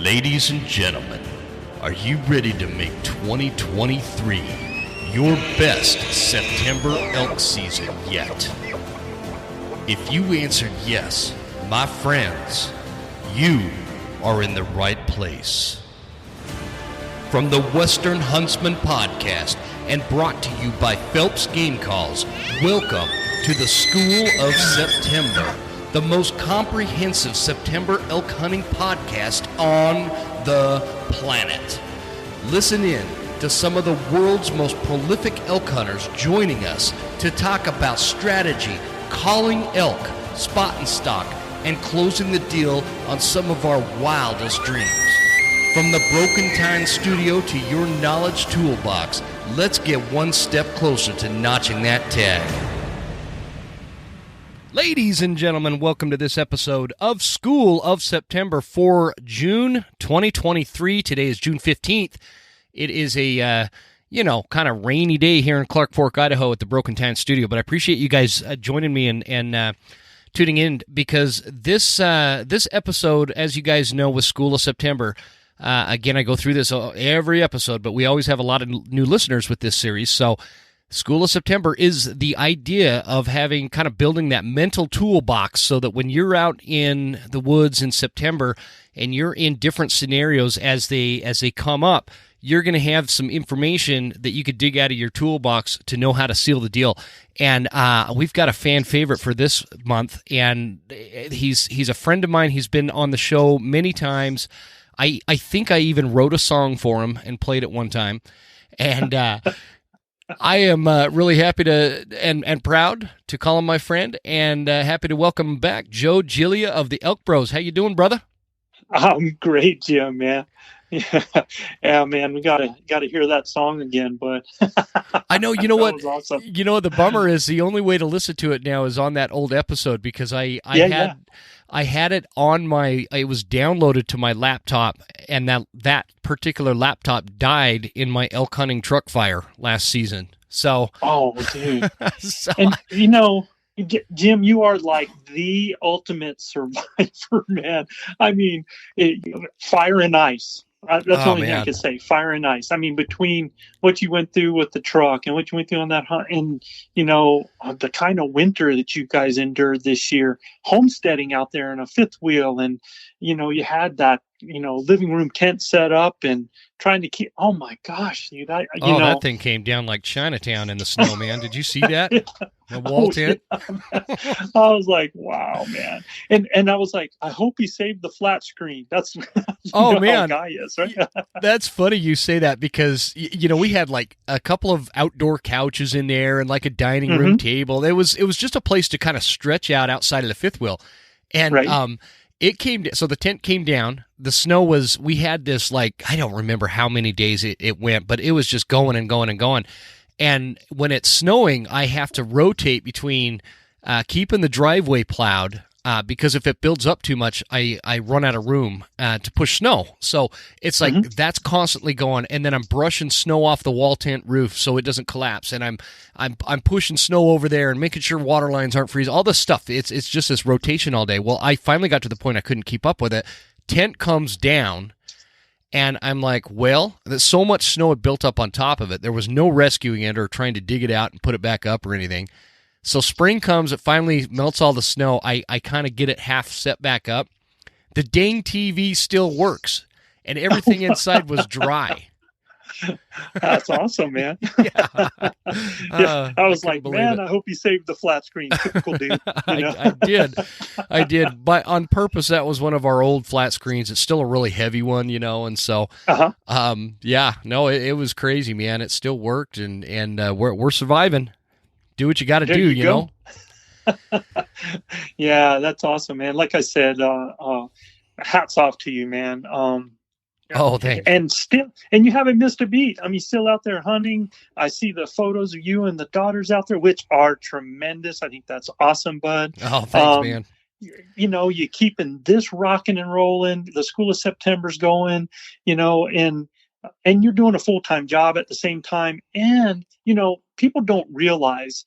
Ladies and gentlemen, are you ready to make 2023 your best September elk season yet? If you answered yes, my friends, you are in the right place. From the Western Huntsman Podcast and brought to you by Phelps Game Calls, welcome to the School of September, the most comprehensive September elk hunting podcast on the planet. Listen in to some of the world's most prolific elk hunters joining us to talk about strategy, calling elk, spot and stock, and closing the deal on some of our wildest dreams. From the Broken Time Studio to your knowledge toolbox, let's get one step closer to notching that tag. Ladies and gentlemen, welcome to this episode of School of September for June 2023. Today is June 15th. It is a, kind of rainy day here in Clark Fork, Idaho at the Broken Time Studio, but I appreciate you guys joining me and tuning in because this episode, as you guys know, was School of September. Again, I go through this every episode, but we always have a lot of new listeners with this series, so School of September is the idea of having kind of building that mental toolbox so that when you're out in the woods in September and you're in different scenarios as they come up, you're going to have some information that you could dig out of your toolbox to know how to seal the deal. And we've got a fan favorite for this month, and he's a friend of mine. He's been on the show many times. I think I even wrote a song for him and played it one time. And I am really happy to and proud to call him my friend, and happy to welcome him back, Joe Giglia of the Elk Bros. How you doing, brother? I'm great, Jim, man. Yeah, man, we gotta hear that song again. But I know, you know what? Was awesome. You know what? The bummer is the only way to listen to it now is on that old episode because I had it on it was downloaded to my laptop, and that particular laptop died in my elk hunting truck fire last season. So, oh, dude. And Jim, you are like the ultimate survivor, man. I mean, fire and ice. That's the only thing I could say. Fire and ice. I mean, between what you went through with the truck and what you went through on that hunt, and the kind of winter that you guys endured this year, homesteading out there in a fifth wheel, and you had that living room tent set up and trying to keep. Oh my gosh, dude! That thing came down like Chinatown in the snow, man. Did you see that? The wall tent. Yeah. I was like, wow, man, and I was like, I hope he saved the flat screen. That's man, how a guy is, right? That's funny you say that because we had like a couple of outdoor couches in there and like a dining room table. It was just a place to kind of stretch out outside of the fifth wheel, and right. So the tent came down. The snow we had this, like, I don't remember how many days it went, but it was just going and going and going. And when it's snowing, I have to rotate between keeping the driveway plowed, because if it builds up too much, I run out of room to push snow. So it's like that's constantly going, and then I'm brushing snow off the wall tent roof so it doesn't collapse, and I'm pushing snow over there and making sure water lines aren't freezing. All this stuff. It's just this rotation all day. Well, I finally got to the point I couldn't keep up with it. Tent comes down, and I'm like, well, there's so much snow had built up on top of it. There was no rescuing it or trying to dig it out and put it back up or anything. So spring comes, it finally melts all the snow. I kind of get it half set back up. The dang TV still works, and everything inside was dry. That's awesome, man. Yeah. I was like, man, I hope you saved the flat screen. Typical dude. I did. But on purpose, that was one of our old flat screens. It's still a really heavy one, and so, it was crazy, man. It still worked, and we're surviving. Do what you got to do, you know? Yeah, that's awesome, man. Like I said, hats off to you, man. Thanks. And you haven't missed a beat. I mean, still out there hunting. I see the photos of you and the daughters out there, which are tremendous. I think that's awesome, bud. Oh, thanks, man. You keeping this rocking and rolling. The School of September's going, and you're doing a full-time job at the same time. And, people don't realize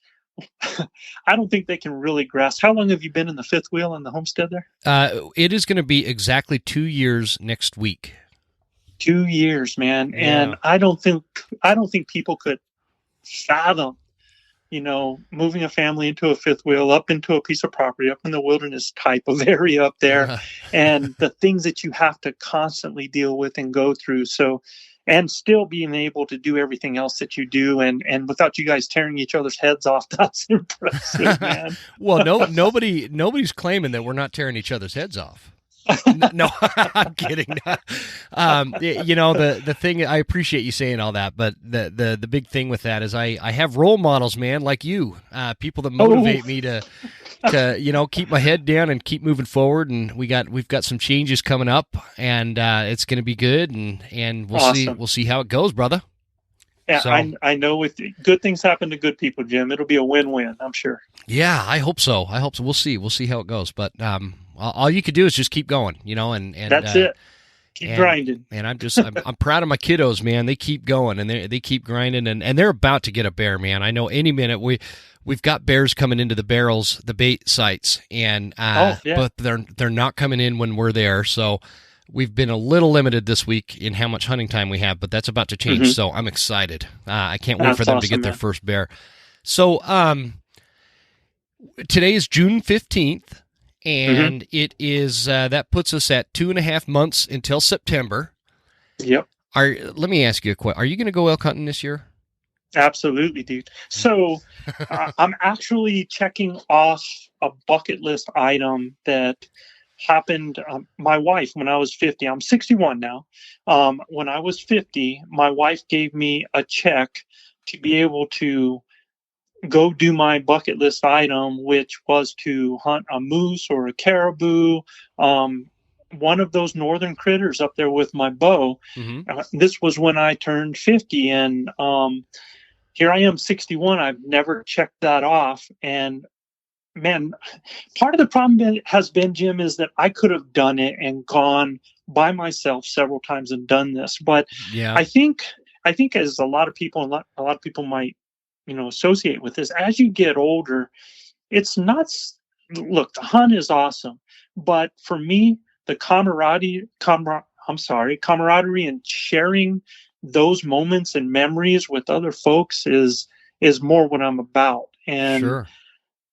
I don't think they can really grasp. How long have you been in the fifth wheel on the homestead there? It is going to be exactly 2 years next week. 2 years, man. Yeah. And I don't think people could fathom, moving a family into a fifth wheel, up into a piece of property, up in the wilderness type of area up there, and the things that you have to constantly deal with and go through. So, and still being able to do everything else that you do, and without you guys tearing each other's heads off, that's impressive, man. Well, nobody's claiming that we're not tearing each other's heads off. No, I'm kidding. The thing, I appreciate you saying all that, but the big thing with that is I have role models, man, like you, people that motivate me to keep my head down and keep moving forward. And we've got some changes coming up, and it's going to be good, and we'll see how it goes, brother. Yeah, so, I know with good things happen to good people, Jim. It'll be a win-win, I'm sure. Yeah, I hope so. We'll see how it goes, but all you could do is just keep going, and that's it. Keep grinding. And I'm proud of my kiddos, man. They keep going, and they keep grinding, and they're about to get a bear, man. I know any minute we've got bears coming into the bait sites, and but they're not coming in when we're there. So we've been a little limited this week in how much hunting time we have, but that's about to change. Mm-hmm. So I'm excited. I can't wait for them to get their first bear. So today is June 15th. And it is that puts us at 2.5 months until September. Yep. Let me ask you a question. Are you going to go elk hunting this year? Absolutely, dude. So I'm actually checking off a bucket list item that happened. My wife, when I was 50, I'm 61 now. When I was 50, my wife gave me a check to be able to go do my bucket list item, which was to hunt a moose or a caribou, one of those northern critters up there with my bow. Mm-hmm. This was when I turned 50, and here I am 61. I've never checked that off. And man, part of the problem has been, Jim, is that I could have done it and gone by myself several times and done this. But yeah. I think as a lot of people might associate with this, as you get older, it's not, look, the hunt is awesome, but for me, the camaraderie and sharing those moments and memories with other folks is more what I'm about. And, sure.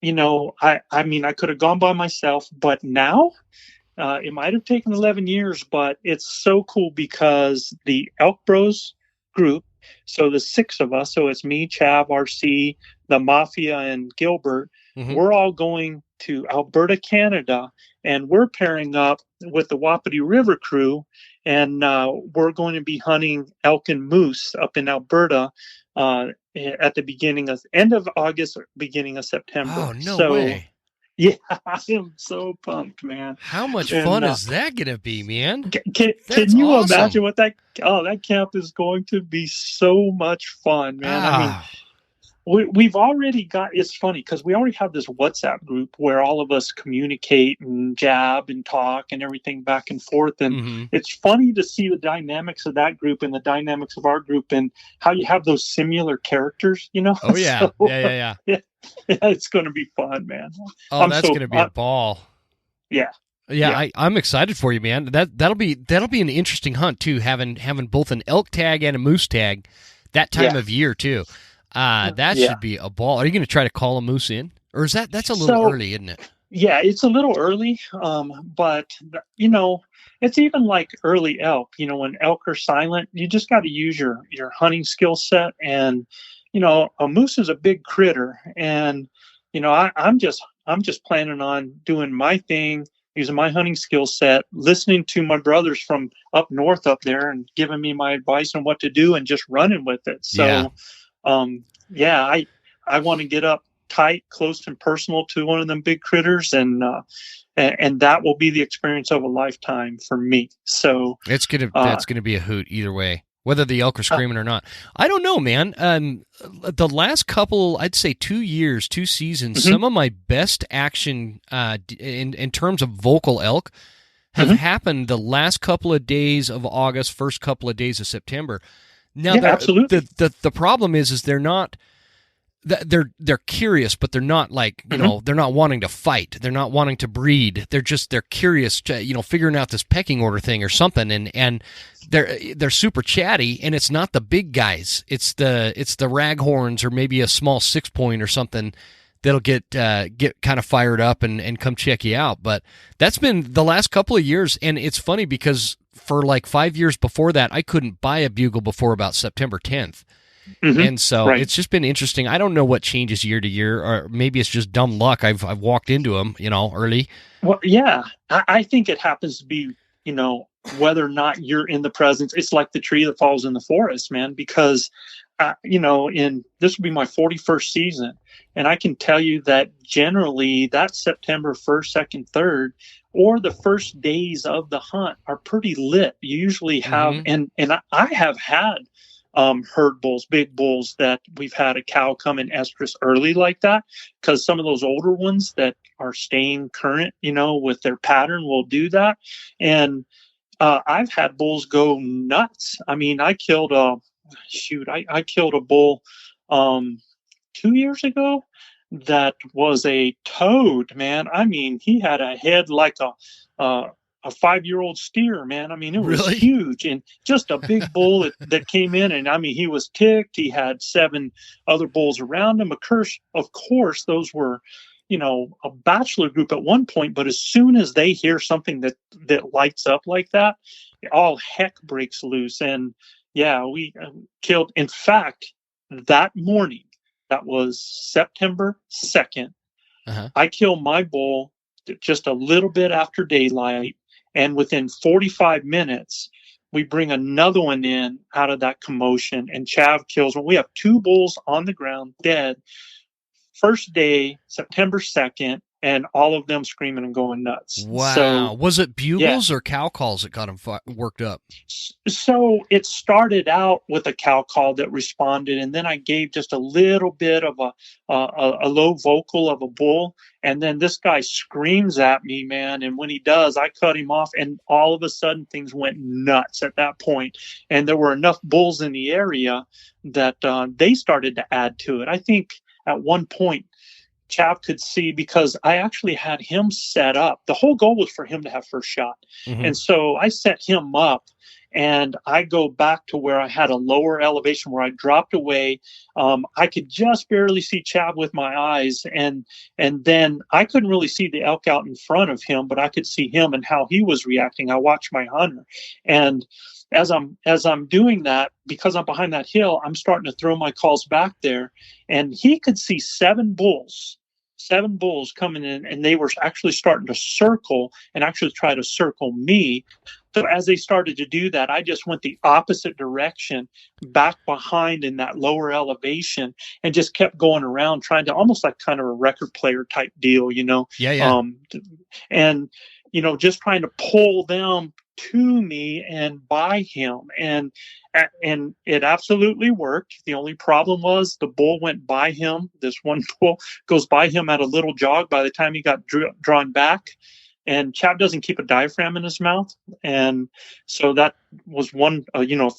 I could have gone by myself, but now it might have taken 11 years, but it's so cool because the Elk Bros group, so the 6 of us, so it's me, Chav, RC, the Mafia, and Gilbert, mm-hmm. We're all going to Alberta, Canada, and we're pairing up with the Wapiti River crew, and we're going to be hunting elk and moose up in Alberta at the end of August, beginning of September. Oh, no way. Yeah, I am so pumped, man. How much fun is that going to be, man? Can you awesome. Imagine what that camp is going to be? So much fun, man. I mean, we've already got, it's funny because we already have this WhatsApp group where all of us communicate and jab and talk and everything back and forth. And mm-hmm. It's funny to see the dynamics of that group and the dynamics of our group and how you have those similar characters, Oh, yeah. So, yeah. Yeah, it's going to be fun, man. Oh, that's going to be a ball. Yeah. I'm excited for you, man. That'll be an interesting hunt too, having both an elk tag and a moose tag that time of year too. That should be a ball. Are you going to try to call a moose in, or is that's a little early, isn't it? Yeah, it's a little early. But it's even like early elk. When elk are silent, you just got to use your hunting skill set. And a moose is a big critter, and I'm just planning on doing my thing, using my hunting skill set, listening to my brothers from up north up there and giving me my advice on what to do and just running with it. So, I want to get up tight, close and personal to one of them big critters, and that will be the experience of a lifetime for me. So that's gonna be a hoot either way, whether the elk are screaming or not. I don't know, man. The last couple, I'd say 2 seasons, mm-hmm. some of my best action in terms of vocal elk have mm-hmm. happened the last couple of days of August, first couple of days of September. Now, absolutely. The problem is they're not they're curious, but they're not like, they're not wanting to fight. They're not wanting to breed. They're curious to, figuring out this pecking order thing or something. And they're super chatty, and it's not the big guys. It's the raghorns or maybe a small 6-point or something that'll get kind of fired up and come check you out. But that's been the last couple of years. And it's funny because for like 5 years before that, I couldn't buy a bugle before about September 10th. And so it's just been interesting. I don't know what changes year to year, or maybe it's just dumb luck. I've walked into them, early. Well, yeah, I think it happens to be, whether or not you're in the presence. It's like the tree that falls in the forest, man, because, in this will be my 41st season. And I can tell you that generally that September 1st, 2nd, 3rd, or the first days of the hunt are pretty lit. You usually have, and I have had herd bulls, big bulls, that we've had a cow come in estrus early like that, because some of those older ones that are staying current, with their pattern will do that. And I've had bulls go nuts. I mean, I killed I killed a bull 2 years ago that was a toad, man. I mean, he had a head like a 5-year-old steer, man. I mean, it was really huge, and just a big bull that came in. And I mean, he was ticked. He had 7 other bulls around him. Of course, those were, a bachelor group at one point. But as soon as they hear something that lights up like that, all heck breaks loose. And yeah, we killed. In fact, that morning, that was September 2nd, I killed my bull just a little bit after daylight. And within 45 minutes, we bring another one in out of that commotion, and Chav kills one. We have 2 bulls on the ground dead. First day, September 2nd, and all of them screaming and going nuts. Wow. So, was it bugles or cow calls that got them worked up? So it started out with a cow call that responded, and then I gave just a little bit of a low vocal of a bull, and then this guy screams at me, man, and when he does, I cut him off, and all of a sudden things went nuts at that point. And there were enough bulls in the area that they started to add to it. I think at one point, Chav could see, because I actually had him set up. The whole goal was for him to have first shot. And so I set him up, and I go back to where I had a lower elevation where I dropped away. I could just barely see Chav with my eyes. And then I couldn't really see the elk out in front of him, but I could see him and how he was reacting. I watched my hunter. And as I'm doing that, because I'm behind that hill, I'm starting to throw my calls back there, and he could see 7 bulls coming in, and they were actually starting to circle and actually try to circle me. So as they started to do that, I just went the opposite direction, back behind in that lower elevation, and just kept going around, trying to almost like kind of a record player type deal, Yeah. And, just trying to pull them to me and by him. And it absolutely worked. The only problem was the bull went by him. This one bull goes by him at a little jog by the time he got drawn back. And Chav doesn't keep a diaphragm in his mouth. And so that was one,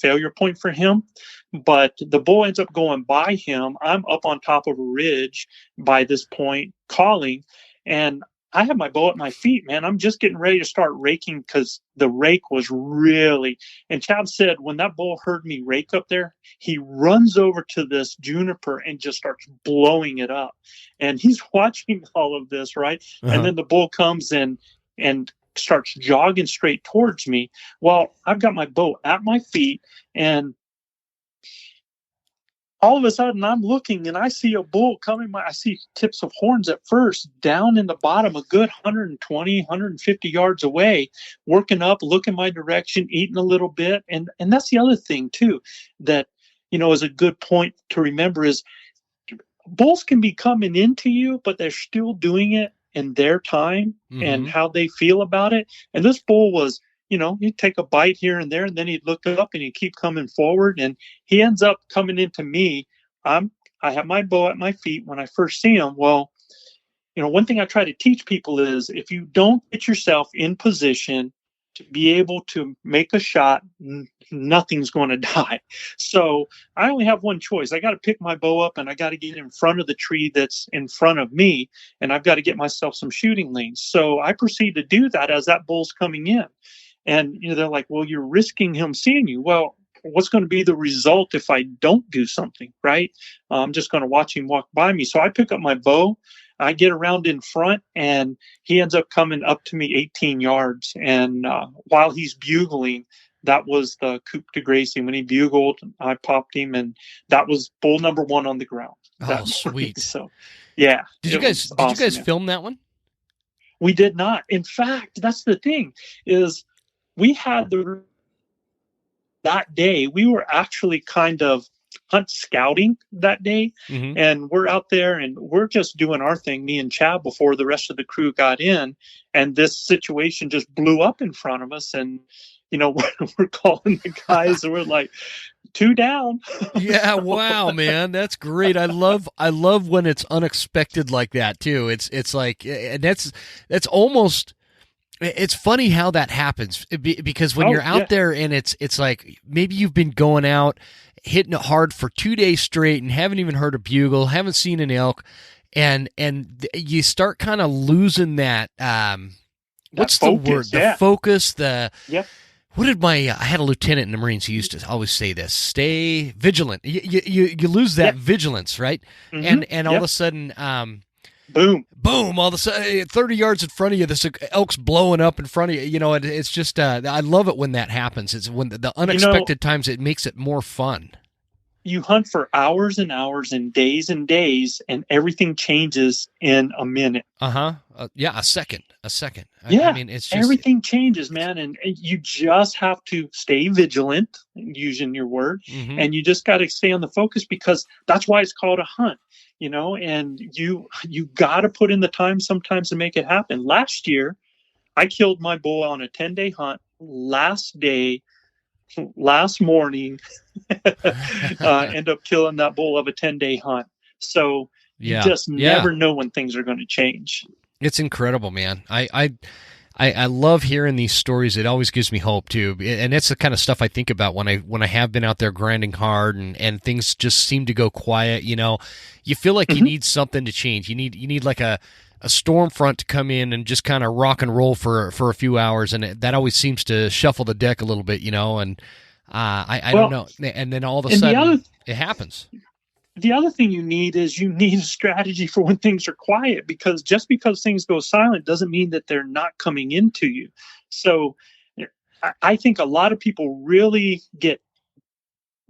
failure point for him. But the bull ends up going by him. I'm up on top of a ridge by this point calling, and I have my bow at my feet, man. I'm just getting ready to start raking because the rake was really, and Chav said when that bull heard me rake up there, he runs over to this juniper and just starts blowing it up. And he's watching all of this, right? And then the bull comes in and starts jogging straight towards me. Well, I've got my bow at my feet, and all of a sudden I'm looking and I see a bull coming. I see tips of horns at first down in the bottom, a good 120, 150 yards away, working up, looking my direction, eating a little bit. And that's the other thing too, that, is a good point to remember is bulls can be coming into you, but they're still doing it in their time and how they feel about it. And this bull was, he'd take a bite here and there, and then he'd look up and he'd keep coming forward. And he ends up coming into me. I have my bow at my feet when I first see him. Well, one thing I try to teach people is if you don't get yourself in position to be able to make a shot, nothing's going to die. So I only have one choice. I got to pick my bow up and I got to get in front of the tree that's in front of me, and I've got to get myself some shooting lanes. So I proceed to do that as that bull's coming in. And they're like, well, you're risking him seeing you. Well, what's going to be the result if I don't do something, right? I'm just going to watch him walk by me. So I pick up my bow, I get around in front, and he ends up coming up to me 18 yards. And while he's bugling, that was the coup de grace. When he bugled, I popped him, and that was bull number 1 on the ground. Oh, sweet. So, yeah. Did you guys film that one? We did not. In fact, that's the thing is we had that day, we were actually kind of hunt scouting that day. Mm-hmm. And we're out there and we're just doing our thing, me and Chad, before the rest of the crew got in. And this situation just blew up in front of us. And, we're calling the guys and we're like, 2 down. Yeah. Wow, man. That's great. I love when it's unexpected like that too. It's like, and that's almost, it's funny how that happens because when you're out there and it's like maybe you've been going out hitting it hard for 2 days straight and haven't even heard a bugle, haven't seen an elk, and you start kind of losing that. What's the word? The focus. I had a lieutenant in the Marines who used to always say this: "Stay vigilant." You lose that vigilance, right? Mm-hmm. And all of a sudden. Boom! All of a sudden, 30 yards in front of you, this elk's blowing up in front of you. It's just, I love it when that happens. It's when the unexpected times it makes it more fun. You hunt for hours and hours and days, and everything changes in a minute. Yeah, a second. Yeah, I mean, it's just, everything changes, man, and you just have to stay vigilant, using your word, mm-hmm. and you just got to stay on the focus because that's why it's called a hunt. And you got to put in the time sometimes to make it happen. Last year, I killed my bull on a 10-day hunt. Last morning, end up killing that bull of a 10-day hunt. So you just never know when things are going to change. It's incredible, man. I love hearing these stories. It always gives me hope too, and it's the kind of stuff I think about when I have been out there grinding hard and things just seem to go quiet. You feel like mm-hmm. you need something to change. You need like a storm front to come in and just kind of rock and roll for a few hours, and that always seems to shuffle the deck a little bit, And I don't know, and then all of a sudden it happens. The other thing you need a strategy for when things are quiet, because just because things go silent doesn't mean that they're not coming into you. So I think a lot of people really get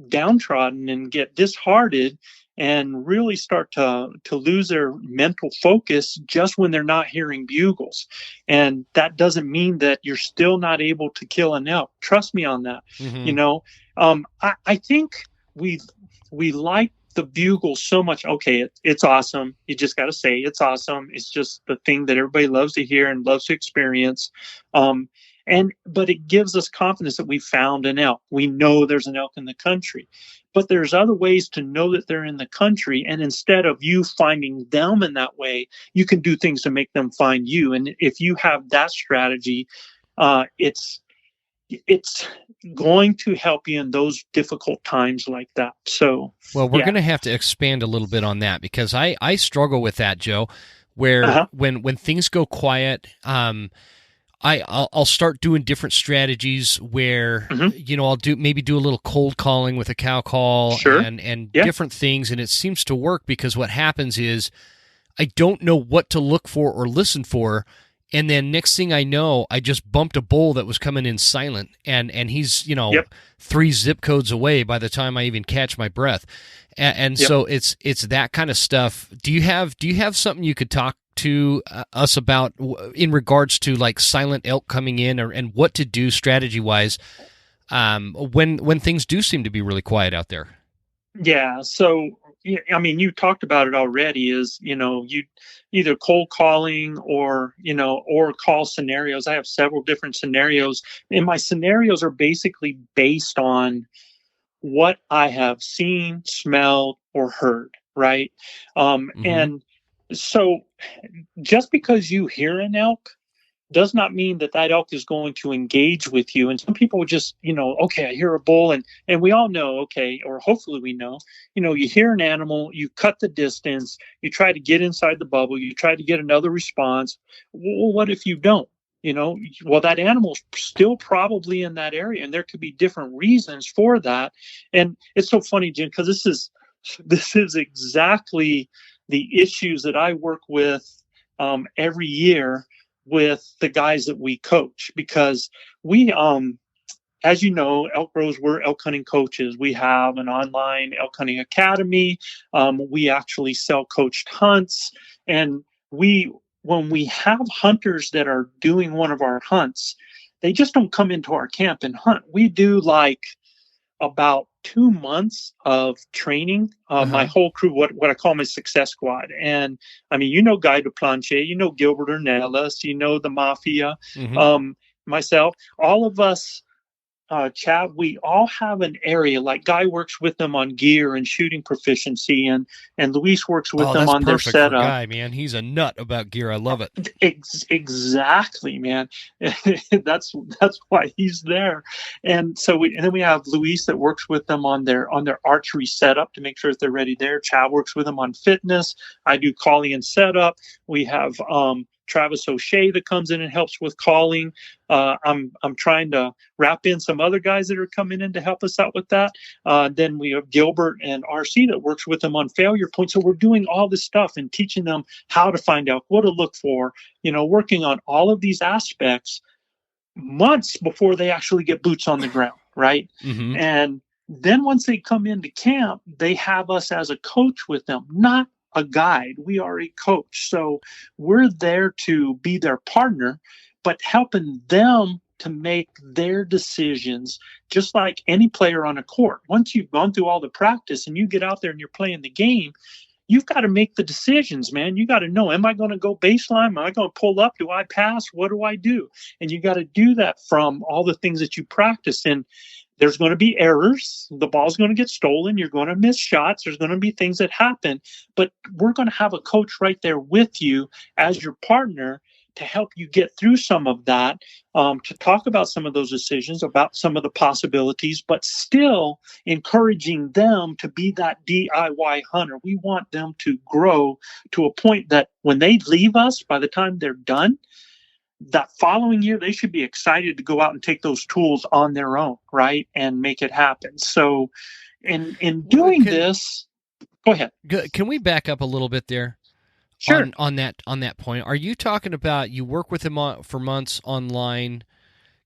downtrodden and get disheartened and really start to lose their mental focus just when they're not hearing bugles. And that doesn't mean that you're still not able to kill an elk. Trust me on that. Mm-hmm. I think we like the bugle so much. Okay, it's awesome. You just got to say it's awesome. It's just the thing that everybody loves to hear and loves to experience. But it gives us confidence that we found an elk. We know there's an elk in the country. But there's other ways to know that they're in the country. And instead of you finding them in that way, you can do things to make them find you. And if you have that strategy, it's going to help you in those difficult times like that. So, well, we're going to have to expand a little bit on that because I struggle with that, Joe, where when things go quiet, I'll start doing different strategies where, mm-hmm. I'll do a little cold calling with a cow call and different things. And it seems to work because what happens is I don't know what to look for or listen for. And then next thing I know, I just bumped a bull that was coming in silent, and he's 3 zip codes away by the time I even catch my breath, and so it's that kind of stuff. Do you have something you could talk to us about in regards to like silent elk coming in, and what to do strategy wise when things do seem to be really quiet out there? Yeah. So I mean, you talked about it already. Is you either cold calling or call scenarios. I have several different scenarios, and my scenarios are basically based on what I have seen, smelled, or heard. Right. Mm-hmm. And so, just because you hear an elk does not mean that elk is going to engage with you. And some people would just, okay, I hear a bull, and we all know, okay, or hopefully we know, you hear an animal, you cut the distance, you try to get inside the bubble, you try to get another response. Well, what if you don't? Well, that animal's still probably in that area, and there could be different reasons for that. And it's so funny, Jim, because this is exactly the issues that I work with every year with the guys that we coach, because we, as you know, Elk Bros, we're elk hunting coaches. We have an online elk hunting academy. We actually sell coached hunts, and when we have hunters that are doing one of our hunts, they just don't come into our camp and hunt. We do like about 2 months of training. My whole crew, what I call my success squad. And I mean, Guy Duplanche, Gilbert Ornelas, the Mafia, myself, all of us, Chad, we all have an area. Like Guy works with them on gear and shooting proficiency, and Luis works with them on their setup. For Guy, man, he's a nut about gear. I love it. Exactly, man. that's why he's there. And so then we have Luis that works with them on their archery setup to make sure that they're ready there. Chad works with them on fitness. I do calling and setup. We have Travis O'Shea that comes in and helps with calling. I'm trying to wrap in some other guys that are coming in to help us out with that. Then we have Gilbert and RC that works with them on failure points. So we're doing all this stuff and teaching them how to find out, what to look for, working on all of these aspects months before they actually get boots on the ground, right? Mm-hmm. And then once they come into camp, they have us as a coach with them, not a guide. We are a coach. So we're there to be their partner, but helping them to make their decisions, just like any player on a court. Once you've gone through all the practice and you get out there and you're playing the game, you've got to make the decisions, man. You got to know, am I going to go baseline? Am I going to pull up? Do I pass? What do I do? And you got to do that from all the things that you practice. And there's going to be errors. The ball's going to get stolen. You're going to miss shots. There's going to be things that happen. But we're going to have a coach right there with you as your partner to help you get through some of that, to talk about some of those decisions, about some of the possibilities, but still encouraging them to be that DIY hunter. We want them to grow to a point that when they leave us, by the time they're done, that following year, they should be excited to go out and take those tools on their own, right? And make it happen. So in doing this, go ahead. Can we back up a little bit there? Sure. On that point, are you talking about you work with them for months online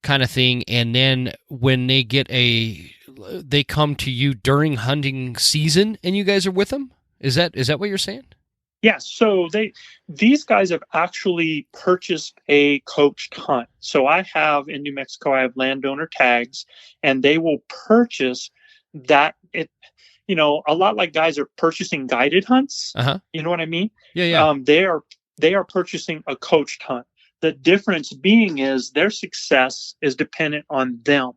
kind of thing, and then when they they come to you during hunting season and you guys are with them? Is that what you're saying? Yeah, so these guys have actually purchased a coached hunt. So I have in New Mexico, I have landowner tags, and they will purchase that. A lot like guys are purchasing guided hunts. Uh-huh. You know what I mean? Yeah. They are purchasing a coached hunt. The difference being is their success is dependent on them.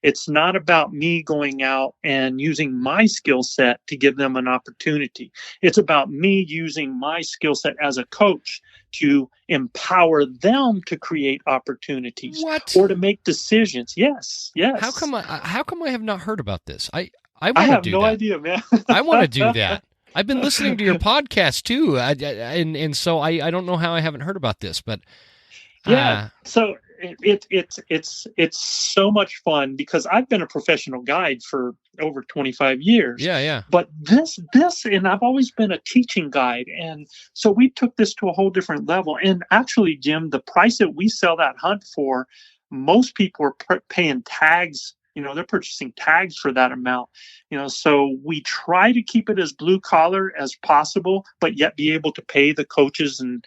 It's not about me going out and using my skill set to give them an opportunity. It's about me using my skill set as a coach to empower them to create opportunities. What? Or to make decisions. Yes. How come I have not heard about this? I have no idea, man. I want to do that. I've been listening to your podcast too, and so I don't know how I haven't heard about this, but yeah. So it's so much fun because I've been a professional guide for over 25 years. Yeah. But this, and I've always been a teaching guide, and so we took this to a whole different level. And actually, Jim, the price that we sell that hunt for, most people are paying tags. They're purchasing tags for that amount. So we try to keep it as blue collar as possible, but yet be able to pay the coaches. And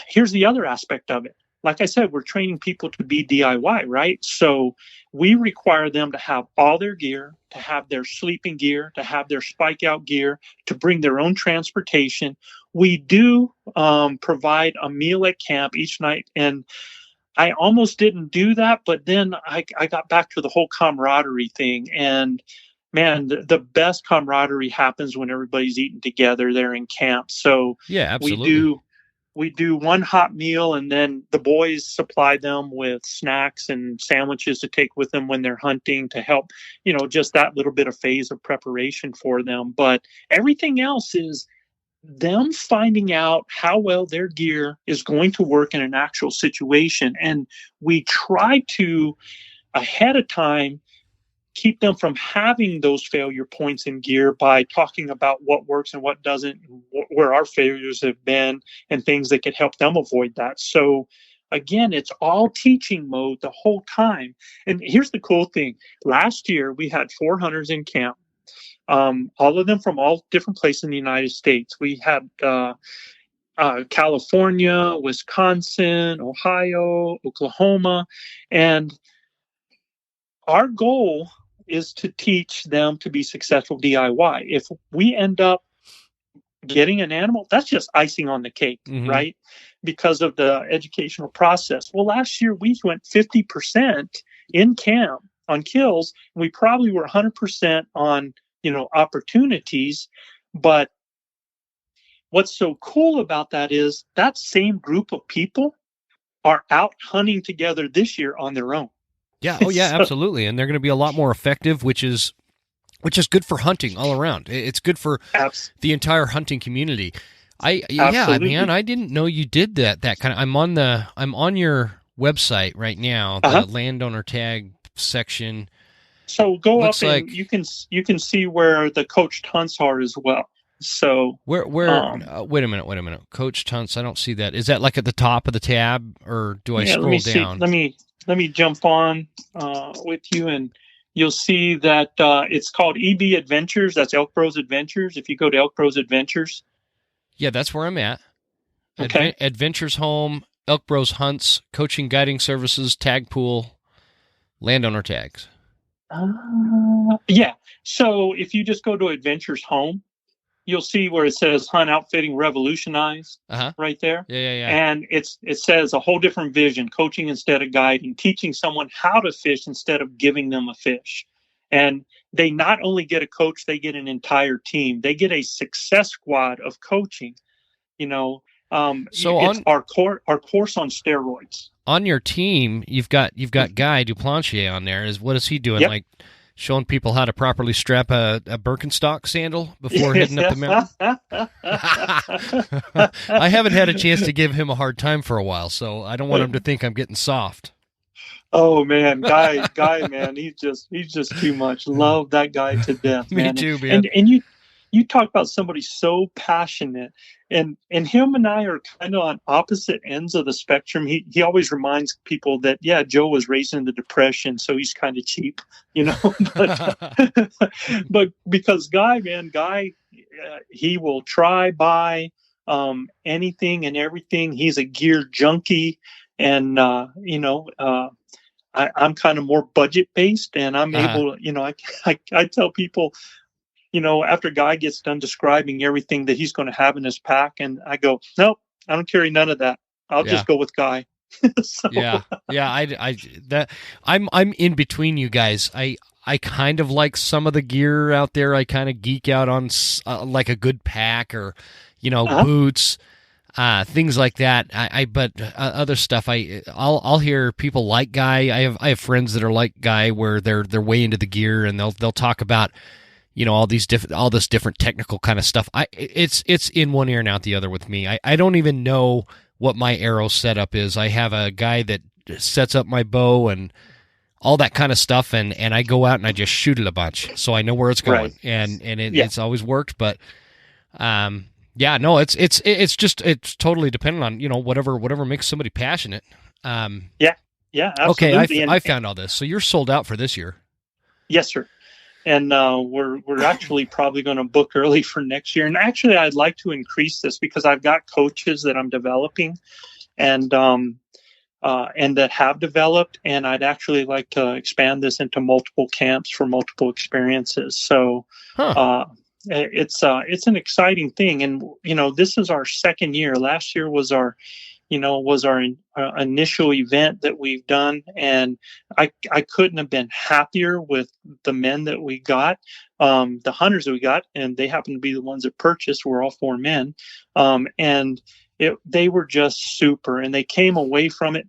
here's the other aspect of it. Like I said, we're training people to be DIY, right? So we require them to have all their gear, to have their sleeping gear, to have their spike out gear, to bring their own transportation. We do provide a meal at camp each night. And I almost didn't do that, but then I got back to the whole camaraderie thing. And man, the best camaraderie happens when everybody's eating together there in camp. So yeah, absolutely. we do one hot meal, and then the boys supply them with snacks and sandwiches to take with them when they're hunting to help, just that little bit of phase of preparation for them. But everything else is them finding out how well their gear is going to work in an actual situation. And we try to, ahead of time, keep them from having those failure points in gear by talking about what works and what doesn't, where our failures have been, and things that could help them avoid that. So again, it's all teaching mode the whole time. And here's the cool thing. Last year, we had 4 hunters in camp, all of them from all different places in the United States. We had California, Wisconsin, Ohio, Oklahoma, and our goal is to teach them to be successful DIY. If we end up getting an animal, that's just icing on the cake, right? Because of the educational process. Well, last year we went 50% in camp on kills, and we probably were 100% on, opportunities. But what's so cool about that is that same group of people are out hunting together this year on their own. Yeah. Oh, yeah, absolutely. And they're going to be a lot more effective, which is good for hunting all around. It's good for the entire hunting community. Man, I didn't know you did that kind of. I'm on your website right now, the landowner tag section. So go up and you can see where the coached hunts are as well. So where wait a minute. Coached hunts, I don't see that. Is that like at the top of the tab, or do I scroll down? Let me jump on with you, and you'll see that it's called EB Adventures. That's Elk Bros Adventures. If you go to Elk Bros Adventures. Yeah, that's where I'm at. Okay. Adventures Home, Elk Bros Hunts, Coaching Guiding Services, Tag Pool, Landowner Tags. Yeah. So if you just go to Adventures Home, you'll see where it says Hunt Outfitting Revolutionized right there. Yeah. And it says a whole different vision, coaching instead of guiding, teaching someone how to fish instead of giving them a fish. And they not only get a coach, they get an entire team. They get a success squad of coaching. So it's our course on steroids. On your team, you've got Guy Duplantier on there. What is he doing? Yep. Like showing people how to properly strap a Birkenstock sandal before heading up the mountain? I haven't had a chance to give him a hard time for a while, so I don't want him to think I'm getting soft. Oh man, Guy, man, he's just too much. Love that guy to death, man. Me too, man. And you talk about somebody so passionate, and him and I are kind of on opposite ends of the spectrum. He always reminds people that Joe was raised in the Depression, so he's kind of cheap, but because Guy, he will buy anything and everything. He's a gear junkie, and I'm kind of more budget based, and I'm able, I tell people, after Guy gets done describing everything that he's going to have in his pack, and I go, nope, I don't carry none of that. I'll just go with Guy. So. I'm in between you guys. I kind of like some of the gear out there. I kind of geek out on like a good pack or, boots. Things like that. But other stuff. I'll hear people like Guy. I have friends that are like Guy, where they're way into the gear, and they'll talk about all this different technical kind of stuff. It's in one ear and out the other with me. I don't even know what my arrow setup is. I have a guy that sets up my bow and all that kind of stuff, and I go out and I just shoot it a bunch, so I know where it's going, right. and it's always worked, but. It's totally dependent on, whatever makes somebody passionate. Absolutely. Okay, I found all this. So you're sold out for this year. Yes, sir. And we're actually probably going to book early for next year. And actually, I'd like to increase this because I've got coaches that I'm developing and that have developed, and I'd actually like to expand this into multiple camps for multiple experiences. So, it's an exciting thing. And, this is our second year. Last year was our initial event that we've done. And I couldn't have been happier with the men that we got, the hunters that we got, and they happen to be the ones that purchased. We're all 4 men. And they were just super, and they came away from it.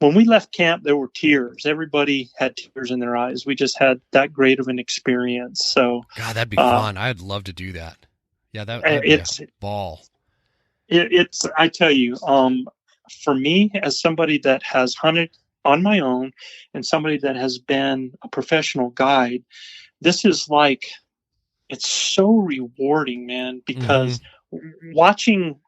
When we left camp, there were tears. Everybody had tears in their eyes. We just had that great of an experience. So, God, that'd be fun. I'd love to do that. Yeah, that'd be a ball. It's, I tell you, for me, as somebody that has hunted on my own and somebody that has been a professional guide, this is like, it's so rewarding, man, because watching,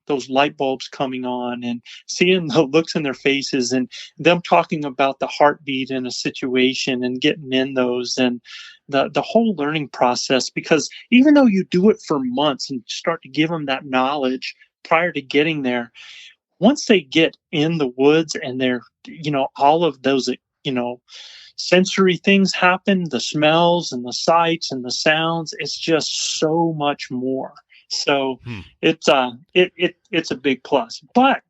those light bulbs coming on and seeing the looks in their faces and them talking about the heartbeat in a situation and getting in those, and the whole learning process, because even though you do it for months and start to give them that knowledge prior to getting there, once they get in the woods and they're, all of those, sensory things happen, the smells and the sights and the sounds, it's just so much more. So it's a big plus. But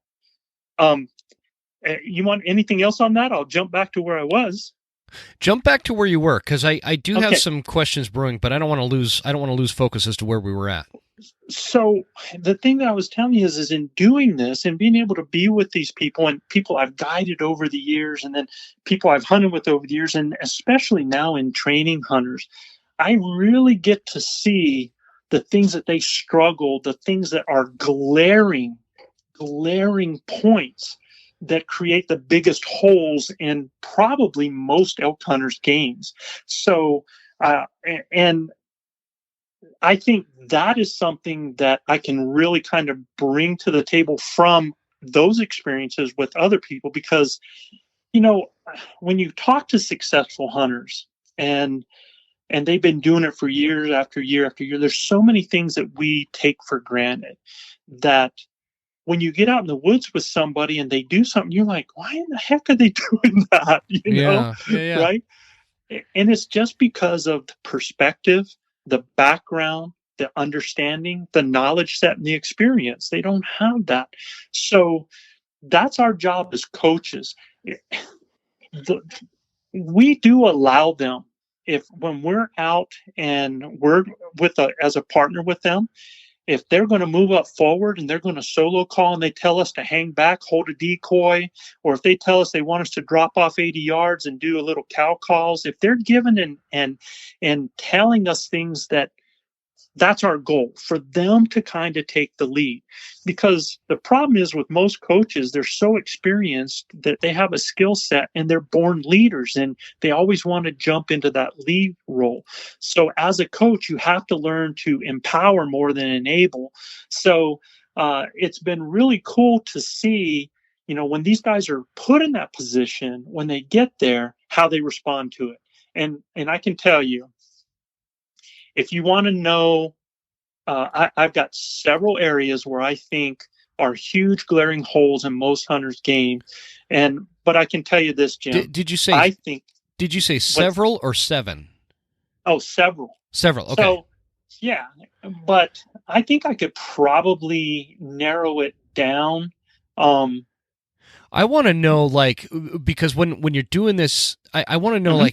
you want anything else on that? I'll jump back to where I was. Jump back to where you were, because I do have some questions brewing, but I don't want to lose focus as to where we were at. So the thing that I was telling you is in doing this and being able to be with these people and people I've guided over the years, and then people I've hunted with over the years, and especially now in training hunters, I really get to see the things that they struggle, the things that are glaring points that create the biggest holes in probably most elk hunters' games. So, and I think that is something that I can really kind of bring to the table from those experiences with other people, because, when you talk to successful hunters and they've been doing it for years after year after year, there's so many things that we take for granted that when you get out in the woods with somebody and they do something, you're like, why in the heck are they doing that? Yeah. Right? And it's just because of the perspective, the background, the understanding, the knowledge set, and the experience. They don't have that. So that's our job as coaches. We do allow them, when we're out and we're as a partner with them, if they're going to move up forward and they're going to solo call and they tell us to hang back, hold a decoy, or if they tell us they want us to drop off 80 yards and do a little cow calls, if they're given and telling us things, that's our goal, for them to kind of take the lead. Because the problem is with most coaches, they're so experienced that they have a skill set and they're born leaders and they always want to jump into that lead role. So as a coach, you have to learn to empower more than enable. So it's been really cool to see, when these guys are put in that position, when they get there, how they respond to it. And I can tell you, if you want to know, I've got several areas where I think are huge glaring holes in most hunters' game, but I can tell you this, Jim. Did you say several or seven? Oh, several. Several. Okay. So, yeah, but I think I could probably narrow it down. I want to know, because when you're doing this, I want to know,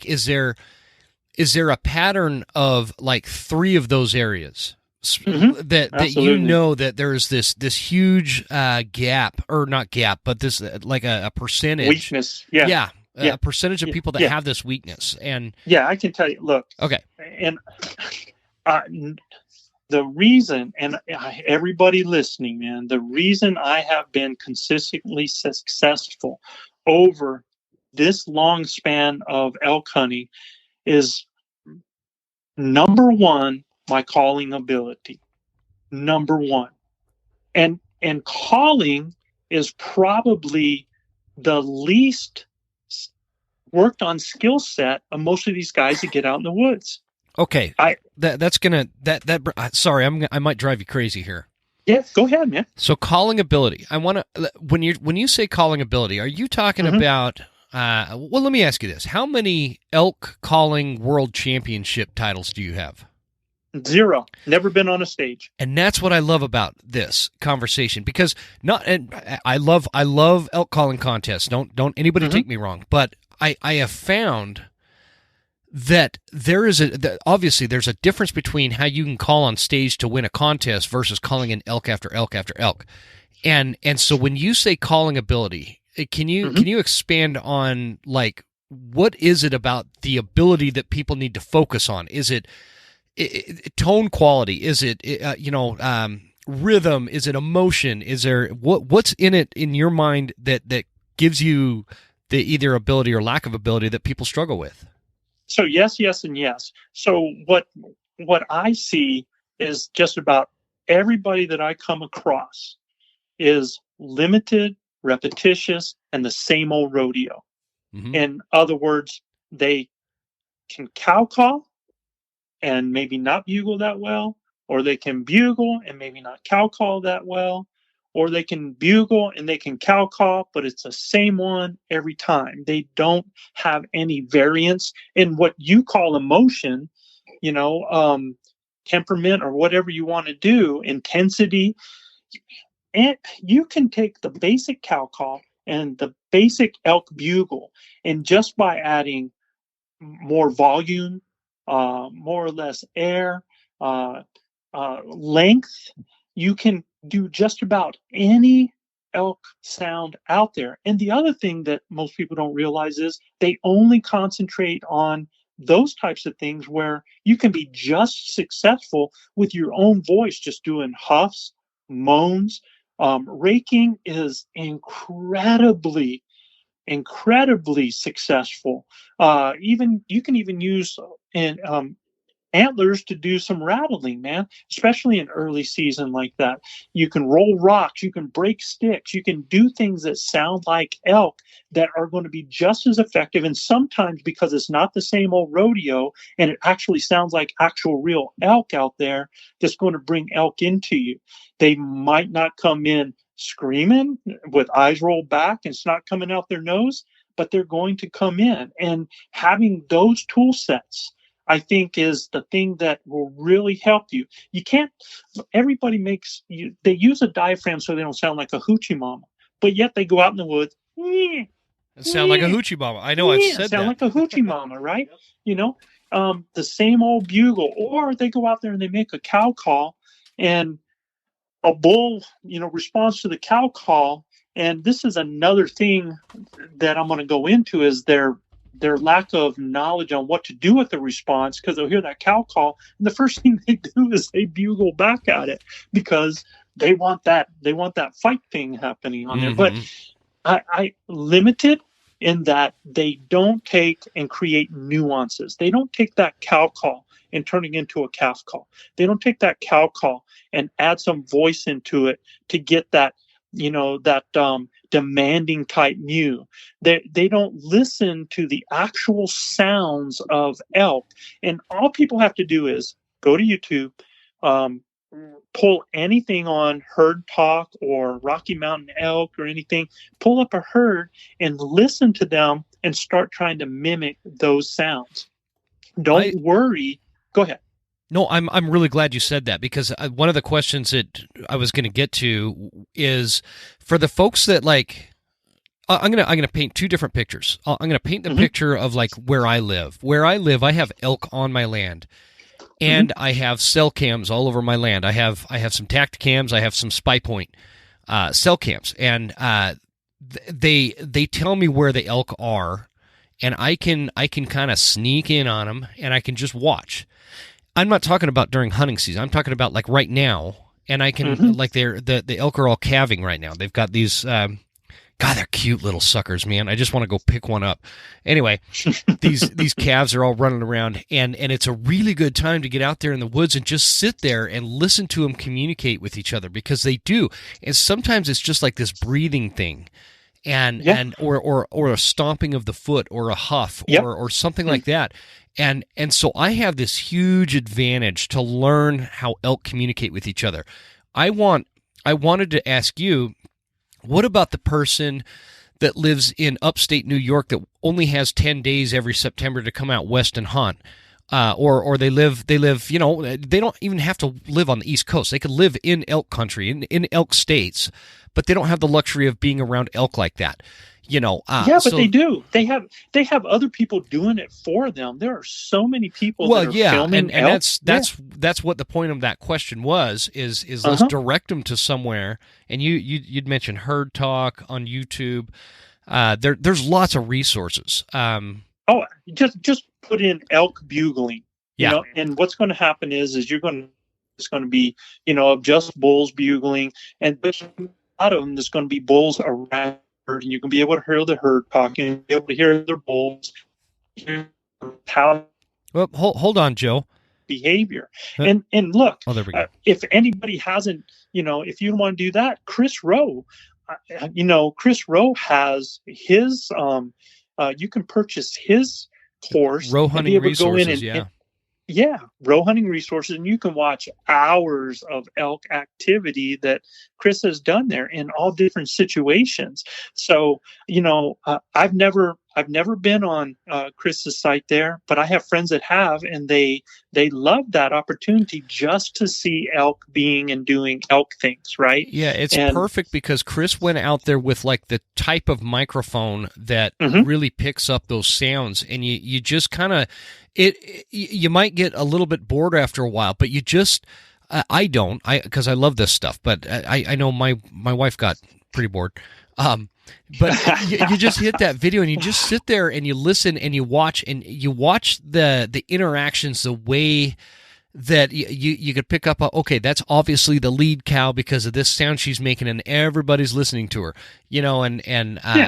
is there a pattern of three of those areas that that there's this huge gap, or not gap, but this a percentage weakness? A percentage of people that have this weakness. And I can tell you. Look, okay, and the reason, and everybody listening, man, the reason I have been consistently successful over this long span of elk hunting is, number one, my calling ability. Number one. And calling is probably the least worked on skill set of most of these guys that get out in the woods. Okay. Sorry, I might drive you crazy here. Yeah, go ahead, man. So calling ability. I want to, when you say calling ability, are you talking about, well, let me ask you this. How many elk calling world championship titles do you have? 0. Never been on a stage. And that's what I love about this conversation, because I love elk calling contests. Don't anybody take me wrong, but I have found that obviously there's a difference between how you can call on stage to win a contest versus calling in elk after elk after elk. And so when you say calling ability, can you expand on, like, what is it about the ability that people need to focus on? Is it tone quality? Is it rhythm? Is it emotion? Is there what's in it in your mind that gives you the either ability or lack of ability that people struggle with? So yes, and yes. So what I see is just about everybody that I come across is limited, repetitious, and the same old rodeo. Mm-hmm. In other words, they can cow call and maybe not bugle that well, or they can bugle and maybe not cow call that well, or they can bugle and they can cow call, but it's the same one every time. They don't have any variance in what you call emotion, temperament, or whatever you want to do, intensity. And you can take the basic cow call and the basic elk bugle, and just by adding more volume, more or less air, length, you can do just about any elk sound out there. And the other thing that most people don't realize is they only concentrate on those types of things where you can be just successful with your own voice, just doing huffs, moans. Raking is incredibly successful. Even you can even use antlers to do some rattling, man, especially in early season like that. You can roll rocks, you can break sticks, you can do things that sound like elk that are going to be just as effective. And sometimes, because it's not the same old rodeo and it actually sounds like actual real elk out there, that's going to bring elk into you. They might not come in screaming with eyes rolled back and snot coming out their nose, but they're going to come in. And having those tool sets, I think, is the thing that will really help you. You can't, everybody they use a diaphragm so they don't sound like a hoochie mama, but yet they go out in the woods. Sound like a hoochie mama. I know, I've said sound like a hoochie mama, right? The same old bugle. Or they go out there and they make a cow call, and a bull, responds to the cow call. And this is another thing that I'm going to go into, is their lack of knowledge on what to do with the response, because they'll hear that cow call, and the first thing they do is they bugle back at it because they want that fight thing happening on there. But I limited in that they don't take and create nuances. They don't take that cow call and turn it into a calf call. They don't take that cow call and add some voice into it to get that, demanding type mew. They don't listen to the actual sounds of elk. And all people have to do is go to YouTube, pull anything on herd talk or Rocky Mountain elk or anything, pull up a herd and listen to them and start trying to mimic those sounds. Don't worry. Go ahead. No, I'm really glad you said that, because one of the questions that I was going to get to is for the folks that, like, I'm gonna paint two different pictures. I'm gonna paint the picture of, like, where I live. Where I live, I have elk on my land, and I have cell cams all over my land. I have some tact cams. I have some Spypoint cell cams, and they tell me where the elk are, and I can kind of sneak in on them, and I can just watch. I'm not talking about during hunting season. I'm talking about, like, right now, and I can like the elk are all calving right now. They've got these. God, they're cute little suckers, man. I just want to go pick one up. Anyway, these calves are all running around, and it's a really good time to get out there in the woods and just sit there and listen to them communicate with each other, because they do. And sometimes it's just like this breathing thing, or a stomping of the foot, or a huff, or something like that. And so I have this huge advantage to learn how elk communicate with each other. I wanted to ask you, what about the person that lives in upstate New York that only has 10 days every September to come out west and hunt? Or they live, they don't even have to live on the East Coast. They could live in elk country, in elk states, but they don't have the luxury of being around elk like that. Yeah, but they do. They have other people doing it for them. There are so many people that are filming and elk. That's what the point of that question was, is let's direct them to somewhere. And you'd mentioned Herd Talk on YouTube. There's lots of resources. Just put in elk bugling. And what's going to happen is it's going to be, just bulls bugling, but a lot of them there's going to be bulls around. And you can be able to hear the herd talking, be able to hear their bulls, how. Well, hold on, Joe. Behavior. And look, there we go. If anybody hasn't, if you don't want to do that, Chris Rowe, Chris Rowe has his, you can purchase his course. Rowe hunting resources, row hunting resources, and you can watch hours of elk activity that Chris has done there in all different situations. So, I've never been on Chris's site there, but I have friends that have, and they love that opportunity just to see elk being and doing elk things, right? Yeah, it's perfect because Chris went out there with like the type of microphone that really picks up those sounds, and you just kind of you might get a little bit bored after a while, but you just because I love this stuff, but I know my wife got pretty bored. But you just hit that video and you just sit there and you listen and you watch the interactions, the way that you could pick up, okay, that's obviously the lead cow because of this sound she's making and everybody's listening to her,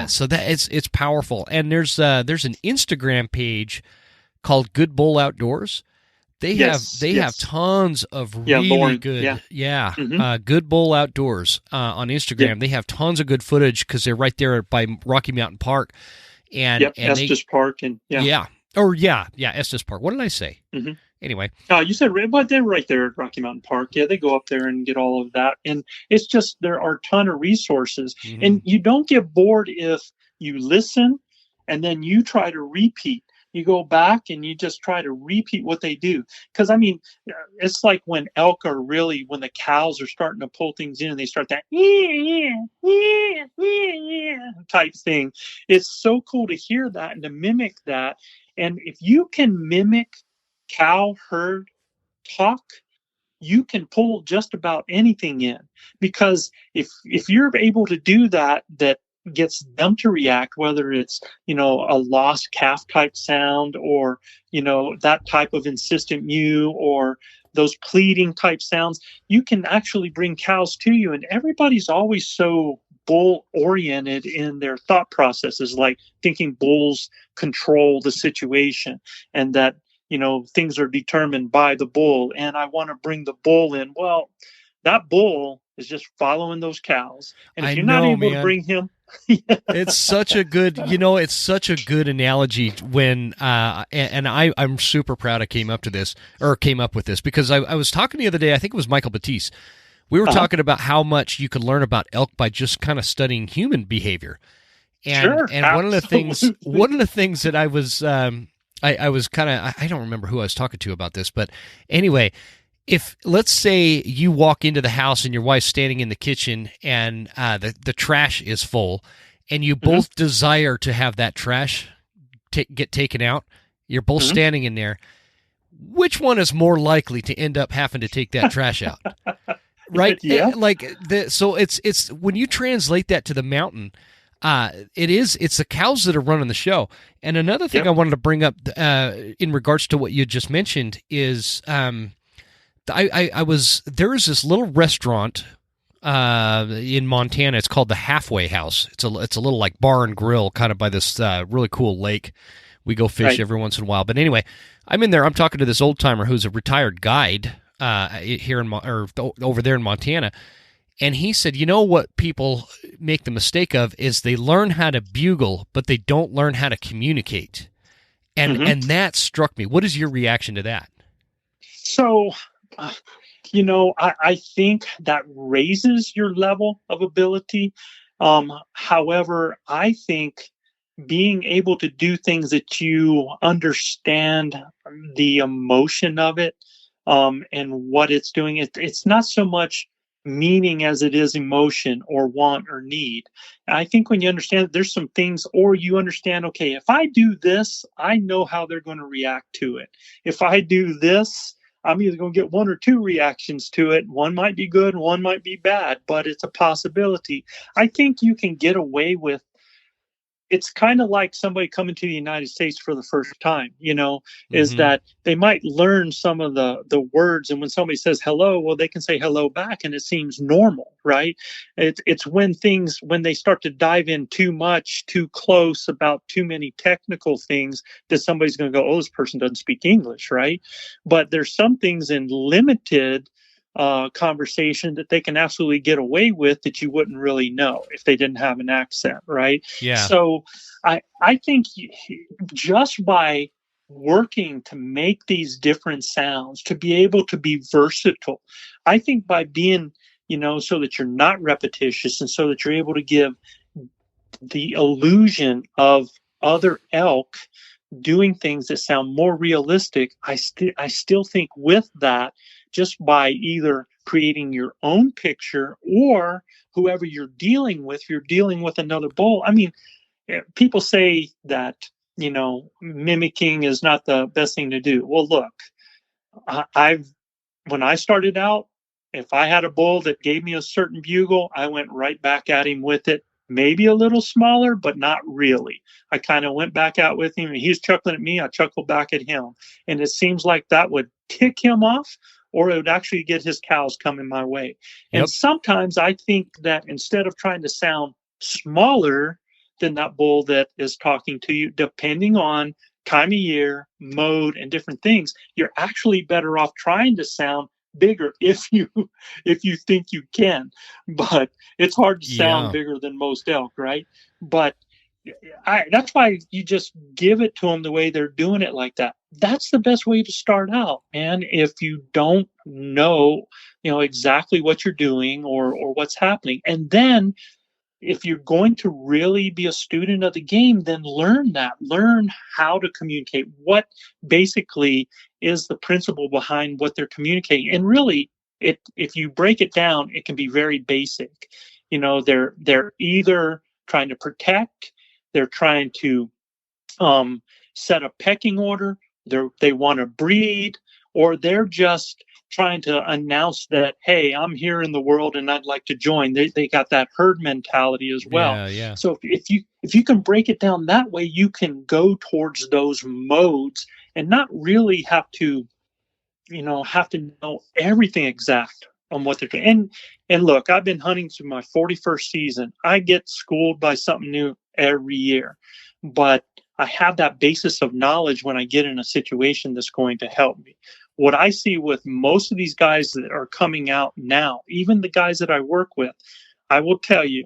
so that it's powerful. And there's an Instagram page called Good Bull Outdoors. They have tons of really good, Good Bull Outdoors on Instagram. Yeah. They have tons of good footage because they're right there by Rocky Mountain Park, and Estes Park, Estes Park. What did I say? Mm-hmm. Anyway, you said, but they're right there at Rocky Mountain Park. Yeah, they go up there and get all of that, and it's just there are a ton of resources, and you don't get bored if you listen and then you try to repeat. You go back and you just try to repeat what they do. Because, it's like when elk are really, when the cows are starting to pull things in and they start that type thing. It's so cool to hear that and to mimic that. And if you can mimic cow herd talk, you can pull just about anything in. Because if you're able to do that gets them to react, whether it's a lost calf type sound or that type of insistent mew or those pleading type sounds, you can actually bring cows to you. And everybody's always so bull oriented in their thought processes, like thinking bulls control the situation and that things are determined by the bull and I want to bring the bull in. Well, that bull is just following those cows, and if you're not able to bring him, it's such a good, it's such a good analogy when, and I'm super proud I came up with this because I was talking the other day, I think it was Michael Batiste. We were talking about how much you could learn about elk by just kind of studying human behavior. And one of the things that I was, I was kind of, I don't remember who I was talking to about this, but anyway, if let's say you walk into the house and your wife's standing in the kitchen and the trash is full and you both desire to have that trash get taken out, you're both standing in there, which one is more likely to end up having to take that trash out? Right? Yeah. So it's when you translate that to the mountain, it's the cows that are running the show. And another thing I wanted to bring up in regards to what you just mentioned is there is this little restaurant in Montana. It's called the Halfway House. It's a little like bar and grill kind of by this really cool lake. We go fish every once in a while. But anyway, I'm in there. I'm talking to this old timer who's a retired guide here over there in Montana. And he said, what people make the mistake of is they learn how to bugle, but they don't learn how to communicate. And that struck me. What is your reaction to that? So, I think that raises your level of ability. However, I think being able to do things that you understand the emotion of it, and what it's doing, it's not so much meaning as it is emotion or want or need. And I think when you understand that there's some things, or you understand, okay, if I do this, I know how they're going to react to it. If I do this, I'm either going to get one or two reactions to it. One might be good, one might be bad, but it's a possibility. I think you can get away with. It's kind of like somebody coming to the United States for the first time, is that they might learn some of the words. And when somebody says hello, well, they can say hello back and it seems normal, right? It's when they start to dive in too much, too close about too many technical things that somebody's going to go, oh, this person doesn't speak English, right? But there's some things in limited conversation that they can absolutely get away with that you wouldn't really know if they didn't have an accent, right? Yeah. So I think just by working to make these different sounds, to be able to be versatile, I think by being, so that you're not repetitious and so that you're able to give the illusion of other elk doing things that sound more realistic, I still think with that, just by either creating your own picture or whoever you're dealing with another bull. I mean, people say that, mimicking is not the best thing to do. Well, look, when I started out, if I had a bull that gave me a certain bugle, I went right back at him with it. Maybe a little smaller, but not really. I kind of went back out with him and he's chuckling at me. I chuckled back at him. And it seems like that would tick him off, or it would actually get his cows coming my way. And sometimes I think that instead of trying to sound smaller than that bull that is talking to you, depending on time of year, mode, and different things, you're actually better off trying to sound bigger if you think you can. But it's hard to sound bigger than most elk, right? But that's why you just give it to them the way they're doing it like that. That's the best way to start out. And if you don't know, exactly what you're doing or what's happening, and then if you're going to really be a student of the game, then learn how to communicate. What basically is the principle behind what they're communicating? And really, if you break it down, it can be very basic. They're either trying to protect, they're trying to set a pecking order, they want to breed, or they're just trying to announce that, hey, I'm here in the world and I'd like to join. They got that herd mentality as well. Yeah. So if you can break it down that way, you can go towards those modes and not really have to know everything exact on what they're doing. And look, I've been hunting through my 41st season. I get schooled by something new every year, but I have that basis of knowledge when I get in a situation that's going to help me. What I see with most of these guys that are coming out now, even the guys that I work with, I will tell you,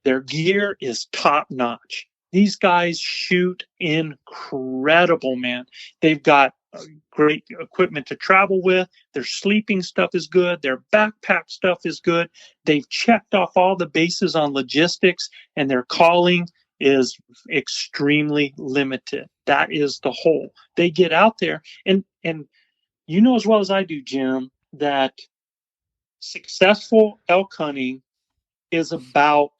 their gear is top notch. These guys shoot incredible, man. They've got great equipment to travel with. Their sleeping stuff is good. Their backpack stuff is good. They've checked off all the bases on logistics, and their calling is extremely limited. That is the whole. They get out there, and you know as well as I do, Jim, that successful elk hunting is about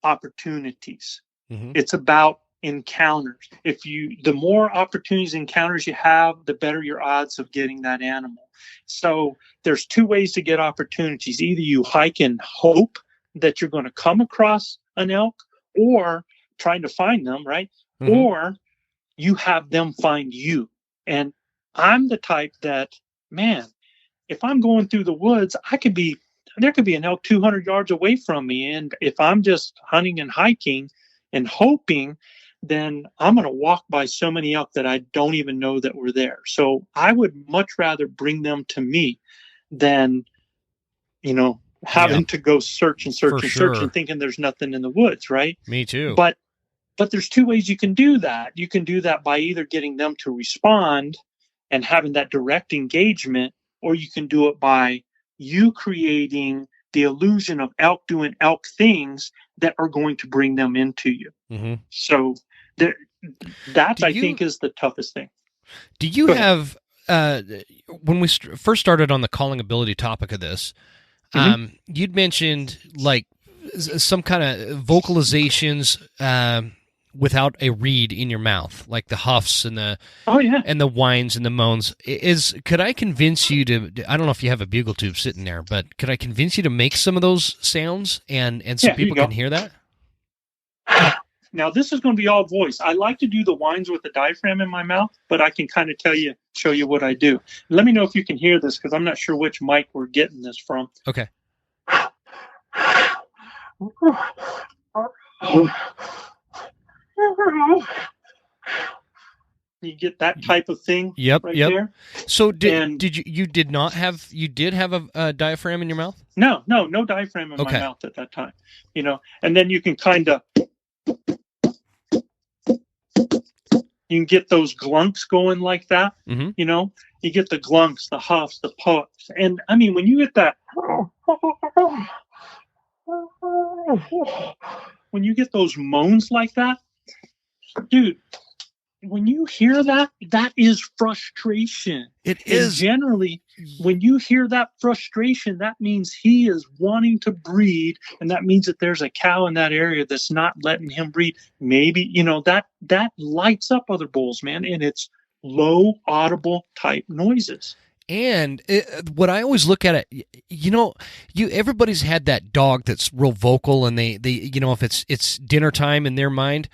opportunities. It's about encounters. The more opportunities, encounters you have, the better your odds of getting that animal. So there's two ways to get opportunities. Either you hike and hope that you're going to come across an elk, or trying to find them, right? Or you have them find you. And I'm the type that, man, if I'm going through the woods, there could be an elk 200 yards away from me. And if I'm just hunting and hiking and hoping, then I'm going to walk by so many elk that I don't even know that were there. So I would much rather bring them to me than, having to go search and thinking there's nothing in the woods, right? Me too. But there's two ways you can do that. You can do that by either getting them to respond and having that direct engagement, or you can do it by you creating the illusion of elk doing elk things that are going to bring them into you. So that I think is the toughest thing. Do you have, when we first started on the calling ability topic of this, You'd mentioned like some kind of vocalizations without a reed in your mouth, like the huffs and the and the whines and the moans. Could I convince you to? I don't know if you have a bugle tube sitting there, but could I convince you to make some of those sounds and so people can hear that? Now this is going to be all voice. I like to do the whines with the diaphragm in my mouth, but I can kind of show you what I do. Let me know if you can hear this because I'm not sure which mic we're getting this from. Okay. You get that type of thing. Yep. There. So did you did have a diaphragm in your mouth? No diaphragm in my mouth at that time. And then you can kind of get those glunks going like that. Mm-hmm. You get the glunks, the huffs, the puffs, and I mean when you get that. When you get those moans like that, dude, when you hear that, that is frustration. It is. And generally, when you hear that frustration, that means he is wanting to breed, and that means that there's a cow in that area that's not letting him breed. Maybe, that lights up other bulls, man, and it's low audible type noises. And what I always look at it, everybody's had that dog that's real vocal, and they if it's dinner time in their mind,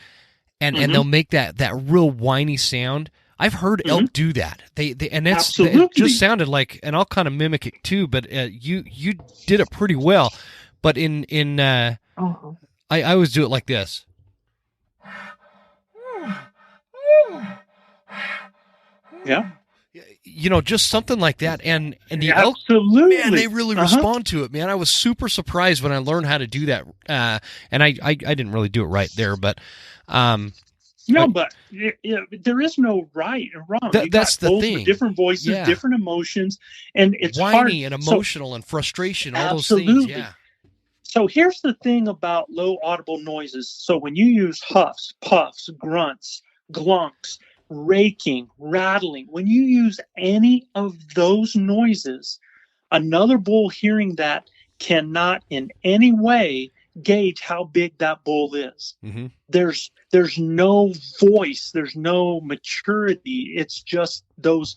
and they'll make that real whiny sound. I've heard elk do that. It just sounded like, and I'll kind of mimic it too. But you did it pretty well. But I always do it like this. Yeah. Just something like that, and the elk, man, they really respond to it, man. I was super surprised when I learned how to do that, and I didn't really do it right there, but but there is no right and wrong. That's the thing. With different voices, different emotions, and it's whiny hard. and emotional and frustration, all absolutely. Those things. Yeah. So here's the thing about low audible noises. So when you use huffs, puffs, grunts, glunks, raking, rattling, when you use any of those noises, another bull hearing that cannot in any way gauge how big that bull is. Mm-hmm. There's no voice, there's no maturity. It's just those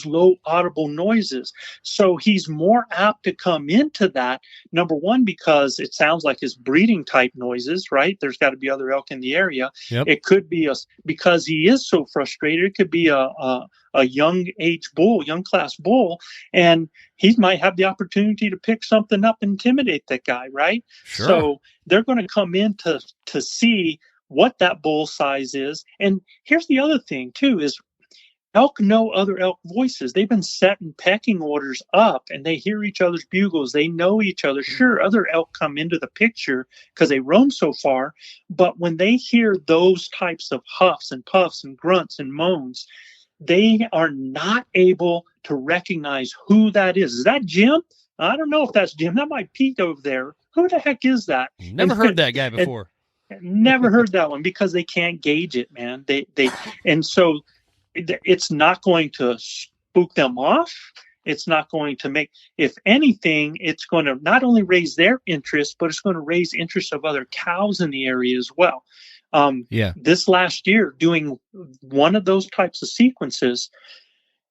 low audible noises. So he's more apt to come into that, number one, because it sounds like his breeding type noises, right? There's got to be other elk in the area. Yep. It could be because he is so frustrated, it could be a young age bull, young class bull, and he might have the opportunity to pick something up and intimidate that guy, right? Sure. So they're going to come in to see what that bull size is. And here's the other thing too, is elk know other elk voices. They've been setting pecking orders up, and they hear each other's bugles. They know each other. Sure, other elk come into the picture because they roam so far, but when they hear those types of huffs and puffs and grunts and moans, they are not able to recognize who that is. Is that Jim? I don't know if that's Jim. That might Pete over there. Who the heck is that? Never heard that guy before. Never heard that one because they can't gauge it, man. And so it's not going to spook them off. It's not going to make, if anything, it's going to not only raise their interest, but it's going to raise interest of other cows in the area as well. This last year, doing one of those types of sequences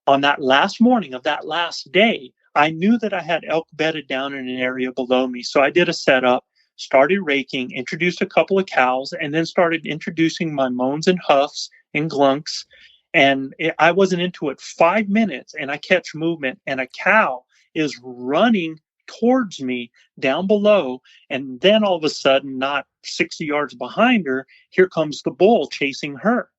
on that last morning of that last day, I knew that I had elk bedded down in an area below me. So I did a setup, started raking, introduced a couple of cows, and then started introducing my moans and huffs and glunks. And I wasn't into it 5 minutes, and I catch movement, and a cow is running towards me down below. And then all of a sudden, not 60 yards behind her, here comes the bull chasing her.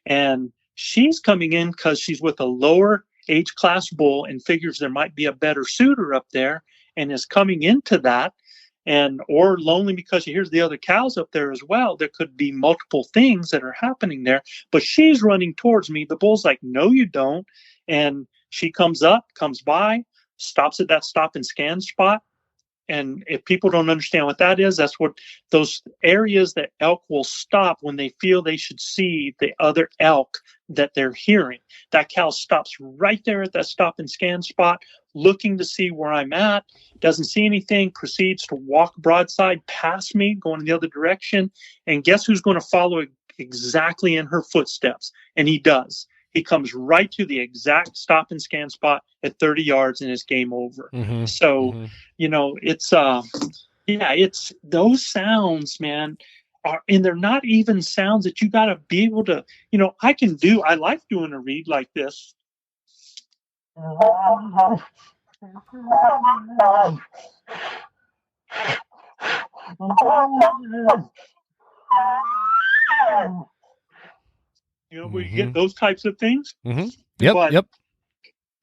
And she's coming in because she's with a lower age class bull and figures there might be a better suitor up there, and is coming into that. And or lonely because she hears the other cows up there as well. There could be multiple things that are happening there, but she's running towards me. The bull's like, no, you don't. And she comes by, stops at that stop and scan spot, And if people don't understand what that is, that's what those areas that elk will stop when they feel they should see the other elk that they're hearing. That cow stops right there at that stop and scan spot, looking to see where I'm at, doesn't see anything, proceeds to walk broadside past me, going in the other direction. And guess who's going to follow exactly in her footsteps? And he does. He comes right to the exact stop and scan spot at 30 yards and it's game over. Mm-hmm. So, it's those sounds, man, and they're not even sounds that you got to be able to, I like doing a read like this. We get those types of things. Mm-hmm. Yep.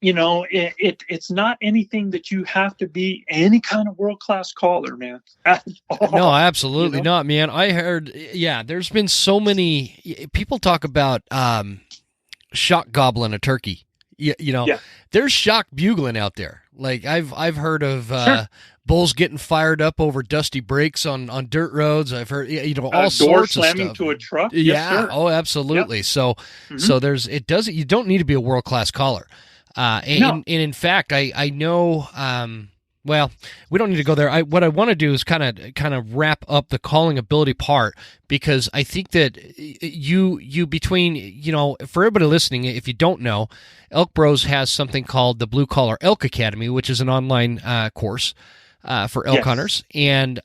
It's not anything that you have to be any kind of world-class caller, man. No, absolutely not, man. I heard, there's been so many people talk about shock gobbling a turkey. There's shock bugling out there. Like I've heard of bulls getting fired up over dusty brakes on dirt roads. I've heard all sorts of stuff. Slamming to a truck. Yeah. Yes, sir. Oh, absolutely. Yep. So you don't need to be a world-class caller. And in fact, I know. Well, we don't need to go there. What I want to do is kind of wrap up the calling ability part, because I think that you between, for everybody listening, if you don't know, Elk Bros has something called the Blue Collar Elk Academy, which is an online course for elk hunters, and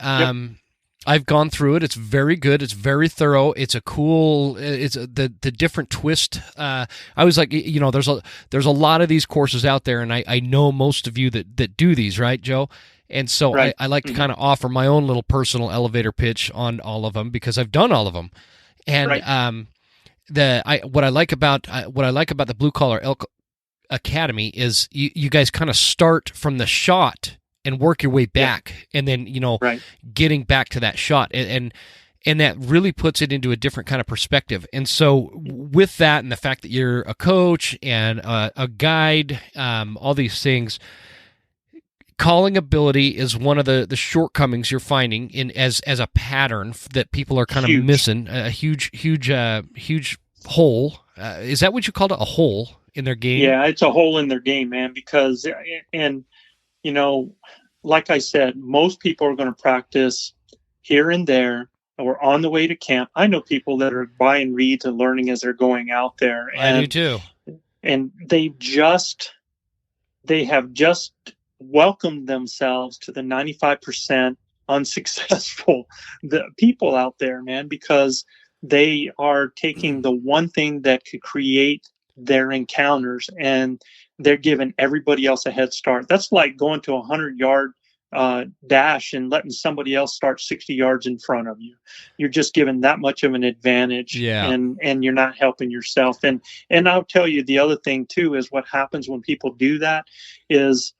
I've gone through it. It's very good. It's very thorough. It's a cool. It's the different twist. I was like, there's a lot of these courses out there, and I know most of you that do these, right, Joe? And so right. I like to kind of offer my own little personal elevator pitch on all of them, because I've done all of them. And what I like about the Blue Collar Elk Academy is you guys kind of start from the shot and work your way back, and then getting back to that shot, and that really puts it into a different kind of perspective. And so with that, and the fact that you're a coach and a guide, all these things, calling ability is one of the shortcomings you're finding in as a pattern that people are kind of missing. A huge hole. Is that what you called it? A hole in their game? Yeah, it's a hole in their game, man. Because like I said, most people are going to practice here and there, or on the way to camp. I know people that are buying reads and learning as they're going out there. And, I do too. And they have just welcomed themselves to the 95% unsuccessful people out there, man, because they are taking the one thing that could create their encounters, and they're giving everybody else a head start. That's like going to a 100-yard dash and letting somebody else start 60 yards in front of you. You're just giving that much of an advantage, and you're not helping yourself. And I'll tell you, the other thing too is what happens when people do that is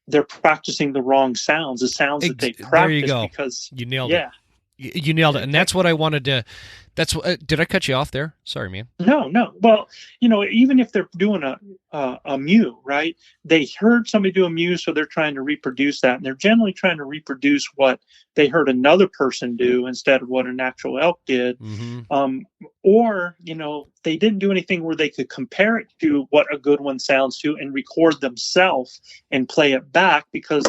they're practicing the wrong sounds, the sounds that they practice. There you go. Because you nailed it. You nailed it. And that's what I wanted to. Did I cut you off there? Sorry, man. No. Well, even if they're doing a mew, right? They heard somebody do a mew, so they're trying to reproduce that. And they're generally trying to reproduce what they heard another person do instead of what an actual elk did. Mm-hmm. Or, they didn't do anything where they could compare it to what a good one sounds to and record themselves and play it back, because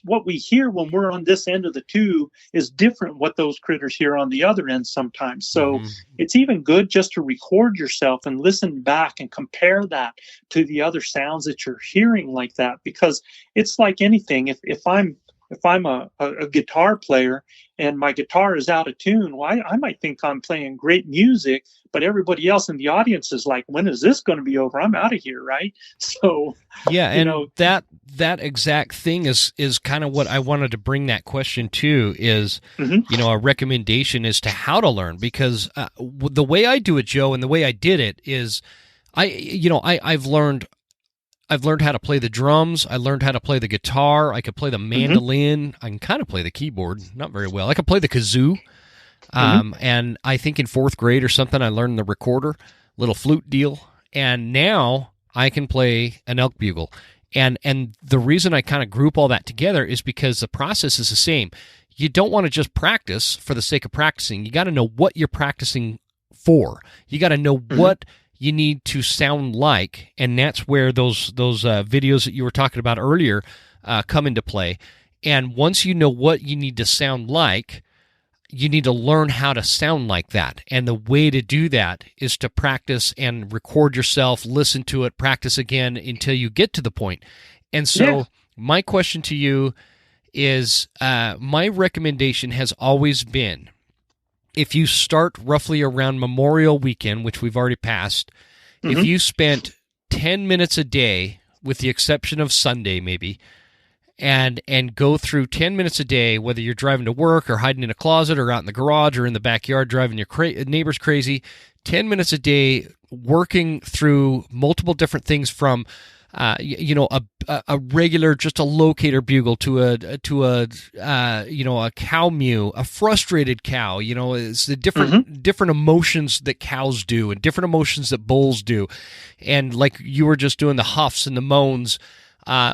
what we hear when we're on this end of the tube is different what those critters hear on the other end sometimes. So it's even good just to record yourself and listen back and compare that to the other sounds that you're hearing like that, because it's like anything. If I'm a guitar player and my guitar is out of tune, well, I might think I'm playing great music, but everybody else in the audience is like, when is this going to be over? I'm out of here, right? So that exact thing is kind of what I wanted to bring that question to is, a recommendation as to how to learn, because the way I do it, Joe, and the way I did it is I've learned how to play the drums. I learned how to play the guitar. I could play the mandolin. I can kind of play the keyboard, not very well. I could play the kazoo. And I think in 4th grade or something, I learned the recorder, little flute deal. And now I can play an elk bugle. And the reason I kind of group all that together is because the process is the same. You don't want to just practice for the sake of practicing. You got to know what you're practicing for. You got to know what you need to sound like, and that's where those videos that you were talking about earlier come into play. And once you know what you need to sound like, you need to learn how to sound like that. And the way to do that is to practice and record yourself, listen to it, practice again until you get to the point. And so my question to you is, my recommendation has always been, if you start roughly around Memorial Weekend, which we've already passed, if you spent 10 minutes a day, with the exception of Sunday maybe, and go through 10 minutes a day, whether you're driving to work or hiding in a closet or out in the garage or in the backyard driving your neighbors crazy, 10 minutes a day working through multiple different things from a regular, just a locator bugle to a cow mew, a frustrated cow. It's the different emotions that cows do and different emotions that bulls do, and like you were just doing the huffs and the moans.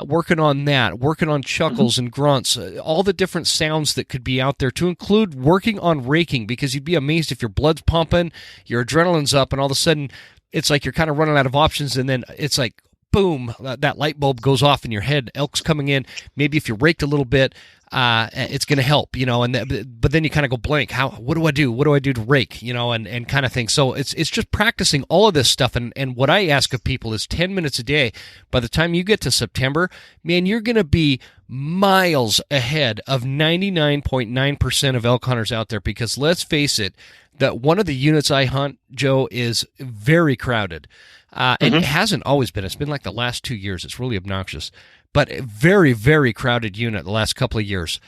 Working on that, working on chuckles and grunts, all the different sounds that could be out there, to include working on raking, because you'd be amazed if your blood's pumping, your adrenaline's up, and all of a sudden it's like you're kind of running out of options, and then it's like, boom, that light bulb goes off in your head. Elk's coming in. Maybe if you raked a little bit, it's going to help, but then you kind of go blank. What do I do? What do I do to rake, and kind of thing. So it's just practicing all of this stuff. And what I ask of people is 10 minutes a day. By the time you get to September, man, you're going to be miles ahead of 99.9% of elk hunters out there, because let's face it, that one of the units I hunt, Joe, is very crowded. And it hasn't always been. It's been like the last 2 years. It's really obnoxious. But a very, very crowded unit the last couple of years.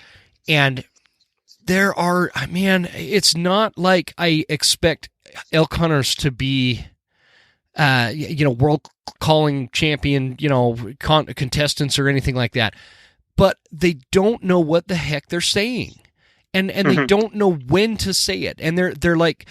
And there are, it's not like I expect elk hunters to be, world calling champion, contestants or anything like that. But they don't know what the heck they're saying. And they don't know when to say it. And they're like,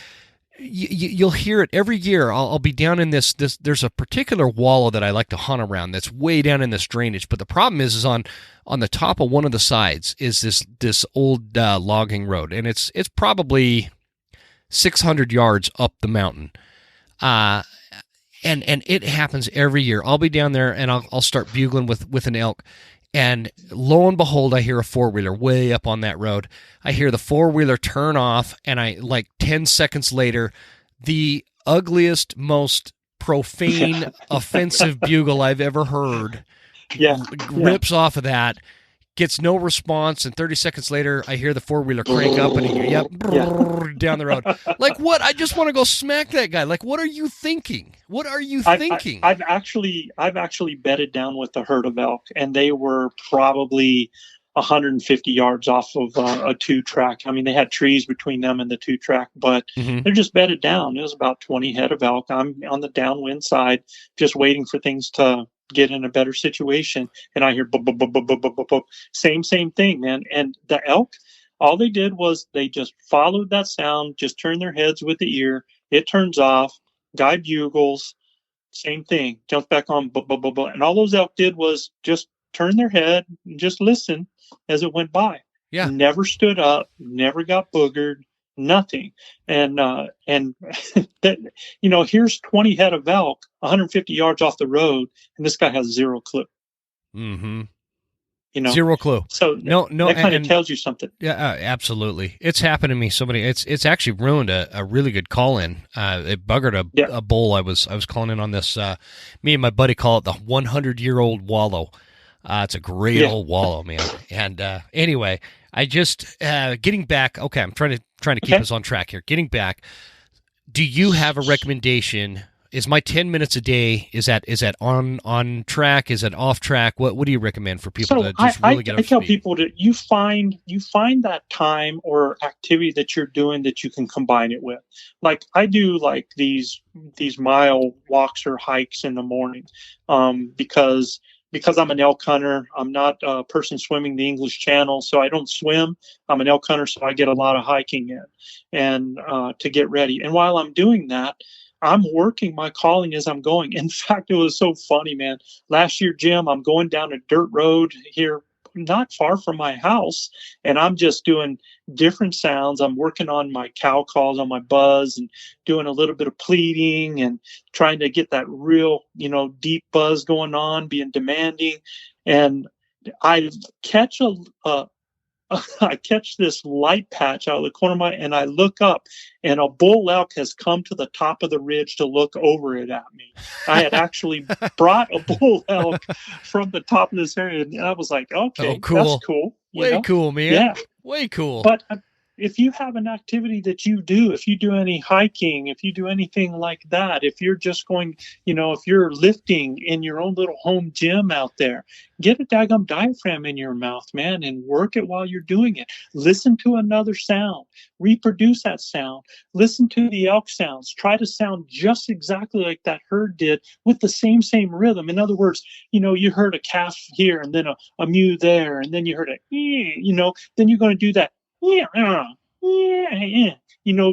you'll hear it every year. I'll be down in this. There's a particular wallow that I like to hunt around that's way down in this drainage. But the problem is on the top of one of the sides is this old logging road, and it's probably 600 yards up the mountain. And it happens every year. I'll be down there and I'll start bugling with an elk. And lo and behold, I hear a four-wheeler way up on that road. I hear the four-wheeler turn off, and 10 seconds later, the ugliest, most profane, offensive bugle I've ever heard rips off of that, gets no response, and 30 seconds later, I hear the four-wheeler crank up, and down the road. Like, what? I just want to go smack that guy. Like, what are you thinking? What are you thinking? I've actually bedded down with a herd of elk, and they were probably 150 yards off of a two-track. I mean, they had trees between them and the two-track, but they're just bedded down. It was about 20 head of elk. I'm on the downwind side, just waiting for things to get in a better situation, and I hear same thing, man. And the elk, all they did was they just followed that sound, just turned their heads with the ear. It turns off. Guy bugles, same thing, jumps back on, and all those elk did was just turn their head and just listen as it went by. Yeah, never stood up, never got boogered, nothing. And that, here's 20 head of elk 150 yards off the road, and this guy has zero clue. Zero clue. So that kind of tells you something. Yeah, absolutely. It's happened to me so many. It's actually ruined a really good call in. It buggered a bull. I was calling in on this. Me and my buddy call it the 100-year-old wallow. It's a great old wallow, man. And anyway, I just getting back. Okay, I'm trying to keep us on track here. Getting back. Do you have a recommendation? Is my 10 minutes a day, is that on track? Is that off track? What do you recommend for people to just really get up to speed? I tell people that you find that time or activity that you're doing that you can combine it with. Like I do like these mile walks or hikes in the morning, because I'm an elk hunter. I'm not a person swimming the English Channel, so I don't swim. I'm an elk hunter, so I get a lot of hiking in and to get ready. And while I'm doing that, I'm working my calling as I'm going. In fact, it was so funny, man. Last year, Jim, I'm going down a dirt road here not far from my house, and I'm just doing different sounds. I'm working on my cow calls on my buzz and doing a little bit of pleading and trying to get that real, deep buzz going on, being demanding. And I catch I catch this light patch out of the corner of my, and I look up, and a bull elk has come to the top of the ridge to look over it at me. I had actually brought a bull elk from the top of this area, and I was like, okay, cool. That's cool. Way cool, man. Yeah. Way cool. But if you have an activity that you do, if you do any hiking, if you do anything like that, if you're just going, if you're lifting in your own little home gym out there, get a daggum diaphragm in your mouth, man, and work it while you're doing it. Listen to another sound. Reproduce that sound. Listen to the elk sounds. Try to sound just exactly like that herd did with the same rhythm. In other words, you heard a calf here and then a mew there, and then you heard then you're going to do that.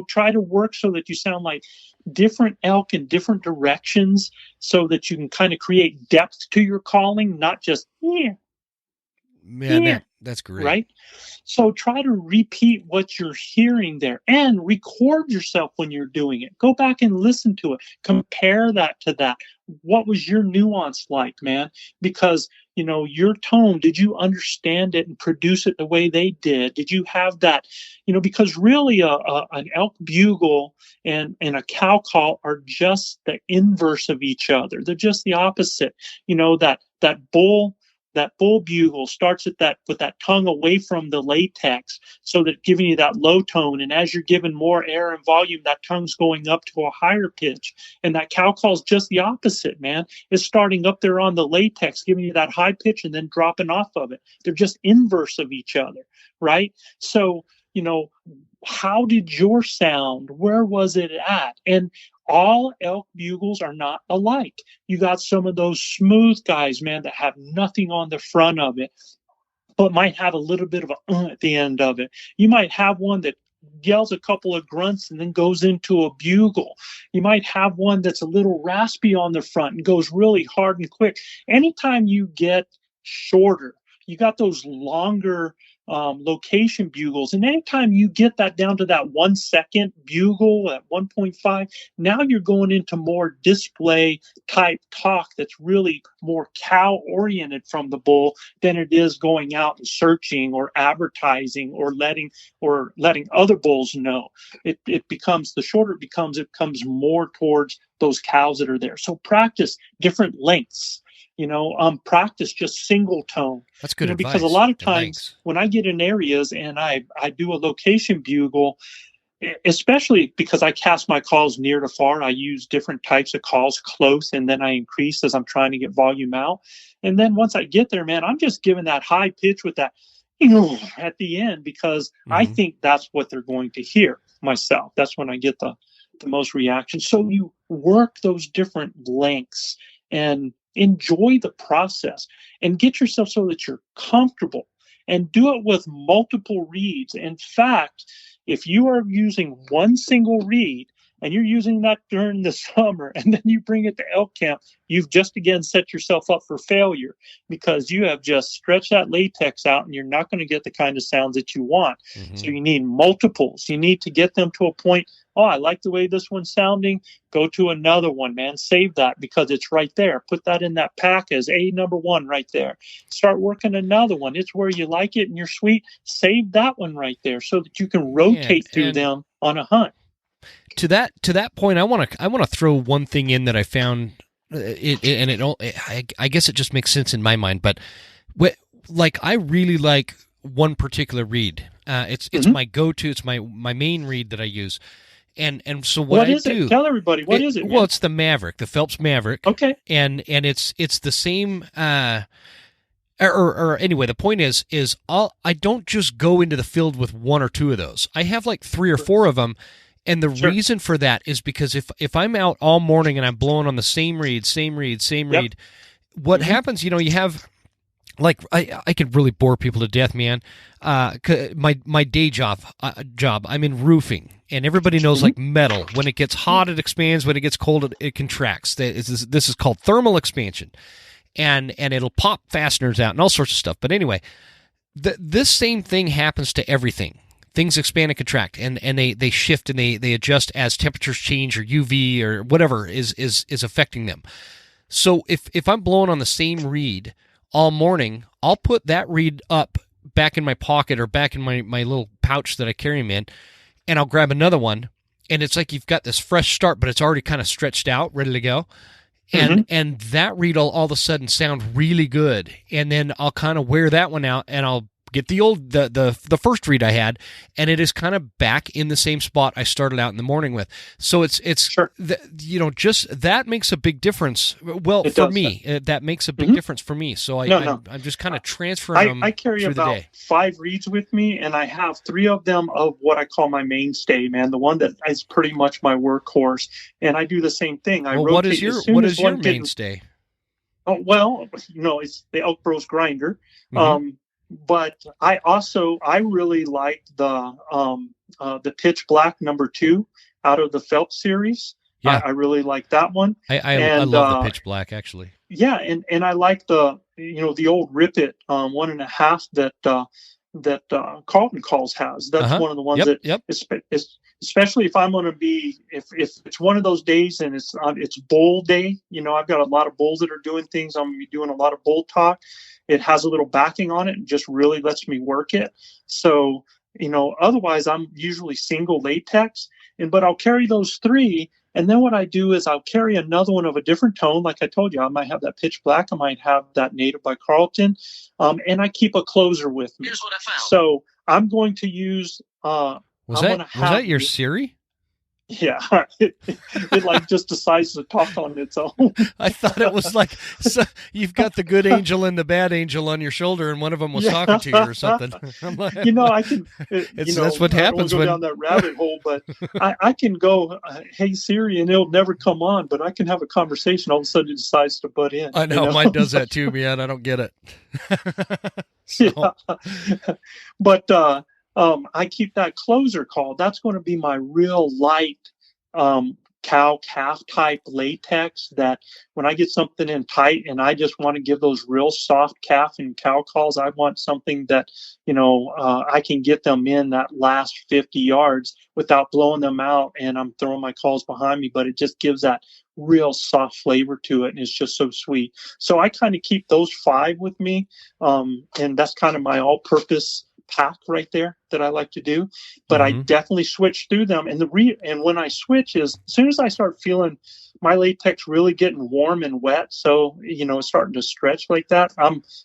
Try to work so that you sound like different elk in different directions so that you can kind of create depth to your calling, not just, that's great. Right? So try to repeat what you're hearing there and record yourself when you're doing it. Go back and listen to it. Compare that to that. What was your nuance like, man? Because your tone, did you understand it and produce it the way they did? Did you have that, because really an elk bugle and a cow call are just the inverse of each other. They're just the opposite. That bull bugle starts with that tongue away from the latex, so that giving you that low tone. And as you're giving more air and volume, that tongue's going up to a higher pitch. And that cow call's just the opposite, man. It's starting up there on the latex, giving you that high pitch and then dropping off of it. They're just inverse of each other, right? So, how did your sound? Where was it at? And all elk bugles are not alike. You got some of those smooth guys, man, that have nothing on the front of it, but might have a little bit of a at the end of it. You might have one that yells a couple of grunts and then goes into a bugle. You might have one that's a little raspy on the front and goes really hard and quick. Anytime you get shorter, you got those longer location bugles. And anytime you get that down to that 1 second bugle at 1.5, now you're going into more display type talk that's really more cow oriented from the bull than it is going out and searching or advertising or letting other bulls know. It becomes, the shorter it comes more towards those cows that are there. So practice different lengths. Practice just single tone. That's good advice. Because a lot of times when I get in areas and I do a location bugle, especially because I cast my calls near to far, I use different types of calls close, and then I increase as I'm trying to get volume out. And then once I get there, man, I'm just giving that high pitch with that, at the end, because I think that's what they're going to hear myself. That's when I get the most reaction. So you work those different lengths and enjoy the process and get yourself so that you're comfortable, and do it with multiple reeds. In fact, if you are using one single reed and you're using that during the summer and then you bring it to elk camp, you've just again set yourself up for failure, because you have just stretched that latex out and you're not going to get the kind of sounds that you want. So you need multiples. You need to get them to a point, I like the way this one's sounding. Go to another one, man. Save that because it's right there. Put that in that pack as number 1 right there. Start working another one. It's where you like it and you're sweet. Save that one right there so that you can rotate through them on a hunt. To that point, I want to throw one thing in that I found. I guess it just makes sense in my mind. But I really like one particular reed. It's my go-to. It's my main reed that I use. And so what I do? It? Tell everybody what is it? Man? Well, it's the Maverick, the Phelps Maverick. Okay. And it's the same. Or anyway, the point is I don't just go into the field with 1 or 2 of those. I have like 3 or 4 of them. And the reason for that is because if I'm out all morning and I'm blowing on the same reed, what happens, you have like I could really bore people to death, man. My day job, I'm in roofing, and everybody knows like metal. When it gets hot, it expands. When it gets cold, it contracts. This is called thermal expansion, and it'll pop fasteners out and all sorts of stuff. But anyway, this same thing happens to everything. Things expand and contract, and they shift and they adjust as temperatures change or UV or whatever is affecting them. So if I'm blowing on the same reed all morning, I'll put that reed up back in my pocket or back in my little pouch that I carry them in, and I'll grab another one, and it's like you've got this fresh start, but it's already kind of stretched out, ready to go. And that reed will all of a sudden sound really good, and then I'll kind of wear that one out, and I'll get the first reed I had, and it is kind of back in the same spot I started out in the morning with. So it's sure. Just that makes a big difference. Well, for me, that makes a big difference for me. So I'm just kind of transferring them. I carry through about the day. 5 reeds with me, and I have 3 of them of what I call my mainstay, man. The one that is pretty much my workhorse, and I do the same thing. What is your mainstay? It's the Elk Bros grinder. But I really like the Pitch Black #2 out of the Phelps series. Yeah. I really like that one. I love the Pitch Black, actually. Yeah, and I like the old Rip It 1.5 that Carlton Calls has. That's one of the ones especially if I'm going to be if it's one of those days and it's bull day. I've got a lot of bulls that are doing things. I'm going to be doing a lot of bull talk. It has a little backing on it and just really lets me work it. So, otherwise I'm usually single latex, but I'll carry those 3. And then what I do is I'll carry another one of a different tone. Like I told you, I might have that Pitch Black. I might have that Native by Carlton. And I keep a closer with me. Here's what I found. So I'm going to use, was that your Siri? Yeah, it like just decides to talk on its own. I thought it was like you've got the good angel and the bad angel on your shoulder, and one of them was talking to you or something. I'm like, I can. That's what happens when I don't go down that rabbit hole. But I can go, hey Siri, and it'll never come on. But I can have a conversation. All of a sudden, it decides to butt in. I know mine does that too, man. I don't get it. Yeah, but. I keep that closer call. That's going to be my real light cow-calf type latex that when I get something in tight and I just want to give those real soft calf and cow calls, I want something that, I can get them in that last 50 yards without blowing them out and I'm throwing my calls behind me, but it just gives that real soft flavor to it, and it's just so sweet. So I kind of keep those 5 with me, and that's kind of my all-purpose pack right there that I like to do, but I definitely switch through them. And and when I switch is as soon as I start feeling my latex really getting warm and wet, so it's starting to stretch like that,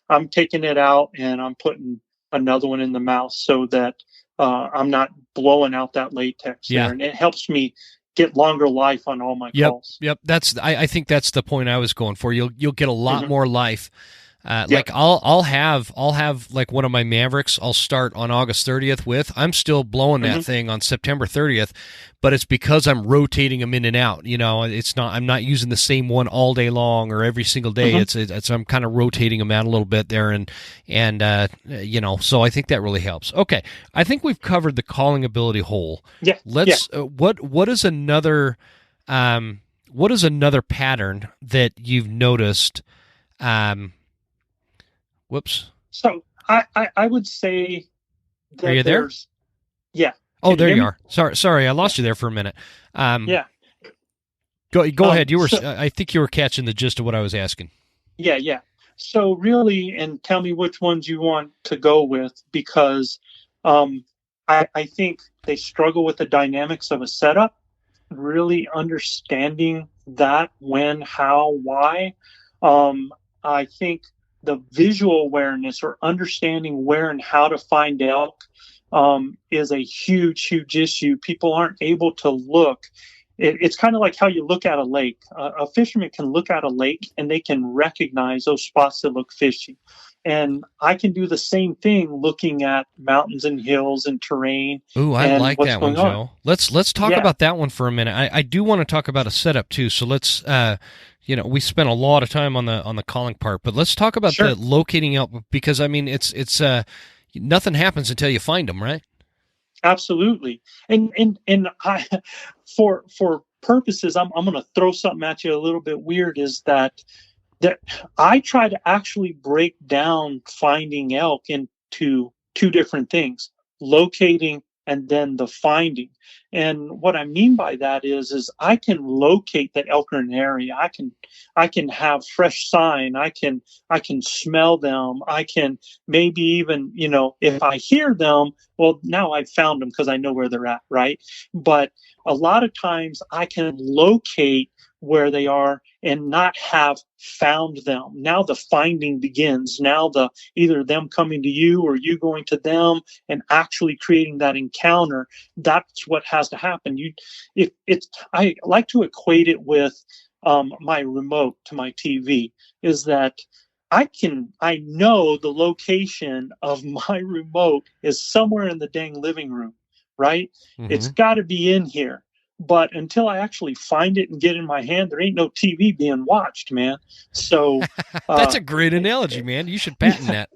I'm taking it out and I'm putting another one in the mouth so that I'm not blowing out that latex there, and it helps me get longer life on all my calls. Yep. I think that's the point I was going for. You'll get a lot more life. Like I'll have like one of my Mavericks I'll start on August 30th with. I'm still blowing that thing on September 30th, but it's because I'm rotating them in and out. I'm not using the same one all day long or every single day. It's I'm kind of rotating them out a little bit there, and so I think that really helps. Okay, I think we've covered the calling ability whole. Yeah. Let's what is another pattern that you've noticed? Whoops. So I would say that are you there? Yeah. Oh, there you are. Sorry, I lost you there for a minute. Yeah. Go ahead. You were. I think you were catching the gist of what I was asking. Yeah. So really, and tell me which ones you want to go with, because I think they struggle with the dynamics of a setup. Really understanding that when, how, why. I think the visual awareness or understanding where and how to find elk is a huge issue. People aren't able to look. It's kind of like how you look at a lake. A fisherman can look at a lake and they can recognize those spots that look fishy. And I can do the same thing looking at mountains and hills and terrain. Ooh, I like that one, Joe. Let's talk about that one for a minute. I do want to talk about a setup too. So let's we spent a lot of time on the calling part, but let's talk about the locating out, because I mean it's nothing happens until you find them, right? Absolutely. And I, for purposes, I'm going to throw something at you a little bit weird, is that I try to actually break down finding elk into two different things: locating and then the finding. And what I mean by that is I can locate the elk in an area. I can have fresh sign. I can smell them. I can maybe even, if I hear them, well, now I've found them because I know where they're at, right? But a lot of times I can locate where they are and not have found them. Now the finding begins. Now either them coming to you or you going to them and actually creating that encounter. That's what has to happen. I like to equate it with my remote to my TV, is that I know the location of my remote is somewhere in the dang living room, right? Mm-hmm. It's got to be in here. But until I actually find it and get it in my hand, there ain't no TV being watched, man. So that's a great analogy, man. You should patent that.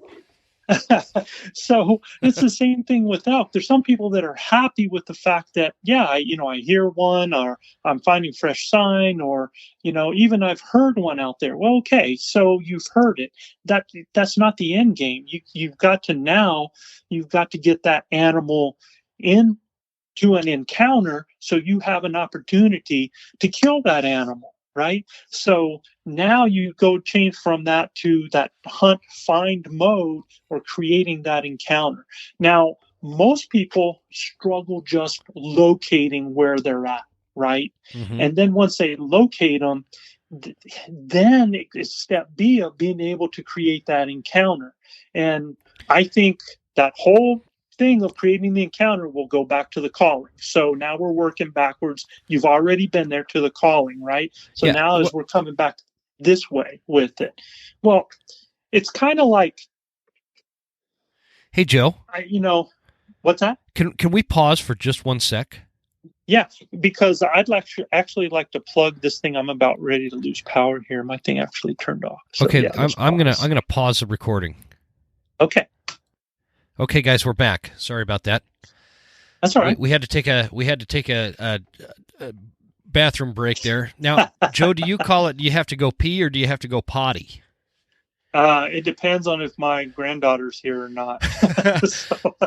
So it's the same thing with elk. There's some people that are happy with the fact that, I hear one, or I'm finding fresh sign, or, even I've heard one out there. Well, okay, so you've heard it. That's not the end game. You've got to get that animal in to an encounter, so you have an opportunity to kill that animal, right? So now you go change from that to that hunt find mode, or creating that encounter. Now, most people struggle just locating where they're at, right? Mm-hmm. And then once they locate them, then it's step B of being able to create that encounter. And I think that whole thing of creating the encounter will go back to the calling. So now we're working backwards. You've already been there to the calling, right? So now as we're coming back this way with it, well, it's kind of like, hey, Joe, what's that? Can we pause for just 1 sec? Yeah, because I'd actually like to plug this thing. I'm about ready to lose power here. My thing actually turned off. So, okay, I'm gonna pause the recording. Okay. Okay, guys, we're back. Sorry about that. That's all right. We had to take a bathroom break there. Now, Joe, do you call it? Do you have to go pee or do you have to go potty? It depends on if my granddaughter's here or not.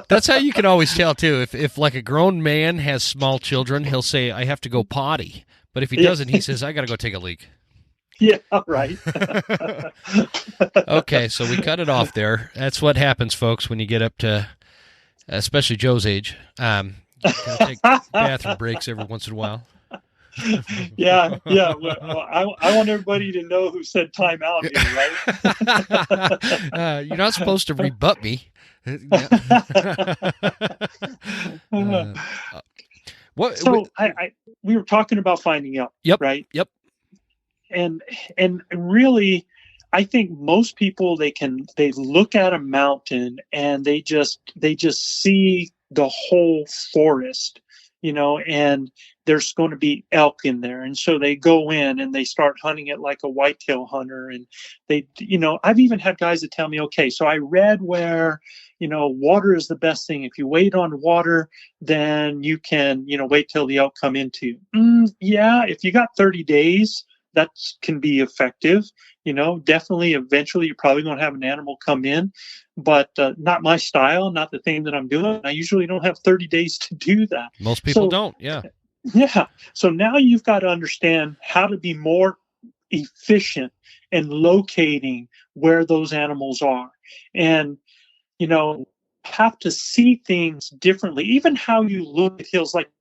That's how you can always tell too. If like a grown man has small children, he'll say, "I have to go potty," but if he doesn't, he says, "I got to go take a leak." Yeah, right. Okay, so we cut it off there. That's what happens, folks, when you get up to, especially Joe's age. You gotta take bathroom breaks every once in a while. Yeah. Well, I want everybody to know who said time out here, right? You're not supposed to rebut me. We were talking about finding out. Yep. Right. Yep. And really, I think most people they look at a mountain and they just see the whole forest, and there's going to be elk in there, and so they go in and they start hunting it like a whitetail hunter. And they, I've even had guys that tell me, okay, so I read where water is the best thing. If you wait on water, then you can wait till the elk come into you. Yeah, if you got 30 days. That can be effective, definitely. Eventually, you're probably going to have an animal come in, but not my style, not the thing that I'm doing. I usually don't have 30 days to do that. Most people don't, yeah. Yeah. So now you've got to understand how to be more efficient in locating where those animals are. And, have to see things differently. Even how you look at hills, like,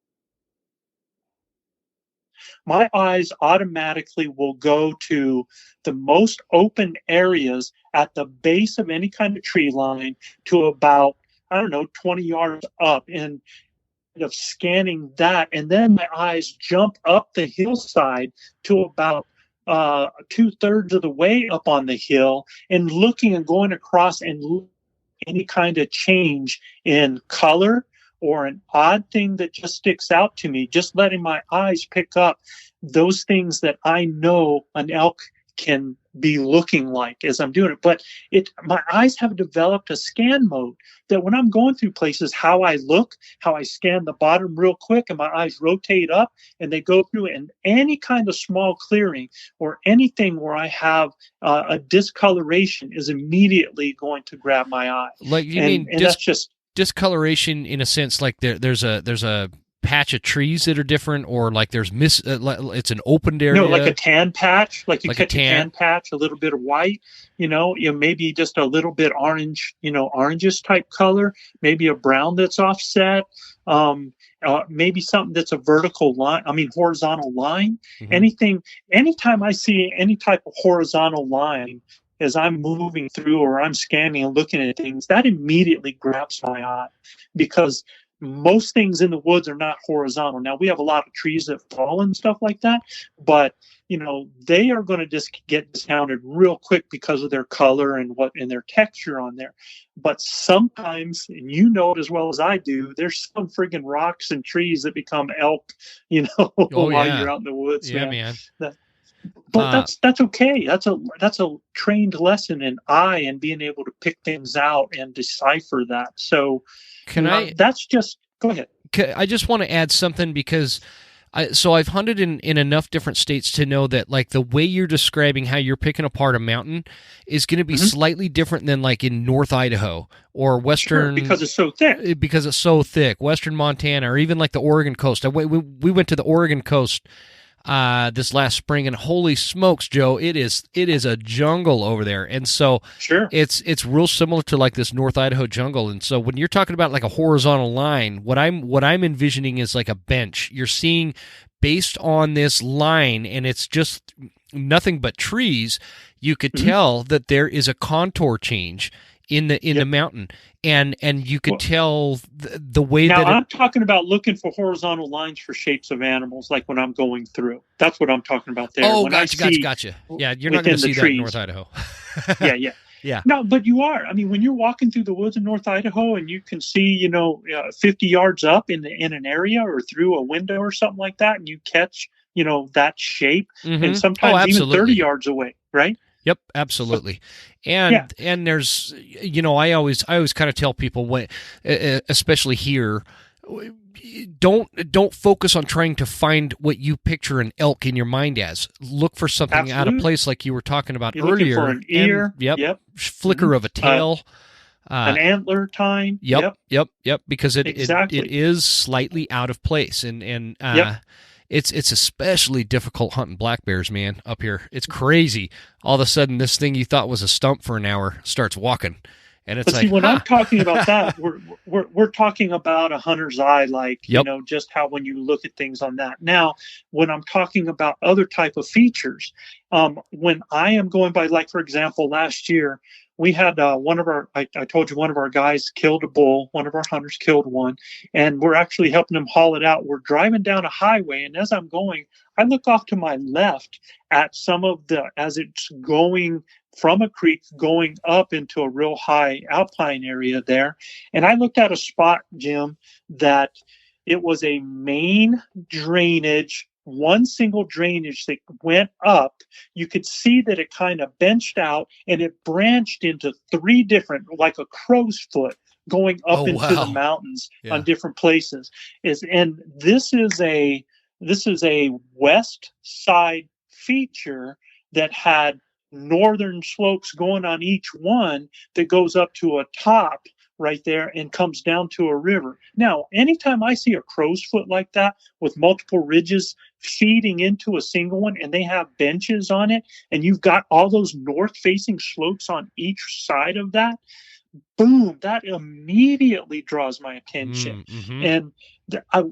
my eyes automatically will go to the most open areas at the base of any kind of tree line to about, 20 yards up, and of scanning that. And then my eyes jump up the hillside to about 2/3 of the way up on the hill, and looking and going across and any kind of change in color or an odd thing that just sticks out to me, just letting my eyes pick up those things that I know an elk can be looking like as I'm doing it. But my eyes have developed a scan mode that when I'm going through places, how I look, how I scan the bottom real quick, and my eyes rotate up and they go through, and any kind of small clearing or anything where I have a discoloration is immediately going to grab my eye. Like that's just discoloration in a sense, like there's a patch of trees that are different, or like there's it's an opened area. No, like a tan patch, like you catch a tan patch, a little bit of white, maybe just a little bit orange, orangish type color, maybe a brown that's offset, maybe something that's a horizontal line. Mm-hmm. Anytime I see any type of horizontal line as I'm moving through or I'm scanning and looking at things, that immediately grabs my eye, because most things in the woods are not horizontal. Now, we have a lot of trees that fall and stuff like that, but they are going to just get discounted real quick because of their color and their texture on there. But sometimes, and you know it as well as I do, there's some friggin' rocks and trees that become elk, while you're out in the woods. Yeah, man. But that's okay. That's a trained lesson in eye and being able to pick things out and decipher that. So that's just, go ahead. I just want to add something, because I've hunted in enough different states to know that, like, the way you're describing how you're picking apart a mountain is going to be slightly different than like in North Idaho or Western, because it's so thick. Western Montana, or even like the Oregon coast. We went to the Oregon coast this last spring, and holy smokes, Joe, it is a jungle over there. And so it's real similar to like this North Idaho jungle. And so when you're talking about like a horizontal line, what I'm envisioning is like a bench. You're seeing based on this line, and it's just nothing but trees. You could tell that there is a contour change in the mountain, and you could tell the way now that I'm talking about looking for horizontal lines for shapes of animals, like when I'm going through. That's what I'm talking about there. Oh, gotcha. Yeah, you're not going to see that in North Idaho. Yeah. No, but you are. I mean, when you're walking through the woods in North Idaho and you can see, 50 yards up in an area or through a window or something like that, and you catch, that shape, and sometimes even 30 yards away, right? Yep, absolutely. And there's, I always kind of tell people, especially here, don't focus on trying to find what you picture an elk in your mind as. Look for something out of place, like you were talking about earlier. Looking for an ear. Flicker of a tail. An antler tine. Yep. Because it is slightly out of place, and It's especially difficult hunting black bears, man, up here. It's crazy. All of a sudden, this thing you thought was a stump for an hour starts walking, and it's when I'm talking about that, we're talking about a hunter's eye, just how when you look at things on that. Now, when I'm talking about other type of features, when I am going by, like, for example, last year, we had I told you one of our guys killed a bull. One of our hunters killed one, and we're actually helping him haul it out. We're driving down a highway, and as I'm going, I look off to my left at as it's going from a creek going up into a real high alpine area there. And I looked at a spot, Jim, that it was a main drainage, one single drainage that went up. You could see that it kind of benched out, and it branched into three different, like a crow's foot, going up into the mountains on different places. And this is a west side feature that had northern slopes going on each one that goes up to a top right there and comes down to a river. Now, anytime I see a crow's foot like that with multiple ridges feeding into a single one, and they have benches on it, and you've got all those north-facing slopes on each side of that, boom, that immediately draws my attention. And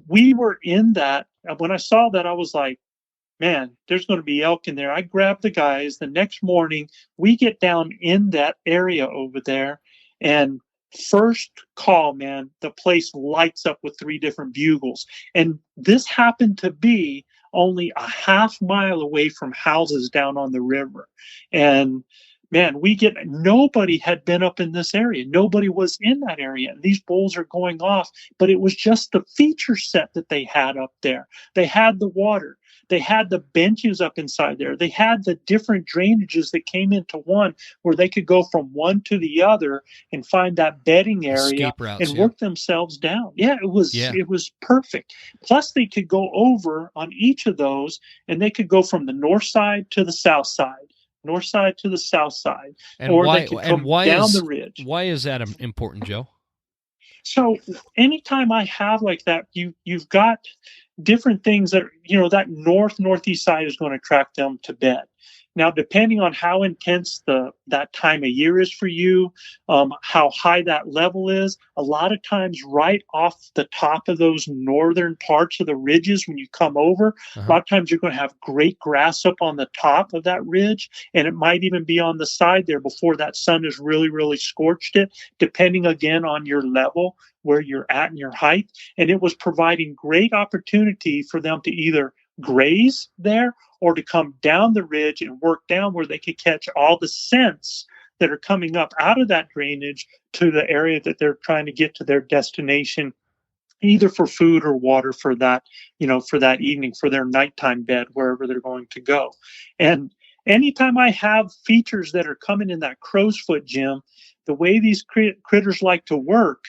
we were in that. When I saw that, I was like, man, there's going to be elk in there. I grabbed the guys. The next morning, we get down in that area over there, and first call, man, the place lights up with three different bugles. And this happened to be only a half mile away from houses down on the river. And man, nobody had been up in this area. Nobody was in that area. And these bulls are going off, but it was just the feature set that they had up there. They had the water. They had the benches up inside there. They had the different drainages that came into one where they could go from one to the other and find that bedding area and work themselves down. Yeah, it was perfect. Plus, they could go over on each of those, and they could go from the north side to the south side. North side to the south side, and or why, they could come down the ridge. Why is that important, Joe? So anytime I have like that, you've got different things that, that northeast side is going to attract them to bed. Now, depending on how intense that time of year is for you, how high that level is, a lot of times right off the top of those northern parts of the ridges, when you come over, a lot of times you're going to have great grass up on the top of that ridge, and it might even be on the side there before that sun has really, really scorched it, depending again on your level, where you're at in your height. And it was providing great opportunity for them to either graze there or to come down the ridge and work down where they could catch all the scents that are coming up out of that drainage to the area that they're trying to get to their destination, either for food or water for that, for that evening, for their nighttime bed, wherever they're going to go. And anytime I have features that are coming in that crow's foot, Jim, the way these critters like to work,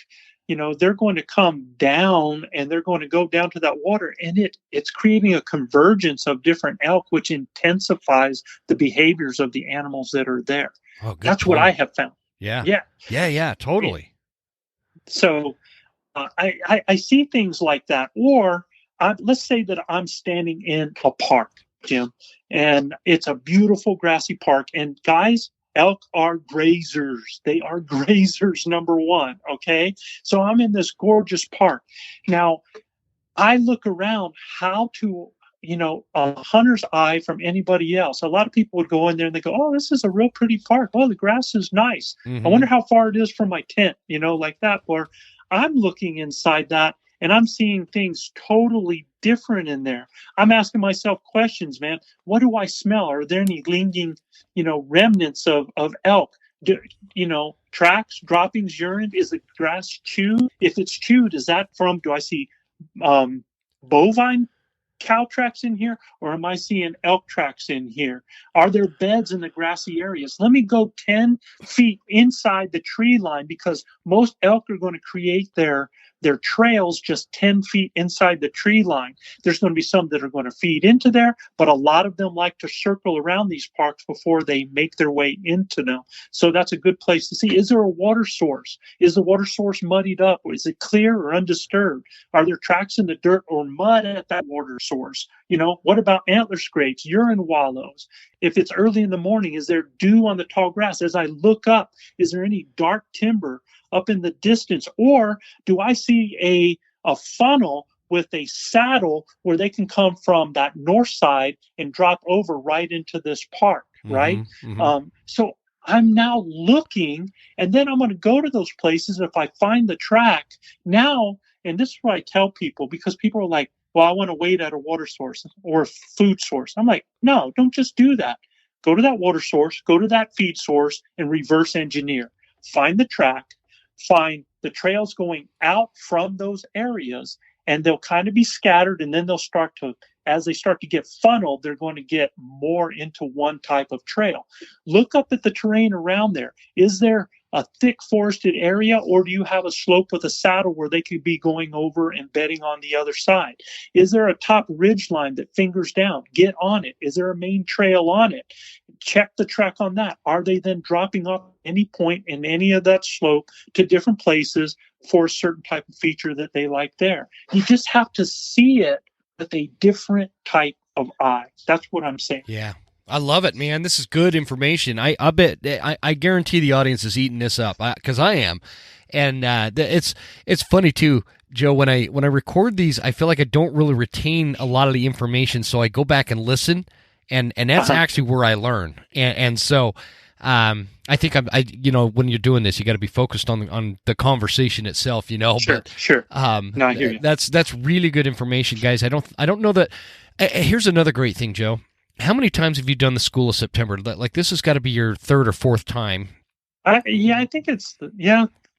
they're going to come down and they're going to go down to that water, and it's creating a convergence of different elk, which intensifies the behaviors of the animals that are there. Oh, that's what I have found. Yeah, totally. So I see things like that. Or let's say that I'm standing in a park, Jim, and it's a beautiful grassy park, and guys, elk are grazers. They are grazers, number one, okay? So I'm in this gorgeous park. Now, I look around how to, a hunter's eye from anybody else. A lot of people would go in there and they go, oh, this is a real pretty park. Oh, the grass is nice. I wonder how far it is from my tent, like that. Or I'm looking inside that and I'm seeing things totally different in there. I'm asking myself questions, man. What do I smell? Are there any lingering, remnants of elk? Tracks, droppings, urine? Is the grass chewed? If it's chewed, do I see bovine cow tracks in here, or am I seeing elk tracks in here? Are there beds in the grassy areas? Let me go 10 feet inside the tree line, because most elk are going to create their trails just 10 feet inside the tree line. There's going to be some that are going to feed into there, but a lot of them like to circle around these parks before they make their way into them. So that's a good place to see. Is there a water source? Is the water source muddied up? Is it clear or undisturbed? Are there tracks in the dirt or mud at that water source? What about antler scrapes, urine wallows? If it's early in the morning, is there dew on the tall grass? As I look up, is there any dark timber up in the distance? Or do I see a funnel with a saddle where they can come from that north side and drop over right into this park, right? So I'm now looking, and then I'm going to go to those places. If I find the track now, and this is what I tell people, because people are like, well, I want to wait at a water source or a food source. I'm like, no, don't just do that. Go to that water source, go to that feed source, and reverse engineer. Find the track, find the trails going out from those areas, and they'll kind of be scattered, and then as they start to get funneled, they're going to get more into one type of trail. Look up at the terrain around there. Is there a thick forested area, or do you have a slope with a saddle where they could be going over and bedding on the other side? Is there a top ridge line that fingers down? Get on it. Is there a main trail on it? Check the track on that. Are they then dropping off any point in any of that slope to different places for a certain type of feature that they like there? You just have to see it with a different type of eye. That's what I'm saying. Yeah. I love it, man. This is good information. I bet I guarantee the audience is eating this up, because I am. And it's funny too, Joe. When I record these, I feel like I don't really retain a lot of the information, so I go back and listen, and that's actually where I learn. And so I think when you're doing this, you got to be focused on the conversation itself. Sure. No, I hear you. That's really good information, guys. I don't know that. Here's another great thing, Joe. How many times have you done the School of September? Like, this has got to be your third or fourth time. I think it's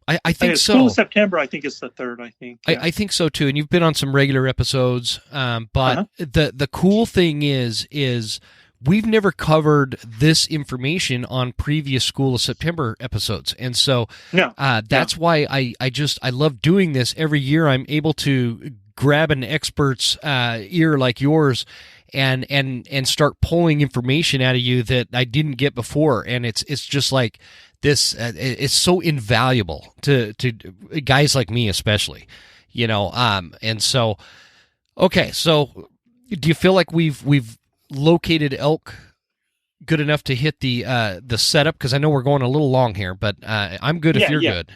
I think so. School of September, I think it's the 3rd, I think. Yeah. I think so too. And you've been on some regular episodes. But the cool thing is we've never covered this information on previous School of September episodes. And so that's why I love doing this. Every year I'm able to grab an expert's ear like yours and start pulling information out of you that I didn't get before. And it's just like this, it's so invaluable to guys like me, especially, and so, okay. So do you feel like we've located elk good enough to hit the setup? Cause I know we're going a little long here, but I'm good if you're good.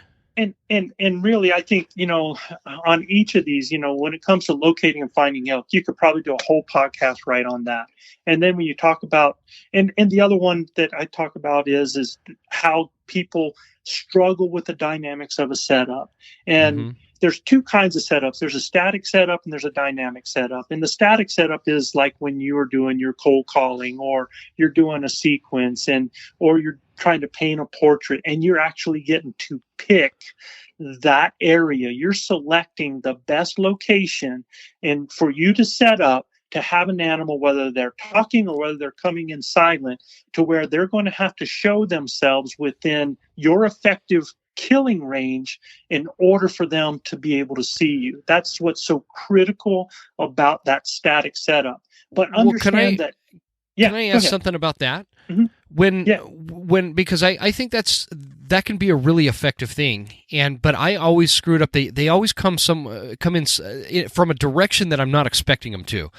And really, I think, on each of these, when it comes to locating and finding elk, you could probably do a whole podcast right on that. And then when you talk about, and the other one that I talk about is how people struggle with the dynamics of a setup. And there's two kinds of setups. There's a static setup and there's a dynamic setup. And the static setup is like when you are doing your cold calling, or you're doing a sequence, or you're trying to paint a portrait, and you're actually getting to pick that area. You're selecting the best location, and for you to set up to have an animal, whether they're talking or whether they're coming in silent, to where they're going to have to show themselves within your effective killing range in order for them to be able to see you. That's what's so critical about that static setup. But understand that. Yeah, can I ask something about that? When because I think that can be a really effective thing, but I always screw it up. They always come in from a direction that I'm not expecting them to.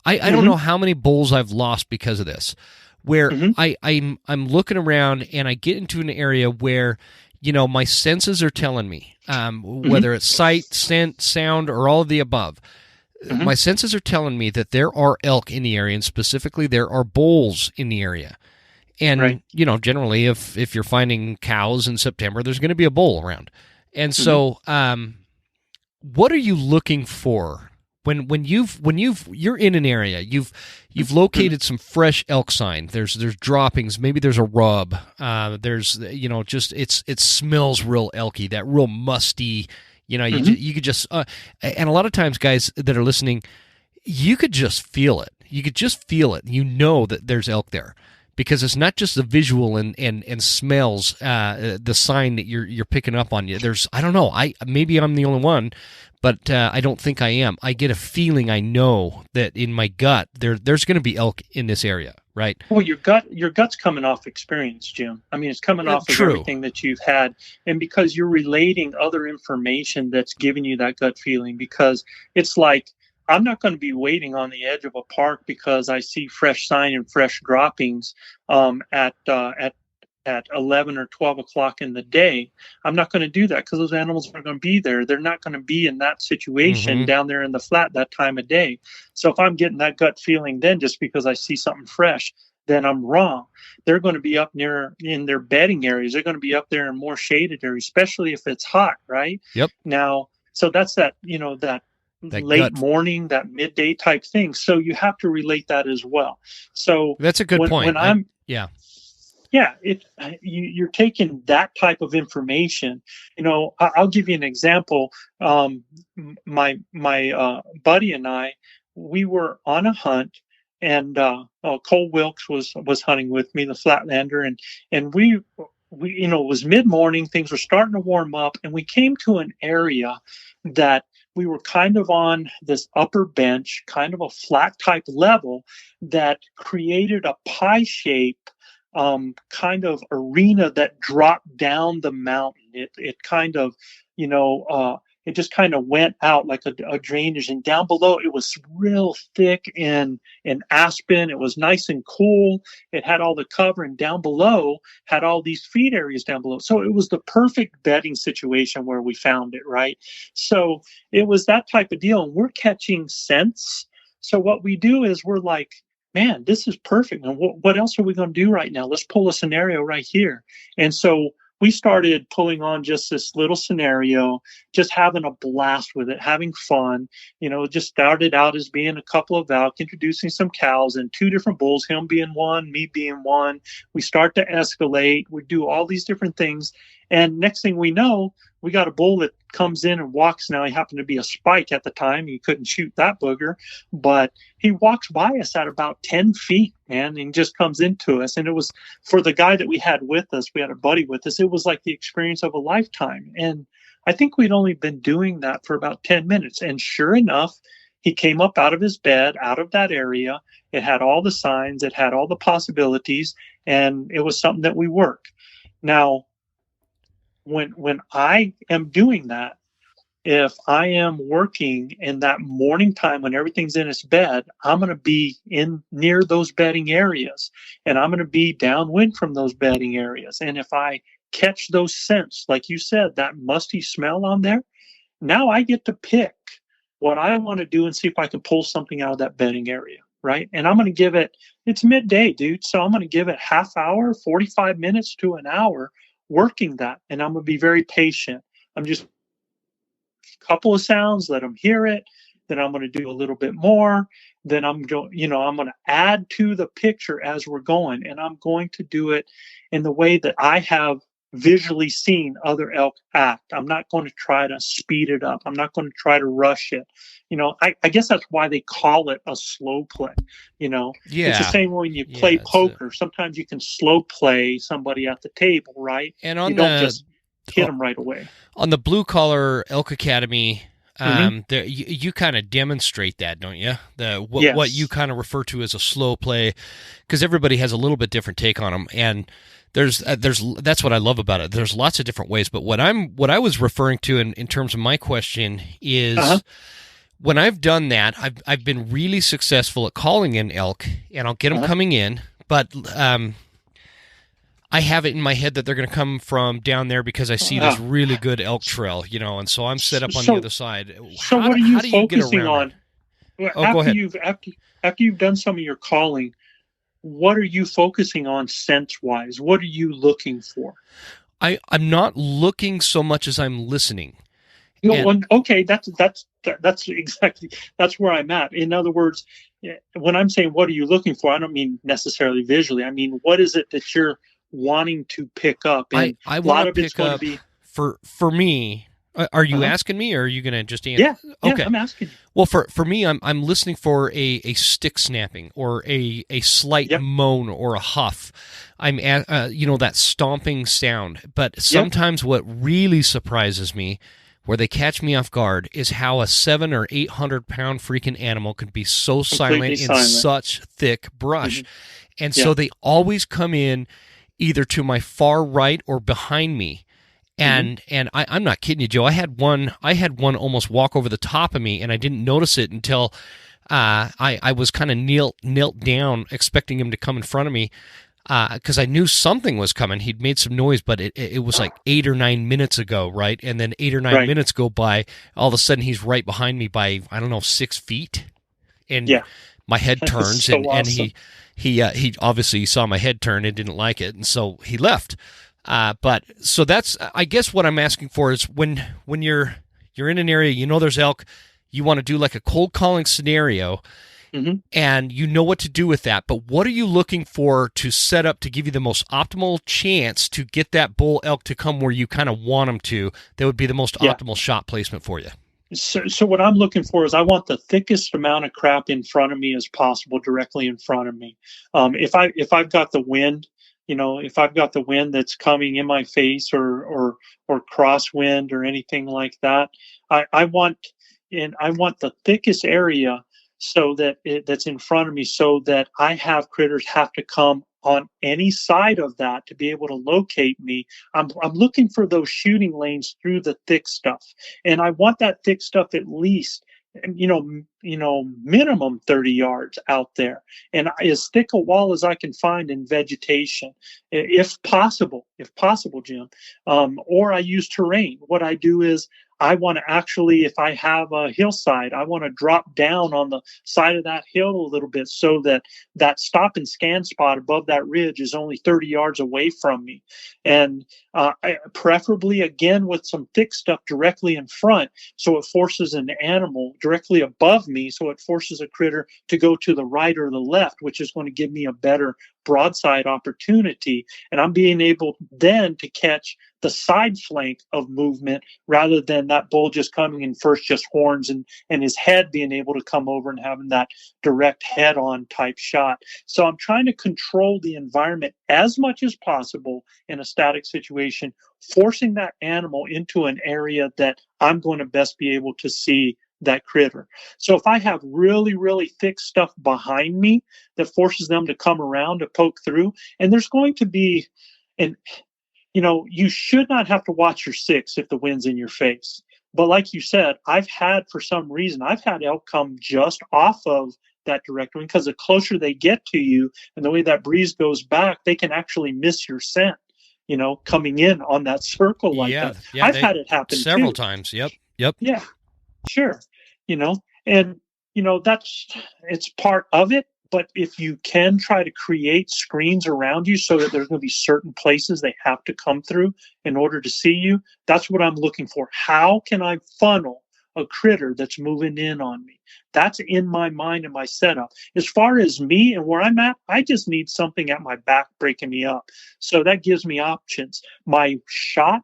I don't know how many bulls I've lost because of this, where I'm looking around and I get into an area where my senses are telling me, whether it's sight, scent, sound, or all of the above. My senses are telling me that there are elk in the area, and specifically there are bulls in the area. And, generally if you're finding cows in September, there's going to be a bull around. And so what are you looking for when you're in an area, you've located some fresh elk sign, there's droppings, maybe there's a rub, there's, just it smells real elky, that real musty, you could just, and a lot of times, guys that are listening, you could just feel it. You could just feel it. That there's elk there, because it's not just the visual and smells, the sign that you're picking up on. I don't know. Maybe I'm the only one, but I don't think I am. I get a feeling. I know that in my gut there's going to be elk in this area. Right. Well, your gut's coming off experience, Jim. I mean, it's coming off of everything that you've had, and because you're relating other information that's giving you that gut feeling. Because it's like, I'm not going to be waiting on the edge of a park because I see fresh sign and fresh droppings at 11 or 12 o'clock in the day. I'm not going to do that because those animals aren't going to be there. They're not going to be in that situation down there in the flat that time of day. So if I'm getting that gut feeling then just because I see something fresh, then I'm wrong. They're going to be up near in their bedding areas. They're going to be up there in more shaded areas, especially if it's hot, right? Yep. Now, so that's that late gut morning, that midday type thing. So you have to relate that as well. So that's a good point. You're taking that type of information. I'll give you an example. My buddy and I, we were on a hunt, and Cole Wilkes was hunting with me, the Flatlander, and we it was mid-morning. Things were starting to warm up, and we came to an area that we were kind of on this upper bench, kind of a flat type level that created a pie shape kind of arena that dropped down the mountain. It kind of, it just kind of went out like a drainage, and down below it was real thick in aspen. It was nice and cool. It had all the cover, and down below had all these feed areas down below. So it was the perfect bedding situation where we found it, right? So it was that type of deal, and we're catching scents. So what we do is we're like, man, this is perfect. And what else are we going to do right now? Let's pull a scenario right here. And so we started pulling on just this little scenario, just having a blast with it, having fun. It just started out as being a couple of elk, introducing some cows and two different bulls, him being one, me being one. We start to escalate. We do all these different things. And next thing we know, we got a bull that comes in and walks. Now, he happened to be a spike at the time. He couldn't shoot that booger, but he walks by us at about 10 feet, man, and just comes into us. And it was, for the guy that we had with us, we had a buddy with us, it was like the experience of a lifetime. And I think we'd only been doing that for about 10 minutes. And sure enough, he came up out of his bed, out of that area. It had all the signs, it had all the possibilities, and it was something that we work. Now, when I am doing that, if I am working in that morning time when everything's in its bed, I'm going to be in near those bedding areas, and I'm going to be downwind from those bedding areas. And if I catch those scents, like you said, that musty smell on there, now I get to pick what I want to do and see if I can pull something out of that bedding area, right? And I'm going to give it, it's midday, dude, so I'm going to give it half hour, 45 minutes to an hour working that, and I'm going to be very patient. I'm just a couple of sounds, let them hear it, then I'm going to do a little bit more, then I'm going to add to the picture as we're going, and I'm going to do it in the way that I have visually seen other elk act. I'm not going to try to speed it up. I'm not going to try to rush it. I guess that's why they call it a slow play. Yeah. It's the same when you play poker. Sometimes you can slow play somebody at the table, right? And you don't just hit them right away. On the Blue Collar Elk Academy, you kind of demonstrate that, don't you? What you kind of refer to as a slow play, because everybody has a little bit different take on them, and there's that's what I love about it. There's lots of different ways, but what I was referring to in terms of my question is when I've done that, I've been really successful at calling in elk, and I'll get them coming in, but I have it in my head that they're going to come from down there because I see this really good elk trail, and so I'm set up on the other side. So what are you focusing on? Go ahead. After you've done some of your calling, what are you focusing on sense-wise? What are you looking for? I'm not looking so much as I'm listening. Okay, that's exactly, that's where I'm at. In other words, when I'm saying what are you looking for, I don't mean necessarily visually. I mean, what is it that you're wanting to pick up? And I want to pick up for me. Are you asking me, or are you going to just answer? Yeah, okay. I'm asking. Well, for me, I'm listening for a stick snapping or a slight moan or a huff. I'm at, that stomping sound. But sometimes what really surprises me, where they catch me off guard, is how a 700 or 800 pound freaking animal can be so silent in such thick brush. And so they always come in either to my far right or behind me. And I'm not kidding you, Joe. I had one almost walk over the top of me, and I didn't notice it until I was kind of knelt down, expecting him to come in front of me, because I knew something was coming. He'd made some noise, but it was like 8 or 9 minutes ago, right? And then 8 or 9 minutes go by. All of a sudden, he's right behind me by 6 feet, and my head turns, so and awesome. he obviously saw my head turn and didn't like it, and so he left. But so that's, I guess what I'm asking for is when you're in an area, there's elk, you want to do like a cold calling scenario, and you know what to do with that. But what are you looking for to set up to give you the most optimal chance to get that bull elk to come where you kind of want them to? That would be the most optimal shot placement for you. So what I'm looking for is I want the thickest amount of crap in front of me as possible, directly in front of me. If I've got the wind, if I've got the wind that's coming in my face or crosswind or anything like that, I want the thickest area so that that's in front of me, so that I have critters have to come on any side of that to be able to locate me. I'm looking for those shooting lanes through the thick stuff, and I want that thick stuff at least, minimum 30 yards out there, and as thick a wall as I can find in vegetation, if possible, Jim. Or I use terrain. What I do is I want to actually, if I have a hillside, I want to drop down on the side of that hill a little bit so that stop and scan spot above that ridge is only 30 yards away from me. And preferably, again, with some thick stuff directly in front, so it forces an animal directly above me, so it forces a critter to go to the right or the left, which is going to give me a better broadside opportunity. And I'm being able then to catch the side flank of movement rather than that bull just coming in first, just horns and his head being able to come over and having that direct head-on type shot. So I'm trying to control the environment as much as possible in a static situation, forcing that animal into an area that I'm going to best be able to see that critter. So if I have really, really thick stuff behind me that forces them to come around to poke through, and there's going to be you should not have to watch your six if the wind's in your face. But like you said, for some reason, I've had elk come just off of that direct wind because the closer they get to you and the way that breeze goes back, they can actually miss your scent, coming in on that circle like that. Yeah, I've had it happen several times. Yep. Yeah, sure. It's part of it. But if you can try to create screens around you so that there's going to be certain places they have to come through in order to see you, that's what I'm looking for. How can I funnel a critter that's moving in on me? That's in my mind and my setup. As far as me and where I'm at, I just need something at my back breaking me up. So that gives me options. My shot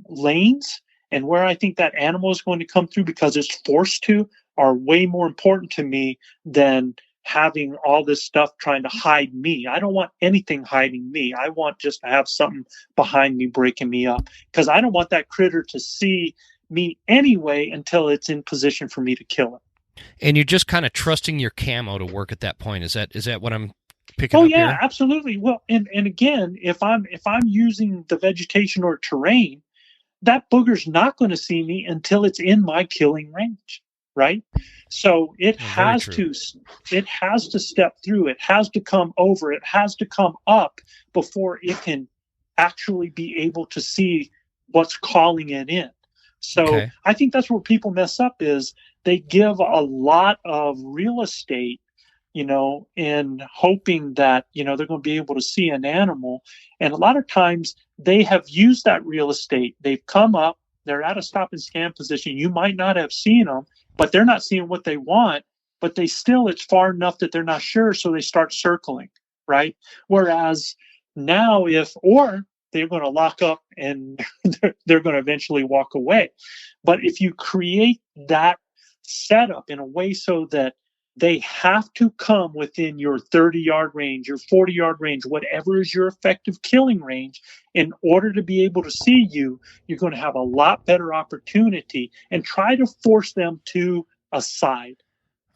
lanes and where I think that animal is going to come through because it's forced to are way more important to me than having all this stuff trying to hide me. I don't want anything hiding me. I want just to have something behind me breaking me up because I don't want that critter to see me anyway until it's in position for me to kill it. And you're just kind of trusting your camo to work at that point. Is that what I'm picking up here? Oh yeah, here? Absolutely. Well, and again, if I'm using the vegetation or terrain, that booger's not going to see me until it's in my killing range. Right. So it has to step through. It has to come over. It has to come up before it can actually be able to see what's calling it in. So I think that's where people mess up is they give a lot of real estate, in hoping that, they're going to be able to see an animal. And a lot of times they have used that real estate. They've come up, they're at a stop and scan position. You might not have seen them, but they're not seeing what they want, but it's far enough that they're not sure, so they start circling, right? Whereas now they're going to lock up and they're going to eventually walk away. But if you create that setup in a way so that they have to come within your 30-yard range, your 40-yard range, whatever is your effective killing range, in order to be able to see you, you're going to have a lot better opportunity and try to force them to a side.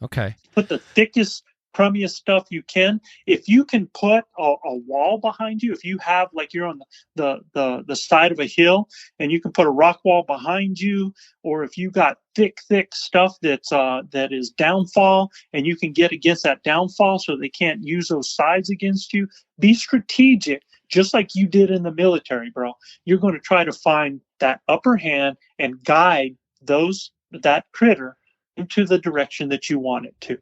Okay. Put the thickest, crummiest stuff you can. If you can put a wall behind you, if you have, like you're on the side of a hill and you can put a rock wall behind you, or if you got thick stuff that is downfall and you can get against that downfall so they can't use those sides against you, be strategic, just like you did in the military, bro. You're going to try to find that upper hand and guide that critter into the direction that you want it to.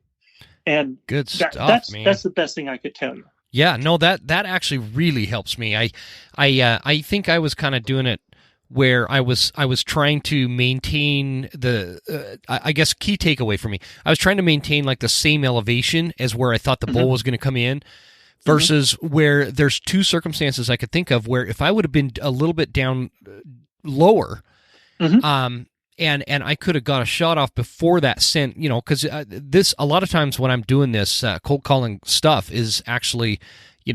And good stuff, man. That's the best thing I could tell you. Yeah, no, that actually really helps me. I think I was kind of doing it where I was trying to maintain the I guess key takeaway for me. I was trying to maintain like the same elevation as where I thought the bull was going to come in, versus where there's two circumstances I could think of where if I would have been a little bit down lower, and I could have got a shot off before that scent, because this, a lot of times when I'm doing this cold calling stuff is actually,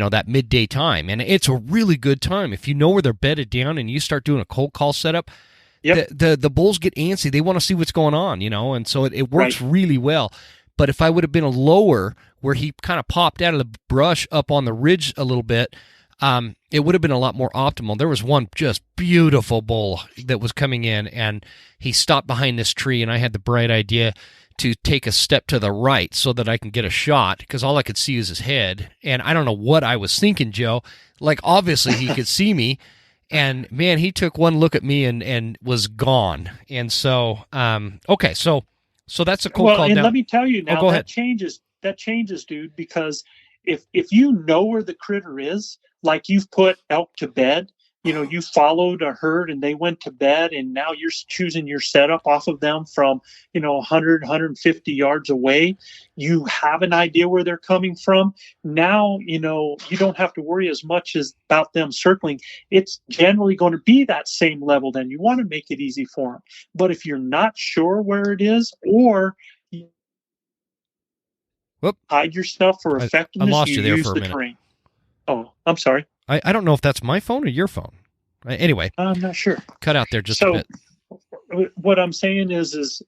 that midday time. And it's a really good time. If you know where they're bedded down and you start doing a cold call setup, the bulls get antsy. They want to see what's going on, and so it works really well. But if I would have been a lower where he kind of popped out of the brush up on the ridge a little bit, it would have been a lot more optimal. There was one just beautiful bull that was coming in, and he stopped behind this tree, and I had the bright idea to take a step to the right so that I can get a shot, because all I could see was his head, and I don't know what I was thinking, Joe. Like, obviously he could see me, and, man, he took one look at me and was gone. And so, okay, so that's a cold call. And down. Let me tell you now, go that ahead. That changes, dude, because if you know where the critter is, like you've put elk to bed, you followed a herd and they went to bed, and now you're choosing your setup off of them from, 100, 150 yards away. You have an idea where they're coming from. Now, you don't have to worry as much as about them circling. It's generally going to be that same level. Then you want to make it easy for them. But if you're not sure where it is, or hide your stuff for effectiveness, I lost you there use for a the minute. terrain. Oh, I'm sorry. I don't know if that's my phone or your phone. Anyway, I'm not sure. Cut out there just a bit. What I'm saying is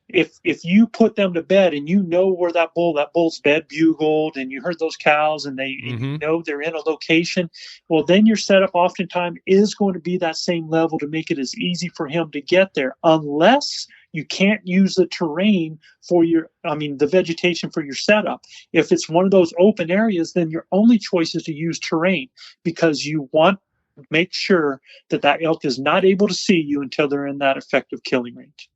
if you put them to bed and where that bull's bed bugled, and you heard those cows, and and you know they're in a location, well, then your setup oftentimes is going to be that same level to make it as easy for him to get there, unless you can't use the terrain for the vegetation for your setup. If it's one of those open areas, then your only choice is to use terrain, because you want to make sure that elk is not able to see you until they're in that effective killing range.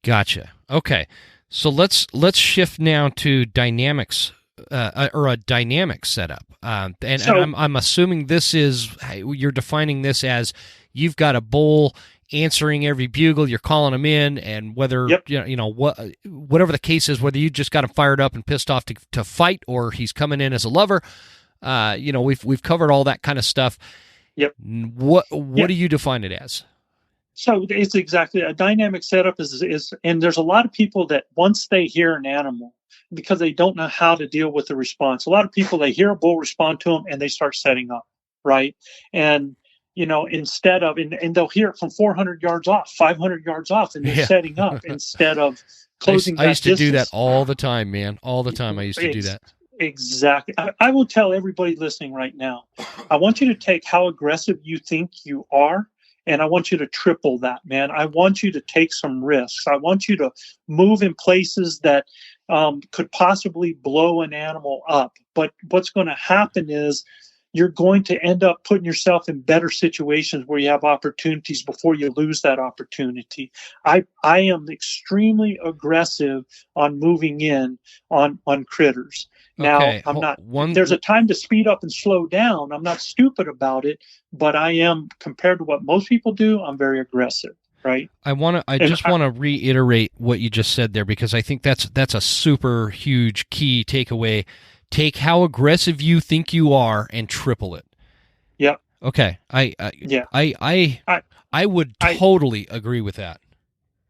Gotcha. Okay. So let's shift now to dynamics, or a dynamic setup. And I'm assuming this is, you're defining this as you've got a bull answering every bugle, you're calling him in, and whether whatever the case is, whether you just got him fired up and pissed off to fight, or he's coming in as a lover, we've covered all that kind of stuff. Yep. What do you define it as? So it's exactly a dynamic setup is, and there's a lot of people that once they hear an animal, because they don't know how to deal with the response, a lot of people, they hear a bull respond to them and they start setting up, right? And instead of, and they'll hear it from 400 yards off, 500 yards off, and they're setting up instead of closing. I used to do that all the time, man. All the time I used to do that. Exactly. I will tell everybody listening right now, I want you to take how aggressive you think you are, and I want you to triple that, man. I want you to take some risks. I want you to move in places that could possibly blow an animal up. But what's going to happen is you're going to end up putting yourself in better situations where you have opportunities before you lose that opportunity. I am extremely aggressive on moving in on critters. Now, okay. I'm not. There's a time to speed up and slow down. I'm not stupid about it, but I am, compared to what most people do, I'm very aggressive. Right. I just want to reiterate what you just said there, because I think that's a super huge key takeaway. Take how aggressive you think you are and triple it. Yeah. Okay. I would totally agree with that.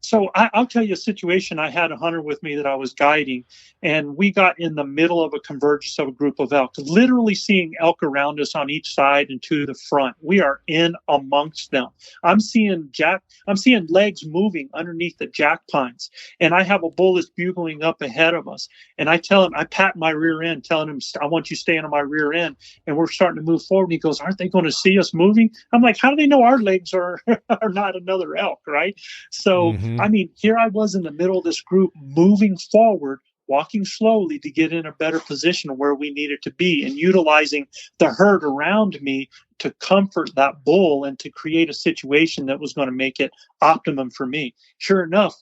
So I'll tell you a situation. I had a hunter with me that I was guiding, and we got in the middle of a convergence of a group of elk, literally seeing elk around us on each side and to the front. We are in amongst them. I'm seeing legs moving underneath the jack pines, and I have a bull that's bugling up ahead of us. And I tell him, I pat my rear end, telling him, I want you staying on my rear end. And we're starting to move forward. And he goes, aren't they going to see us moving? I'm like, how do they know our legs are not another elk, right? So, here I was in the middle of this group, moving forward, walking slowly to get in a better position where we needed to be, and utilizing the herd around me to comfort that bull and to create a situation that was going to make it optimum for me. Sure enough,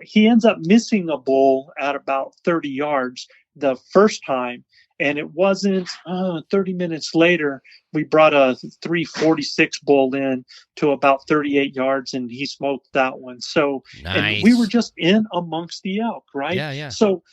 he ends up missing a bull at about 30 yards the first time. And it wasn't 30 minutes later, we brought a 346 bull in to about 38 yards, and he smoked that one. So nice. And we were just in amongst the elk, right? Yeah. So,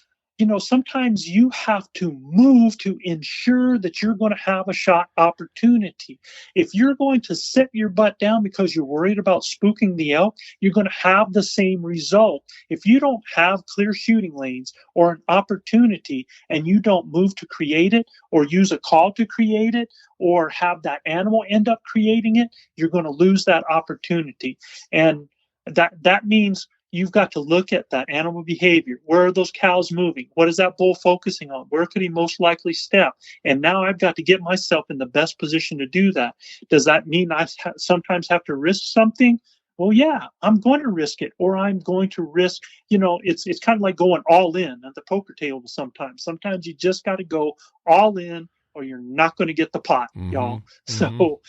sometimes you have to move to ensure that you're going to have a shot opportunity. If you're going to sit your butt down because you're worried about spooking the elk, you're going to have the same result. If you don't have clear shooting lanes or an opportunity, and you don't move to create it, or use a call to create it, or have that animal end up creating it, you're going to lose that opportunity. And that means you've got to look at that animal behavior. Where are those cows moving? What is that bull focusing on? Where could he most likely step? And now I've got to get myself in the best position to do that. Does that mean I sometimes have to risk something? Well, yeah, I'm going to risk it, or I'm going to risk, it's kind of like going all in at the poker table sometimes. Sometimes you just got to go all in, or you're not going to get the pot, y'all. So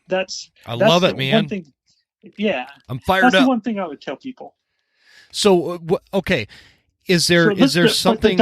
that's love it, man. One thing, yeah. I'm fired up. That's the one thing I would tell people. So, okay, is there something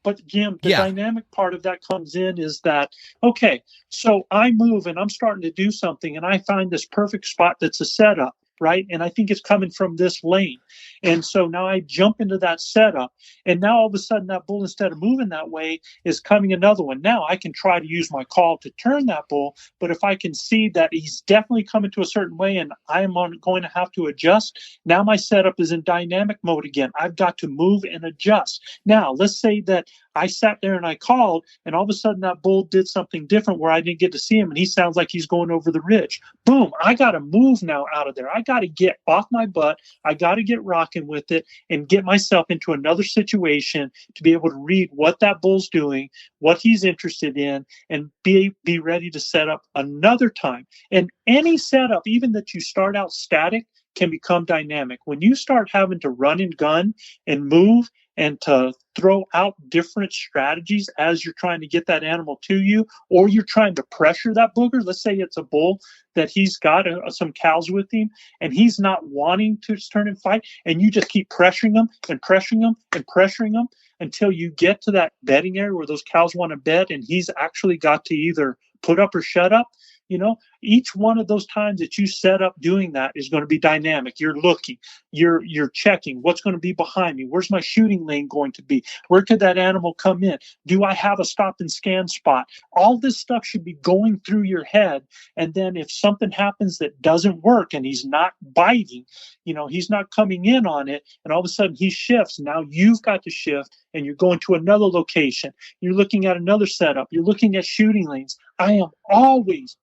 but But Jim, the dynamic part of that comes in is that, okay, so I move and I'm starting to do something and I find this perfect spot that's a setup, right? And I think it's coming from this lane. And so now I jump into that setup, and now all of a sudden that bull, instead of moving that way, is coming another one. Now I can try to use my call to turn that bull, but if I can see that he's definitely coming to a certain way and I am going to have to adjust, now my setup is in dynamic mode again. I've got to move and adjust. Now, let's say that I sat there and I called, and all of a sudden that bull did something different where I didn't get to see him, and he sounds like he's going over the ridge. Boom, I got to move now out of there. I got to get off my butt. I got to get rocking with it and get myself into another situation to be able to read what that bull's doing, what he's interested in, and be ready to set up another time. And any setup, even that you start out static, can become dynamic. When you start having to run and gun and move and to throw out different strategies as you're trying to get that animal to you, or you're trying to pressure that booger. Let's say it's a bull that he's got some cows with him and he's not wanting to turn and fight, and you just keep pressuring him and pressuring him and pressuring him until you get to that bedding area where those cows want to bed, and he's actually got to either put up or shut up. You know, each one of those times that you set up doing that is going to be dynamic. You're looking, you're checking what's going to be behind me. Where's my shooting lane going to be? Where could that animal come in? Do I have a stop and scan spot? All this stuff should be going through your head. And then if something happens that doesn't work and he's not biting, you know, he's not coming in on it, and all of a sudden he shifts. Now you've got to shift and you're going to another location. You're looking at another setup. You're looking at shooting lanes. I am always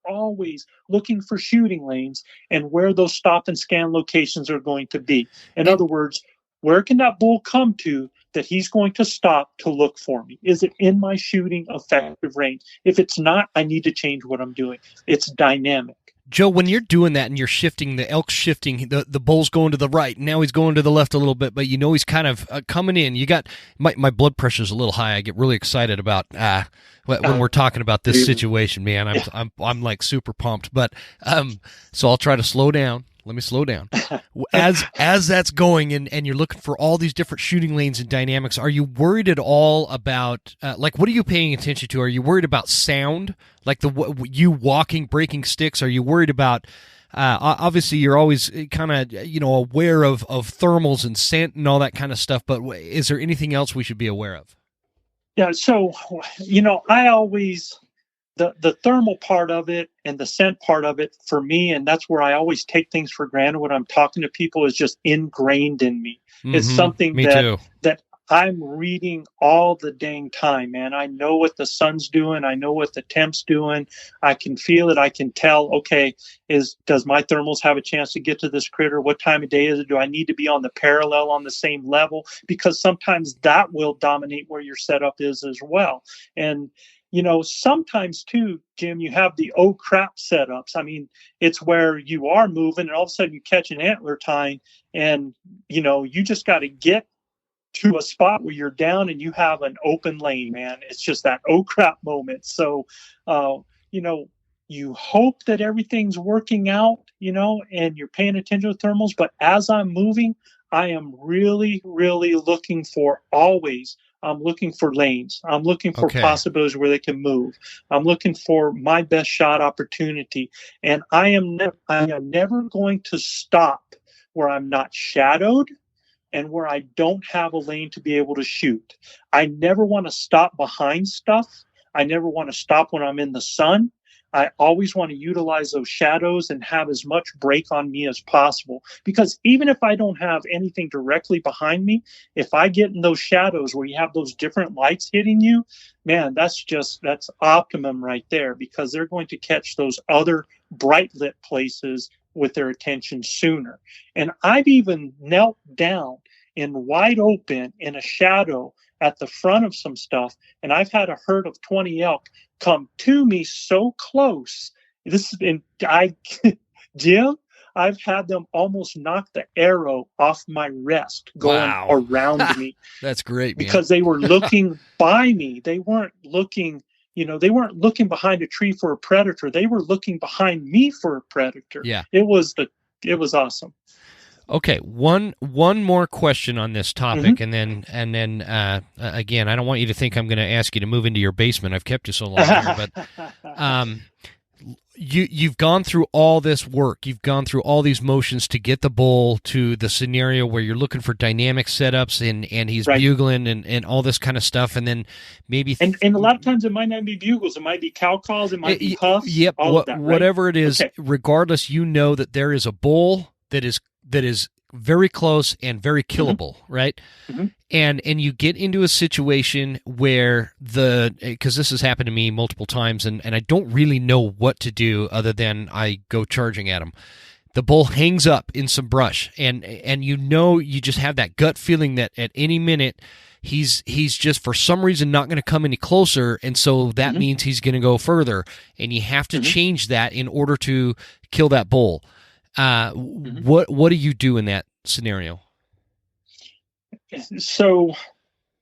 looking for shooting lanes and where those stop and scan locations are going to be. In other words, where can that bull come to that he's going to stop to look for me? Is it in my shooting effective range? If it's not, I need to change what I'm doing. It's dynamic. Joe, when you're doing that and you're shifting, the elk's shifting, the bull's going to the right, now he's going to the left a little bit, but you know he's kind of coming in. You got my blood pressure's a little high. I get really excited about when we're talking about this situation, man. I'm like super pumped, but so I'll try to slow down. Let me slow down. As that's going and you're looking for all these different shooting lanes and dynamics, are you worried at all about, like, what are you paying attention to? Are you worried about sound? Like you walking, breaking sticks? Are you worried about, obviously you're always kind of, you know, aware of thermals and scent and all that kind of stuff, but is there anything else we should be aware of? Yeah, so, you know, I always... The thermal part of it and the scent part of it for me, and that's where I always take things for granted when I'm talking to people, is just ingrained in me. Mm-hmm. It's something that I'm reading all the dang time, man. I know what the sun's doing. I know what the temp's doing. I can feel it. I can tell, okay, does my thermals have a chance to get to this critter? What time of day is it? Do I need to be on the parallel on the same level? Because sometimes that will dominate where your setup is as well. And you know, sometimes too, Jim, you have the oh crap setups. I mean, it's where you are moving and all of a sudden you catch an antler tine and, you know, you just got to get to a spot where you're down and you have an open lane, man. It's just that oh crap moment. So, you know, you hope that everything's working out, you know, and you're paying attention to thermals. But as I'm moving, I am really, really looking for I'm looking for lanes. I'm looking for possibilities where they can move. I'm looking for my best shot opportunity. And I am never going to stop where I'm not shadowed and where I don't have a lane to be able to shoot. I never want to stop behind stuff. I never want to stop when I'm in the sun. I always want to utilize those shadows and have as much break on me as possible. Because even if I don't have anything directly behind me, if I get in those shadows where you have those different lights hitting you, man, that's optimum right there, because they're going to catch those other bright lit places with their attention sooner. And I've even knelt down in wide open in a shadow at the front of some stuff, and I've had a herd of 20 elk come to me so close. Jim, I've had them almost knock the arrow off my rest going around me. That's great, man. Because they were looking by me. They weren't looking, they weren't looking behind a tree for a predator. They were looking behind me for a predator. Yeah. It was awesome. Okay, one more question on this topic, and then again, I don't want you to think I'm going to ask you to move into your basement. I've kept you so long here, but you've gone through all this work. You've gone through all these motions to get the bull to the scenario where you're looking for dynamic setups, and he's bugling and all this kind of stuff, and then maybe and a lot of times it might not be bugles, it might be cow calls, it might be puffs. Yep, all of that, whatever it is, regardless, you know that there is a bull that is very close and very killable, right? Mm-hmm. And you get into a situation where because this has happened to me multiple times, and I don't really know what to do other than I go charging at him. The bull hangs up in some brush, and you just have that gut feeling that at any minute he's just for some reason not going to come any closer, and so that means he's going to go further, and you have to change that in order to kill that bull. What do you do in that scenario? So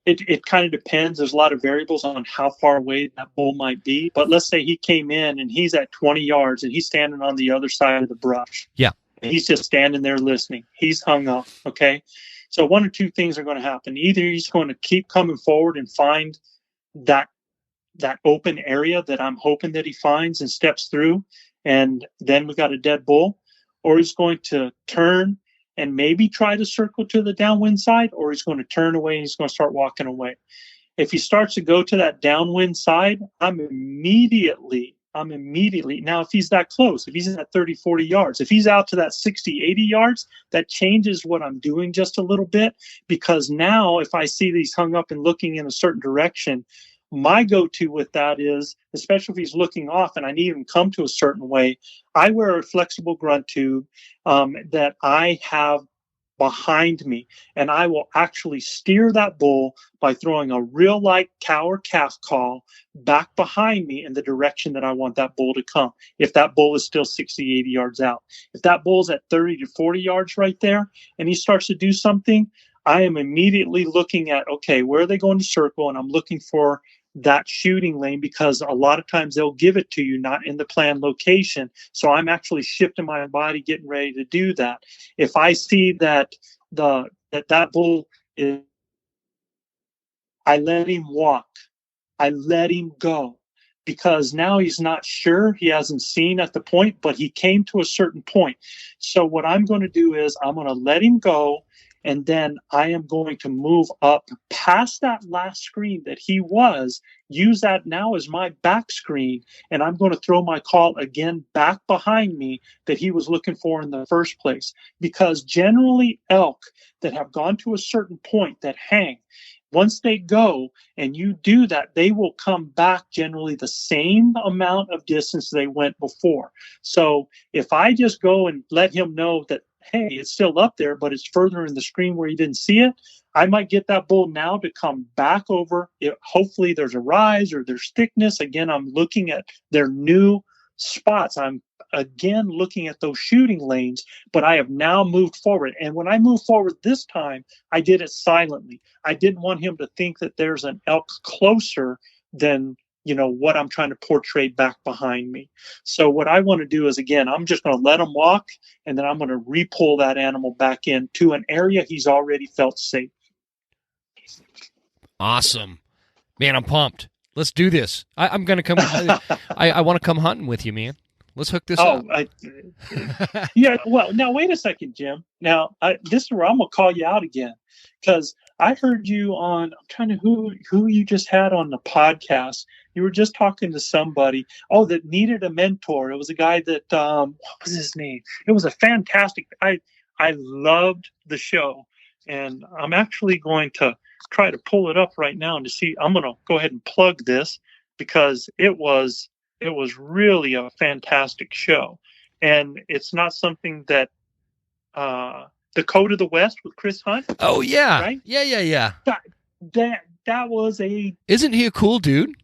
it kind of depends. There's a lot of variables on how far away that bull might be. But let's say he came in and he's at 20 yards and he's standing on the other side of the brush. Yeah. And he's just standing there listening. He's hung up. Okay. So one or two things are going to happen. Either he's going to keep coming forward and find that open area that I'm hoping that he finds and steps through, and then we got a dead bull. Or he's going to turn and maybe try to circle to the downwind side, or he's going to turn away and he's going to start walking away. If he starts to go to that downwind side, I'm immediately, now if he's that close, if he's at 30, 40 yards, if he's out to that 60, 80 yards, that changes what I'm doing just a little bit, because now if I see that he's hung up and looking in a certain direction, my go-to with that is, especially if he's looking off and I need him to come to a certain way, I wear a flexible grunt tube that I have behind me, and I will actually steer that bull by throwing a real light cow or calf call back behind me in the direction that I want that bull to come. If that bull is still 60, 80 yards out. If that bull's at 30 to 40 yards right there and he starts to do something, I am immediately looking at, okay, where are they going to circle? And I'm looking for that shooting lane, because a lot of times they'll give it to you not in the planned location. So I'm actually shifting my body, getting ready to do that. If I see that that bull is, I let him walk. I let him go, because now he's not sure. He hasn't seen at the point, but he came to a certain point. So what I'm going to do is I'm going to let him go. And then I am going to move up past that last screen that he was, use that now as my back screen, and I'm going to throw my call again back behind me that he was looking for in the first place. Because generally elk that have gone to a certain point that hang, once they go and you do that, they will come back generally the same amount of distance they went before. So if I just go and let him know that, hey, it's still up there, but it's further in the screen where you didn't see it, I might get that bull now to come back over. Hopefully there's a rise or there's thickness. Again, I'm looking at their new spots. I'm again looking at those shooting lanes, but I have now moved forward. And when I move forward this time, I did it silently. I didn't want him to think that there's an elk closer than what I'm trying to portray back behind me. So what I want to do is, again, I'm just going to let him walk, and then I'm going to re-pull that animal back into an area he's already felt safe. Awesome. Man, I'm pumped. Let's do this. I'm going to come. I want to come hunting with you, man. Let's hook this up. Yeah, well, now wait a second, Jim. Now, this is where I'm going to call you out again, because I heard you on, I'm trying to, who you just had on the podcast. You were just talking to somebody, that needed a mentor. It was a guy that, what was his name? It was a fantastic, I loved the show. And I'm actually going to try to pull it up right now and to see, I'm going to go ahead and plug this, because it was really a fantastic show. And it's not something that, The Code of the West with Chris Hunt. Oh yeah. Right? Yeah. That was Isn't he a cool dude?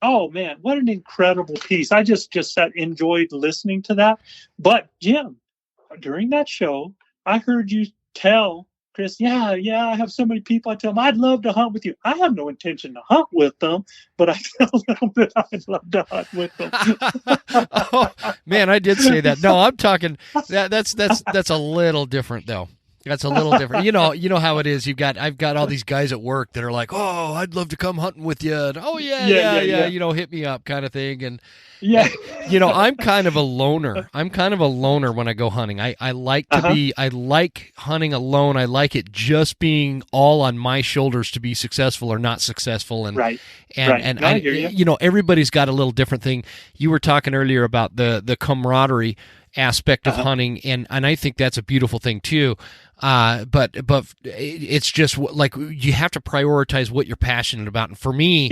Oh man, what an incredible piece. I just enjoyed listening to that. But Jim, during that show, I heard you tell Chris, yeah, I have so many people. I tell them, I'd love to hunt with you. I have no intention to hunt with them, but I tell them that I'd love to hunt with them. Oh, man, I did say that. No, I'm talking, that's a little different, though. That's a little different. You know how it is. I've got all these guys at work that are like, oh, I'd love to come hunting with you. And, oh, yeah. Hit me up kind of thing. And, I'm kind of a loner. I'm kind of a loner when I go hunting. I like to be, I like hunting alone. I like it just being all on my shoulders to be successful or not successful. And, and I hear you. Everybody's got a little different thing. You were talking earlier about the camaraderie aspect of hunting, and I think that's a beautiful thing too. But it's just like you have to prioritize what you're passionate about. And for me,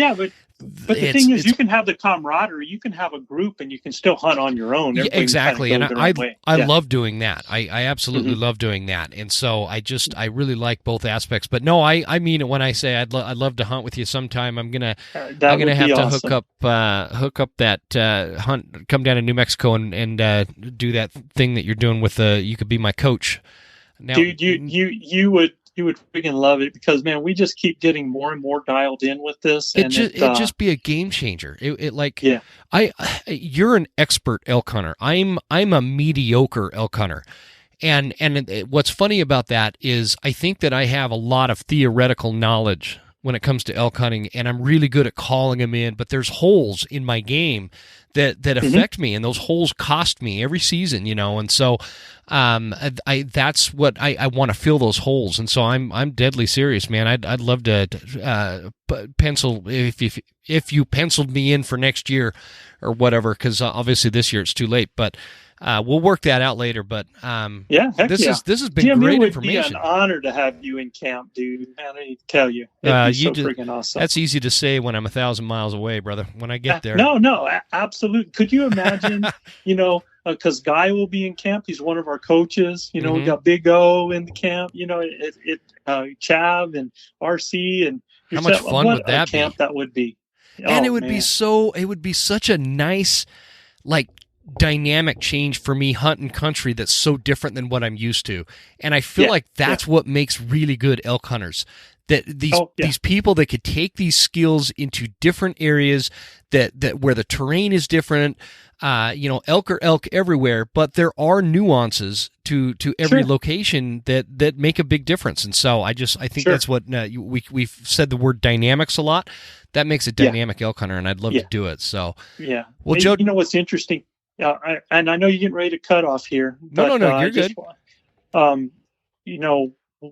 but the thing is, you can have the camaraderie, you can have a group, and you can still hunt on your own. Exactly, and I love doing that. I absolutely love doing that, and so I really like both aspects. But no, I mean it when I say I'd love to hunt with you sometime. I'm gonna have to awesome. hook up that hunt, come down to New Mexico and do that thing that you're doing with you could be my coach. Now, dude, you would freaking love it because, man, we just keep getting more and more dialed in with this. It'd just be a game changer. You're an expert elk hunter. I'm a mediocre elk hunter. And what's funny about that is I think that I have a lot of theoretical knowledge when it comes to elk hunting, and I'm really good at calling them in, but there's holes in my game that affect me, and those holes cost me every season, and so that's what I want to fill those holes, and so I'm deadly serious, man. I'd love to pencil if you penciled me in for next year or whatever, because obviously this year it's too late, but we'll work that out later. But this has been Jim, great it would information. Be an honor to have you in camp, dude. Man, I need to tell you, it'd be so freaking awesome. That's easy to say when I'm 1,000 miles away, brother. When I get there, no, absolutely. Could you imagine? Because Guy will be in camp. He's one of our coaches. We got Big O in the camp. Chav and RC and how much fun would that camp be? That would be. And it would be such a nice, dynamic change for me hunting country that's so different than what I'm used to. And I feel like that's what makes really good elk hunters. That these people that could take these skills into different areas that where the terrain is different. Elk are elk everywhere, but there are nuances to every location that make a big difference. And so I think that's what we've said the word dynamics a lot. That makes a dynamic elk hunter, and I'd love to do it. So well, Joe, you know what's interesting? And I know you're getting ready to cut off here. But, no, you're good.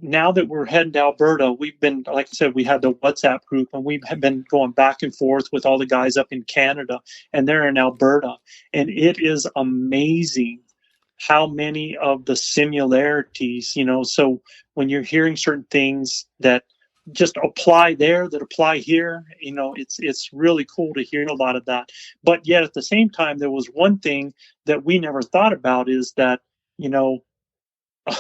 Now that we're heading to Alberta, we've been, like I said, we had the WhatsApp group, and we have been going back and forth with all the guys up in Canada, and they're in Alberta. And it is amazing how many of the similarities, so when you're hearing certain things that just apply there, that apply here, it's really cool to hear a lot of that. But yet at the same time, there was one thing that we never thought about is that,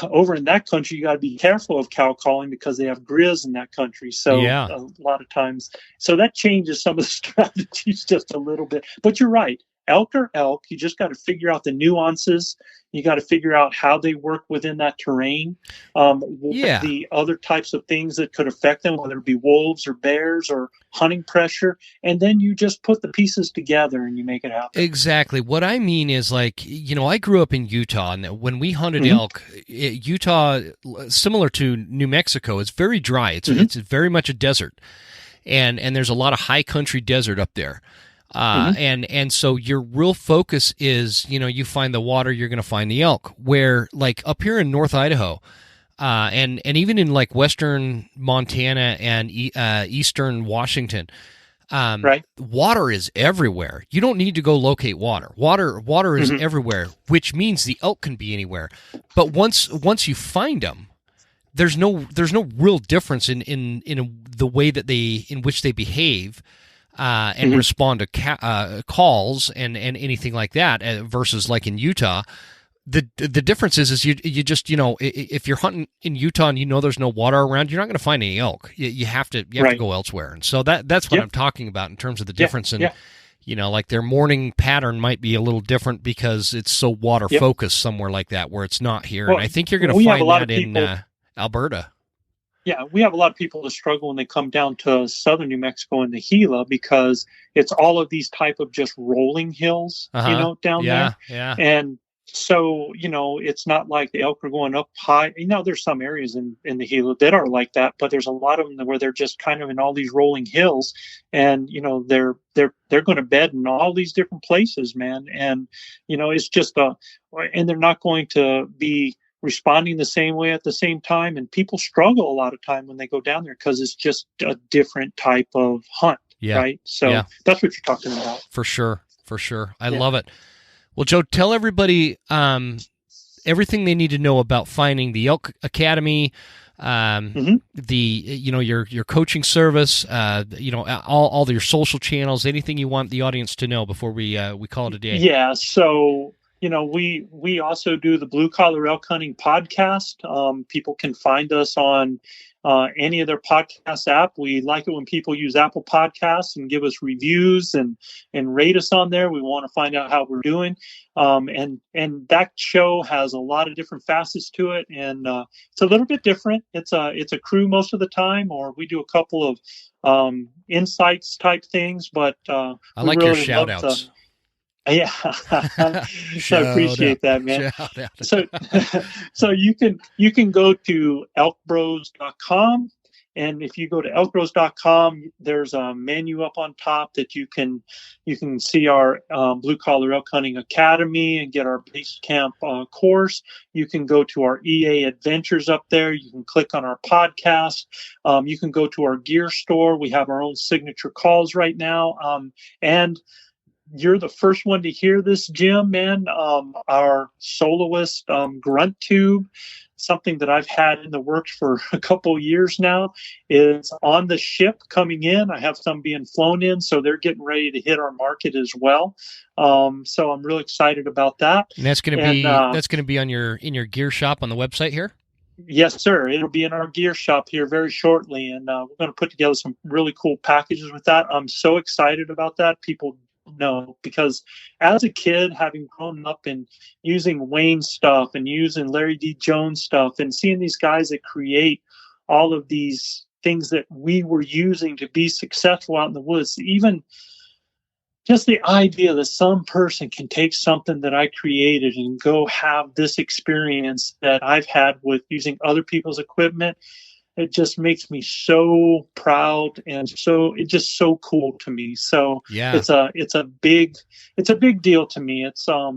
over in that country, you got to be careful of cow calling because they have grizz in that country. So a lot of times, so that changes some of the strategies just a little bit. But you're right. Elk are elk. You just got to figure out the nuances. You got to figure out how they work within that terrain. The other types of things that could affect them, whether it be wolves or bears or hunting pressure. And then you just put the pieces together and you make it happen. Exactly. What I mean is I grew up in Utah, and when we hunted elk, Utah, similar to New Mexico, it's very dry. It's very much a desert. And there's a lot of high country desert up there. And so your real focus is, you find the water, you're going to find the elk. Where up here in North Idaho, and even in western Montana and eastern Washington, water is everywhere. You don't need to go locate water. Water is everywhere, which means the elk can be anywhere. But once you find them, there's no real difference in the way that in which they behave. And respond to calls and anything like that versus in Utah. The difference is you just if you're hunting in Utah and there's no water around, you're not going to find any elk. You have to go elsewhere, and so that's what I'm talking about in terms of the difference. And their morning pattern might be a little different because it's so water focused somewhere like that where it's not here. And I think you're going to find that in Alberta. Yeah, we have a lot of people that struggle when they come down to southern New Mexico in the Gila because it's all of these type of just rolling hills, down there. Yeah. And so, it's not like the elk are going up high. There's some areas in the Gila that are like that, but there's a lot of them where they're just kind of in all these rolling hills, and they're going to bed in all these different places, man. And it's just and they're not going to be responding the same way at the same time. And people struggle a lot of time when they go down there because it's just a different type of hunt. Yeah. Right. So that's what you're talking about. For sure. I love it. Well, Joe, tell everybody everything they need to know about finding the Elk Academy, your coaching service, all your social channels, anything you want the audience to know before we call it a day. Yeah. So, we also do the Blue Collar Elk Hunting podcast. People can find us on any of their podcast app. We like it when people use Apple Podcasts and give us reviews and rate us on there. We want to find out how we're doing. And that show has a lot of different facets to it, and it's a little bit different. It's a crew most of the time, or we do a couple of insights type things. But I like your shout outs. Yeah, so I appreciate that, man. So you can go to elkbros.com, and if you go to elkbros.com, there's a menu up on top that you can see our Blue Collar Elk Hunting Academy and get our base camp course. You can go to our EA Adventures up there. You can click on our podcast. You can go to our gear store. We have our own signature calls right now, and you're the first one to hear this, Jim, man. Our soloist grunt tube, something that I've had in the works for a couple years now, is on the ship coming in. I have some being flown in, so they're getting ready to hit our market as well. So I'm really excited about that. And that's going to be on in your gear shop on the website here. Yes, sir. It'll be in our gear shop here very shortly, and we're going to put together some really cool packages with that. I'm so excited about that. People know, because as a kid, having grown up and using Wayne stuff and using Larry D. Jones stuff and seeing these guys that create all of these things that we were using to be successful out in the woods, even just the idea that some person can take something that I created and go have this experience that I've had with using other people's equipment, it just makes me so proud, and it's just so cool to me. So yeah, it's a big deal to me. It's a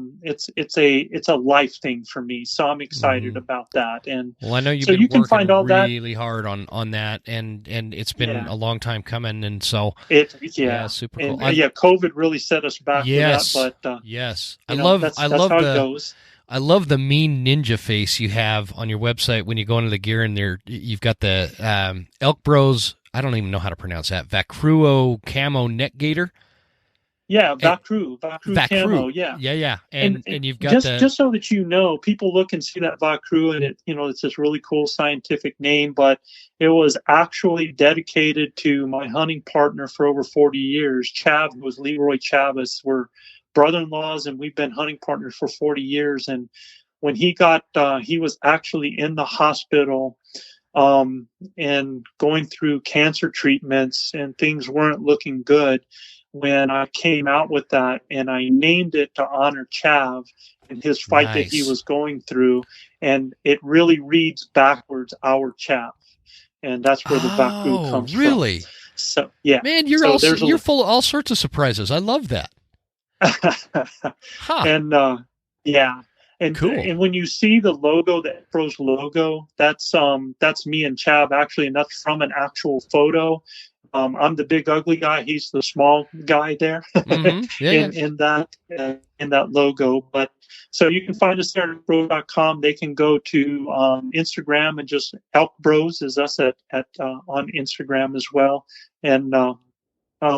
life thing for me. So I'm excited about that. And well, I know you've been working really hard on that, and it's been a long time coming. And so super cool. COVID really set us back. Yes, with that, but yes, I love how it goes. I love the mean ninja face you have on your website when you go into the gear, and you've got the Elk Bros. I don't even know how to pronounce that. Vacruo camo neck gator. Yeah, Vacru camo. Yeah. And you've got just so that people look and see that Vacru, and it's this really cool scientific name, but it was actually dedicated to my hunting partner for over 40 years, Chav, who was Leroy Chavis. We're brother-in-laws, and we've been hunting partners for 40 years. And when he was actually in the hospital and going through cancer treatments, and things weren't looking good, when I came out with that, and I named it to honor Chav and his fight that he was going through. And it really reads backwards, our Chav. And that's where the Vacru comes from. Really? So, yeah. Man, you're full of all sorts of surprises. I love that. And and cool. And when you see the logo, the Elk Bros logo, that's me and Chav actually, and that's from an actual photo. I'm the big ugly guy. He's the small guy there in that logo. But so you can find us there at elkbros.com. They can go to Instagram, and just Elk Bros is us at on Instagram as well. And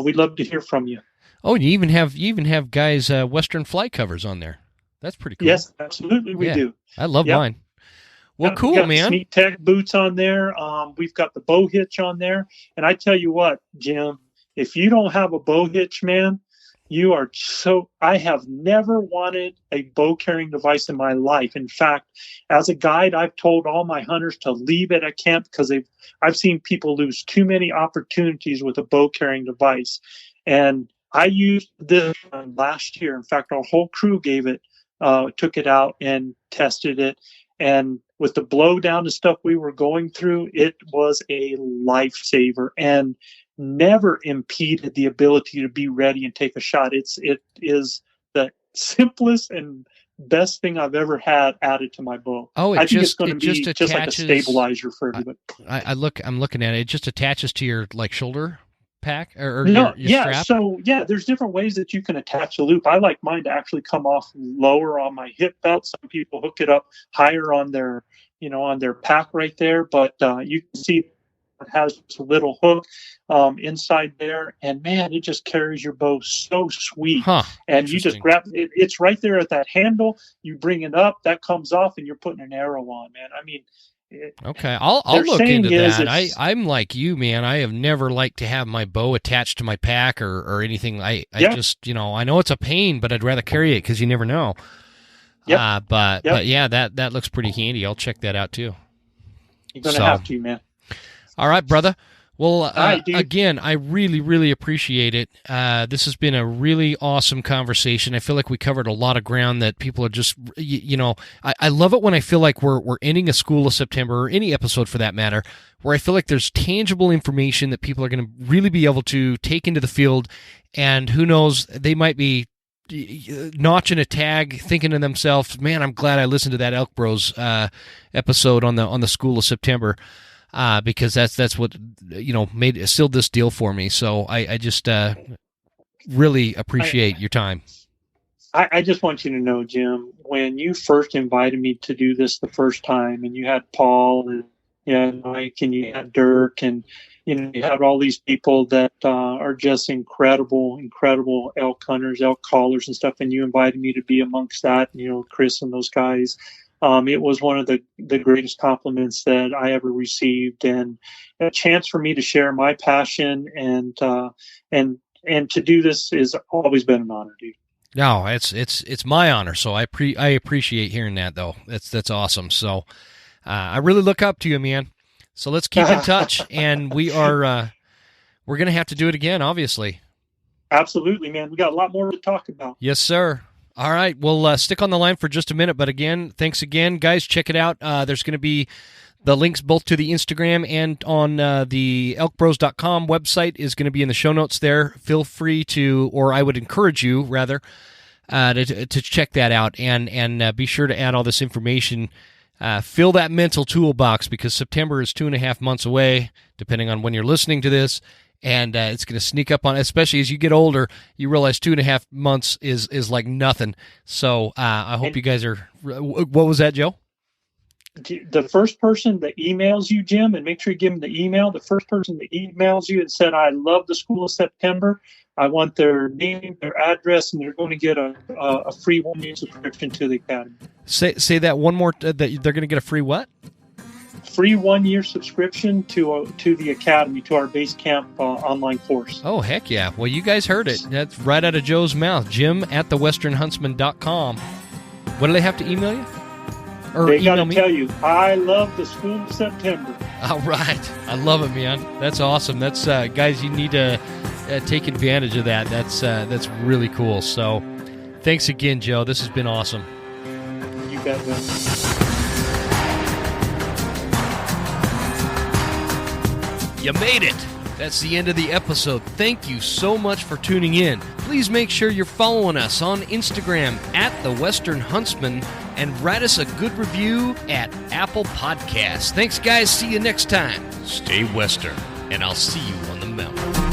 we'd love to hear from you. Oh, you even have guys Western fly covers on there. That's pretty cool. Yes, absolutely, we do. I love mine. Well, cool, got man. Sneak Tech boots on there. We've got the bow hitch on there, and I tell you what, Jim, if you don't have a bow hitch, man, You are I have never wanted a bow carrying device in my life. In fact, as a guide, I've told all my hunters to leave it at camp because I've seen people lose too many opportunities with a bow carrying device. And I used this last year. In fact, our whole crew took it out and tested it. And with the blowdown and stuff we were going through, it was a lifesaver and never impeded the ability to be ready and take a shot. It is the simplest and best thing I've ever had added to my bow. Oh, I think it's going to be just like a stabilizer for everybody. I'm looking at it. It just attaches to your like shoulder pack or no, your strap? So there's different ways that you can attach a loop. I like mine to actually come off lower on my hip belt. Some people hook it up higher on their pack right there, but you can see it has a little hook inside there, and man, it just carries your bow so sweet. And you just grab it, it's right there at that handle. You bring it up, that comes off, and you're putting an arrow on, man. I mean, okay, I'll look into that. I'm like you, man. I have never liked to have my bow attached to my pack or anything. I just, I know it's a pain, but I'd rather carry it because you never know. But yeah, that looks pretty handy. I'll check that out too. You're going to have to, man. All right, brother. Well, again, I really, really appreciate it. This has been a really awesome conversation. I feel like we covered a lot of ground that people are just, I love it when I feel like we're ending a School of September, or any episode for that matter, where I feel like there's tangible information that people are going to really be able to take into the field, and who knows, they might be notching a tag, thinking to themselves, man, I'm glad I listened to that Elk Bros episode on the School of September. Because that's what sealed this deal for me. So I just really appreciate your time. I just want you to know, Jim, when you first invited me to do this the first time, and you had Paul and you had Mike and you had Dirk, and you had all these people that are just incredible elk hunters, elk callers and stuff, and you invited me to be amongst that, Chris and those guys. It was one of the greatest compliments that I ever received, and a chance for me to share my passion and to do this has always been an honor, dude. No, it's my honor. So I appreciate hearing that, though. That's awesome. So I really look up to you, man. So let's keep in touch, and we're gonna have to do it again, obviously. Absolutely, man. We got a lot more to talk about. Yes, sir. All right, we'll stick on the line for just a minute, but again, thanks again, guys. Check it out. There's going to be the links both to the Instagram and on the elkbros.com website is going to be in the show notes there. Feel free to, or I would encourage you, rather, to check that out and be sure to add all this information. Fill that mental toolbox, because September is 2.5 months away, depending on when you're listening to this. And it's going to sneak up on, especially as you get older, you realize 2.5 months is like nothing. So I hope you guys are, what was that, Joe? The first person that emails you, Jim, and make sure you give them the email, the first person that emails you and said, I love the School of September, I want their name, their address, and they're going to get a free 1-year subscription to the Academy. Say that one more, that they're going to get a free what? Free 1-year subscription to the Academy, to our base camp online course. Oh, heck yeah. Well, you guys heard it. That's right out of Joe's mouth. Jim@thewesternhuntsman.com. What do they have to email you? Or they got to tell you, I love the School of September. All right. I love it, man. That's awesome. That's guys, you need to take advantage of that. That's really cool. So thanks again, Joe. This has been awesome. You bet, man. You made it. That's the end of the episode. Thank you so much for tuning in. Please make sure you're following us on Instagram @TheWesternHuntsman and write us a good review at Apple Podcasts. Thanks, guys. See you next time. Stay Western, and I'll see you on the mountain.